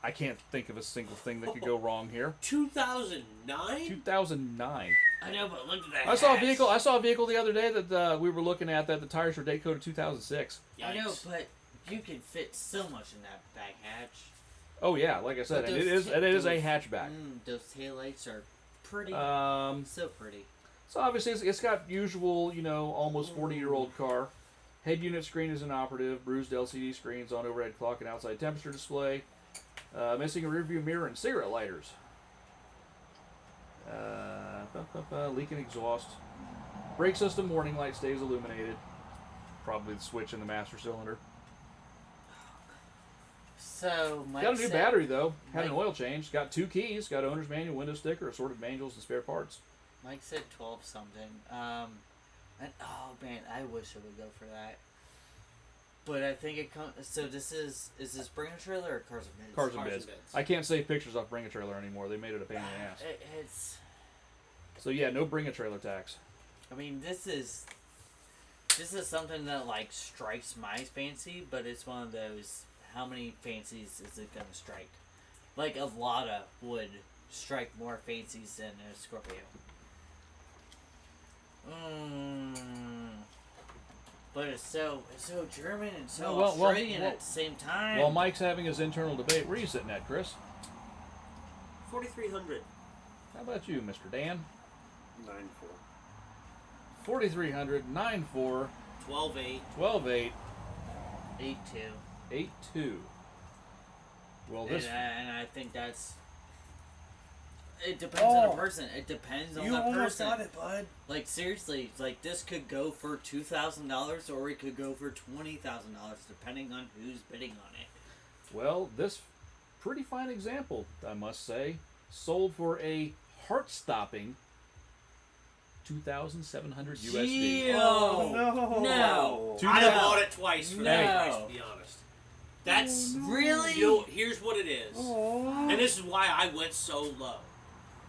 [SPEAKER 5] I can't think of a single thing that could go wrong here.
[SPEAKER 3] 2009?
[SPEAKER 5] 2009.
[SPEAKER 3] I know, but look at that.
[SPEAKER 5] I saw a
[SPEAKER 3] hatch.
[SPEAKER 5] vehicle. I saw a vehicle the other day that we were looking at that the tires were date coded 2006.
[SPEAKER 1] I know,
[SPEAKER 3] Yikes.
[SPEAKER 1] but you can fit so much in that back hatch.
[SPEAKER 5] Oh yeah, like I said,
[SPEAKER 1] But
[SPEAKER 5] and it
[SPEAKER 1] those
[SPEAKER 5] is a
[SPEAKER 1] those-
[SPEAKER 5] hatchback.
[SPEAKER 1] Those taillights are pretty. So pretty.
[SPEAKER 5] So obviously it's got usual, almost 40-year-old car. Head unit screen is inoperative. Bruised LCD screens on overhead clock and outside temperature display. Missing a rearview mirror and cigarette lighters. Leaking exhaust. Brake system warning light stays illuminated. Probably the switch in the master cylinder.
[SPEAKER 1] So Mike
[SPEAKER 5] Got a new
[SPEAKER 1] said,
[SPEAKER 5] battery though. Had an
[SPEAKER 1] Mike-
[SPEAKER 5] oil change. Got 2 keys. Got owner's manual, window sticker, assorted manuals, and spare parts.
[SPEAKER 1] Mike said 12 something. And oh man, I wish I would go for that. But I think it comes. So is this Bring a Trailer or Cars and Bids?
[SPEAKER 5] Cars and
[SPEAKER 3] Cars
[SPEAKER 5] bids.
[SPEAKER 3] and bids.
[SPEAKER 5] I can't save pictures off Bring a Trailer anymore. They made it a pain in the ass.
[SPEAKER 1] It's.
[SPEAKER 5] So yeah, no Bring a Trailer tax.
[SPEAKER 1] I mean, this is something that like strikes my fancy, but it's one of those. How many fancies is it gonna strike? Like a Lada would strike more fancies than a Scorpio. But it's so German and so
[SPEAKER 5] Oh, well,
[SPEAKER 1] Australian at the same time.
[SPEAKER 5] While Mike's having his internal debate, where are you sitting at, Chris?
[SPEAKER 3] 4,300.
[SPEAKER 5] How about you, Mr. Dan?
[SPEAKER 4] 9-4.
[SPEAKER 5] 4,300, 9-4,
[SPEAKER 3] 12.8.
[SPEAKER 5] 12-8,
[SPEAKER 1] 8-2.
[SPEAKER 5] 8-2. Well, this...
[SPEAKER 1] And I think that's. It depends on the person. It depends on
[SPEAKER 4] You
[SPEAKER 1] the
[SPEAKER 4] almost
[SPEAKER 1] person.
[SPEAKER 4] got it, bud.
[SPEAKER 1] Like seriously, like this could go for $2,000 or it could go for $20,000, depending on who's bidding on it.
[SPEAKER 5] Well, this pretty fine example, I must say, sold for a heart-stopping 2,700 USD.
[SPEAKER 1] Yeah.
[SPEAKER 4] Oh,
[SPEAKER 1] No.
[SPEAKER 3] I bought it twice for that
[SPEAKER 1] No.
[SPEAKER 3] price, to be honest. That's
[SPEAKER 1] Really?
[SPEAKER 3] You know, here's what it is, and this is why I went so low.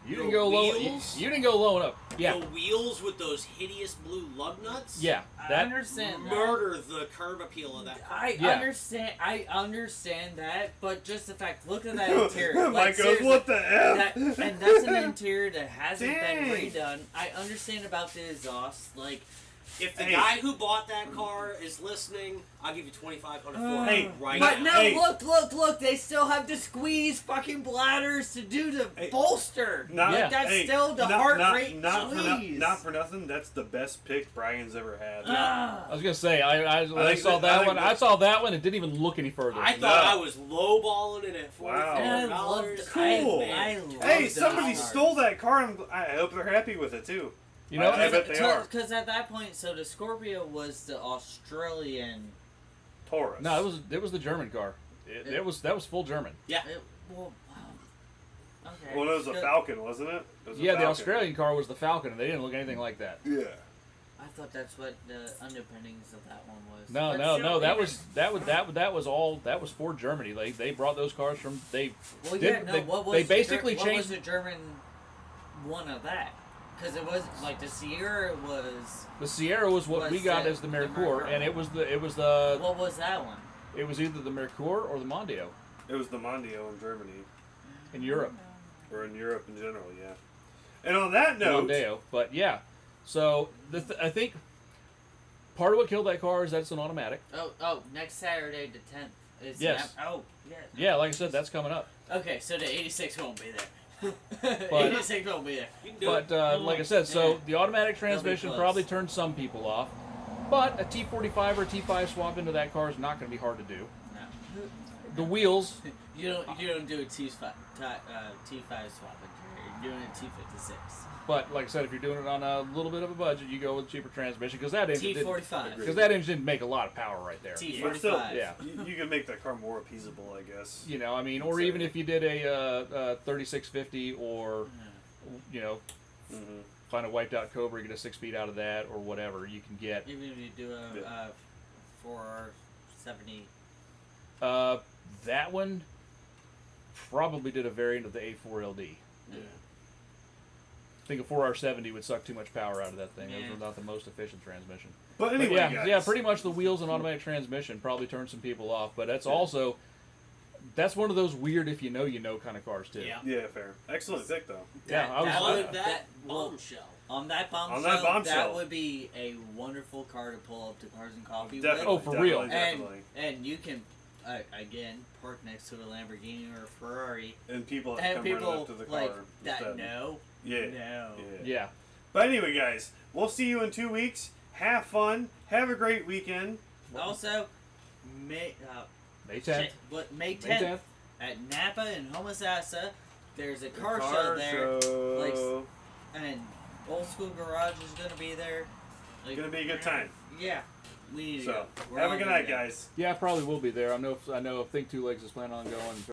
[SPEAKER 5] You
[SPEAKER 3] The
[SPEAKER 5] didn't go low.
[SPEAKER 3] wheels?
[SPEAKER 5] You didn't go low enough. Yeah,
[SPEAKER 3] The wheels with those hideous blue lug nuts.
[SPEAKER 5] yeah.
[SPEAKER 1] I
[SPEAKER 5] That
[SPEAKER 1] understand that.
[SPEAKER 3] Murder the curb appeal of that car.
[SPEAKER 1] I
[SPEAKER 5] Yeah.
[SPEAKER 1] understand that, but just the fact, look at that interior.
[SPEAKER 4] Mike
[SPEAKER 1] Like,
[SPEAKER 4] goes,
[SPEAKER 1] seriously,
[SPEAKER 4] what the F?
[SPEAKER 1] and that's an interior that hasn't
[SPEAKER 4] Dang.
[SPEAKER 1] been redone. I understand about the exhaust, like,
[SPEAKER 3] If the
[SPEAKER 4] Hey.
[SPEAKER 3] guy who bought that car is listening, I'll give you $2,500 for
[SPEAKER 4] Hey,
[SPEAKER 3] it right
[SPEAKER 1] but
[SPEAKER 3] now.
[SPEAKER 1] no,
[SPEAKER 4] Hey.
[SPEAKER 1] look, they still have to squeeze fucking bladders to do the
[SPEAKER 4] Hey.
[SPEAKER 1] bolster.
[SPEAKER 4] Not,
[SPEAKER 5] Yeah.
[SPEAKER 1] Like, that's
[SPEAKER 4] hey,
[SPEAKER 1] still the
[SPEAKER 4] not-
[SPEAKER 1] heart
[SPEAKER 4] not-
[SPEAKER 1] rate
[SPEAKER 4] not for,
[SPEAKER 1] squeeze.
[SPEAKER 4] not for nothing. That's the best pick Brian's ever had.
[SPEAKER 1] Ah.
[SPEAKER 5] I was gonna say. I
[SPEAKER 4] think
[SPEAKER 5] saw
[SPEAKER 4] that- I
[SPEAKER 5] that
[SPEAKER 4] think
[SPEAKER 5] one.
[SPEAKER 4] that-
[SPEAKER 5] I saw that one. It didn't even look any further.
[SPEAKER 3] I thought I was lowballing it at
[SPEAKER 4] Wow.
[SPEAKER 1] And
[SPEAKER 3] $4,400.
[SPEAKER 4] Cool.
[SPEAKER 1] I loved
[SPEAKER 4] Hey,
[SPEAKER 1] those
[SPEAKER 4] somebody
[SPEAKER 1] cars.
[SPEAKER 4] stole that car. And I hope they're happy with it too.
[SPEAKER 5] You know,
[SPEAKER 4] I bet they are.
[SPEAKER 1] Because at that point, so the Scorpio was the Australian.
[SPEAKER 4] Taurus.
[SPEAKER 5] no, it was the German car. That was full German.
[SPEAKER 3] Yeah.
[SPEAKER 1] Well, okay.
[SPEAKER 4] Well, it was a
[SPEAKER 1] Good.
[SPEAKER 4] Falcon, wasn't it? It was a
[SPEAKER 5] Yeah, the
[SPEAKER 4] Falcon.
[SPEAKER 5] Australian car was the Falcon, and they didn't look anything like that.
[SPEAKER 4] Yeah.
[SPEAKER 1] I thought that's what the underpinnings of that one was.
[SPEAKER 5] No,
[SPEAKER 1] But
[SPEAKER 5] no,
[SPEAKER 1] still,
[SPEAKER 5] no. That
[SPEAKER 1] even-
[SPEAKER 5] was all. That was for Germany. They brought those cars from.
[SPEAKER 1] Well,
[SPEAKER 5] did-
[SPEAKER 1] yeah, no.
[SPEAKER 5] they-
[SPEAKER 1] What was
[SPEAKER 5] they
[SPEAKER 1] the
[SPEAKER 5] basically
[SPEAKER 1] what was
[SPEAKER 5] changed-
[SPEAKER 1] the German one of that? Because it was like the Sierra was.
[SPEAKER 5] The Sierra was what we
[SPEAKER 1] Was
[SPEAKER 5] got
[SPEAKER 1] the-
[SPEAKER 5] as the
[SPEAKER 1] the
[SPEAKER 5] Mercure,
[SPEAKER 1] Mercure.
[SPEAKER 5] and it was
[SPEAKER 1] What was that one?
[SPEAKER 5] it was either the Mercure or the Mondeo
[SPEAKER 4] It was the Mondio in Germany,
[SPEAKER 5] in Europe.
[SPEAKER 4] or in Europe in general. Yeah. And on that note,
[SPEAKER 5] Mondeo, but yeah. So I think part of what killed that car is that it's an automatic.
[SPEAKER 1] Oh, next Saturday the 10th is.
[SPEAKER 5] Yes.
[SPEAKER 1] Oh, yeah.
[SPEAKER 5] Yeah, like I said, that's coming up.
[SPEAKER 1] Okay, so the 86 won't be there.
[SPEAKER 5] But-
[SPEAKER 1] 86 won't be there.
[SPEAKER 3] You can do
[SPEAKER 5] But
[SPEAKER 3] it.
[SPEAKER 5] like I said, so
[SPEAKER 1] Yeah.
[SPEAKER 5] the automatic transmission
[SPEAKER 1] close.
[SPEAKER 5] probably turned some people off. But a T45 or T5 swap into that car is not going to be hard to do.
[SPEAKER 1] No.
[SPEAKER 5] The wheels,
[SPEAKER 1] You don't do a T5 swap. You're doing a T56.
[SPEAKER 5] but like I said, if you're doing it on a little bit of a budget, you go with cheaper transmission because that engine
[SPEAKER 1] T45.
[SPEAKER 5] because that engine didn't make a lot of power right there.
[SPEAKER 4] but still,
[SPEAKER 1] T45.
[SPEAKER 5] Yeah.
[SPEAKER 4] you can make that car more appeasable, I guess.
[SPEAKER 5] You know, I mean, or
[SPEAKER 4] So-
[SPEAKER 5] even if you did a 3650 or you know,
[SPEAKER 4] Mm-hmm.
[SPEAKER 5] find a wiped out Cobra, get a 6-speed out of that or whatever, you can get.
[SPEAKER 1] Even if you do a
[SPEAKER 4] Yeah.
[SPEAKER 1] 470.
[SPEAKER 5] That one probably did a variant of the A4LD.
[SPEAKER 4] Yeah.
[SPEAKER 5] I think a 4R70 would suck too much power out of that thing. Those
[SPEAKER 1] Yeah.
[SPEAKER 5] are not the most efficient transmission.
[SPEAKER 4] But
[SPEAKER 5] But
[SPEAKER 4] anyway,
[SPEAKER 5] yeah,
[SPEAKER 4] guys,
[SPEAKER 5] yeah, pretty much the wheels and automatic transmission probably turn some people off. But that's also that's one of those weird if you know kind of cars too.
[SPEAKER 3] Yeah.
[SPEAKER 4] Yeah, fair. Excellent pick though.
[SPEAKER 5] Yeah, I was-
[SPEAKER 3] On
[SPEAKER 5] that-
[SPEAKER 3] that
[SPEAKER 1] well,
[SPEAKER 3] bombshell.
[SPEAKER 1] on that bombshell,
[SPEAKER 4] On that bombshell.
[SPEAKER 1] that would be a wonderful car to pull up to Cars and Coffee
[SPEAKER 4] Definitely.
[SPEAKER 5] Oh, for real.
[SPEAKER 1] with.
[SPEAKER 4] Definitely.
[SPEAKER 1] And you can, again, park next to a Lamborghini or a Ferrari.
[SPEAKER 4] And people have
[SPEAKER 1] And
[SPEAKER 4] come running
[SPEAKER 1] people
[SPEAKER 4] up to the
[SPEAKER 1] like
[SPEAKER 4] car
[SPEAKER 1] that.
[SPEAKER 4] instead.
[SPEAKER 1] No.
[SPEAKER 4] Yeah.
[SPEAKER 1] No.
[SPEAKER 5] Yeah.
[SPEAKER 4] But anyway, guys, we'll see you in 2 weeks. Have fun. Have a great weekend.
[SPEAKER 1] Also, May
[SPEAKER 5] May 10th.
[SPEAKER 1] May
[SPEAKER 5] May
[SPEAKER 1] 10th
[SPEAKER 5] 10th.
[SPEAKER 1] at Napa and Homosassa, there's a
[SPEAKER 4] The
[SPEAKER 1] car show there,
[SPEAKER 4] show.
[SPEAKER 1] and Old School Garage is gonna be there.
[SPEAKER 4] It's gonna be a good time.
[SPEAKER 1] Yeah, we need to
[SPEAKER 4] So
[SPEAKER 1] go. We're
[SPEAKER 4] have a
[SPEAKER 1] all
[SPEAKER 4] good
[SPEAKER 1] gonna
[SPEAKER 4] night,
[SPEAKER 1] go.
[SPEAKER 4] guys.
[SPEAKER 5] Yeah, I probably will be there. I know. Think Two Legs is planning on going.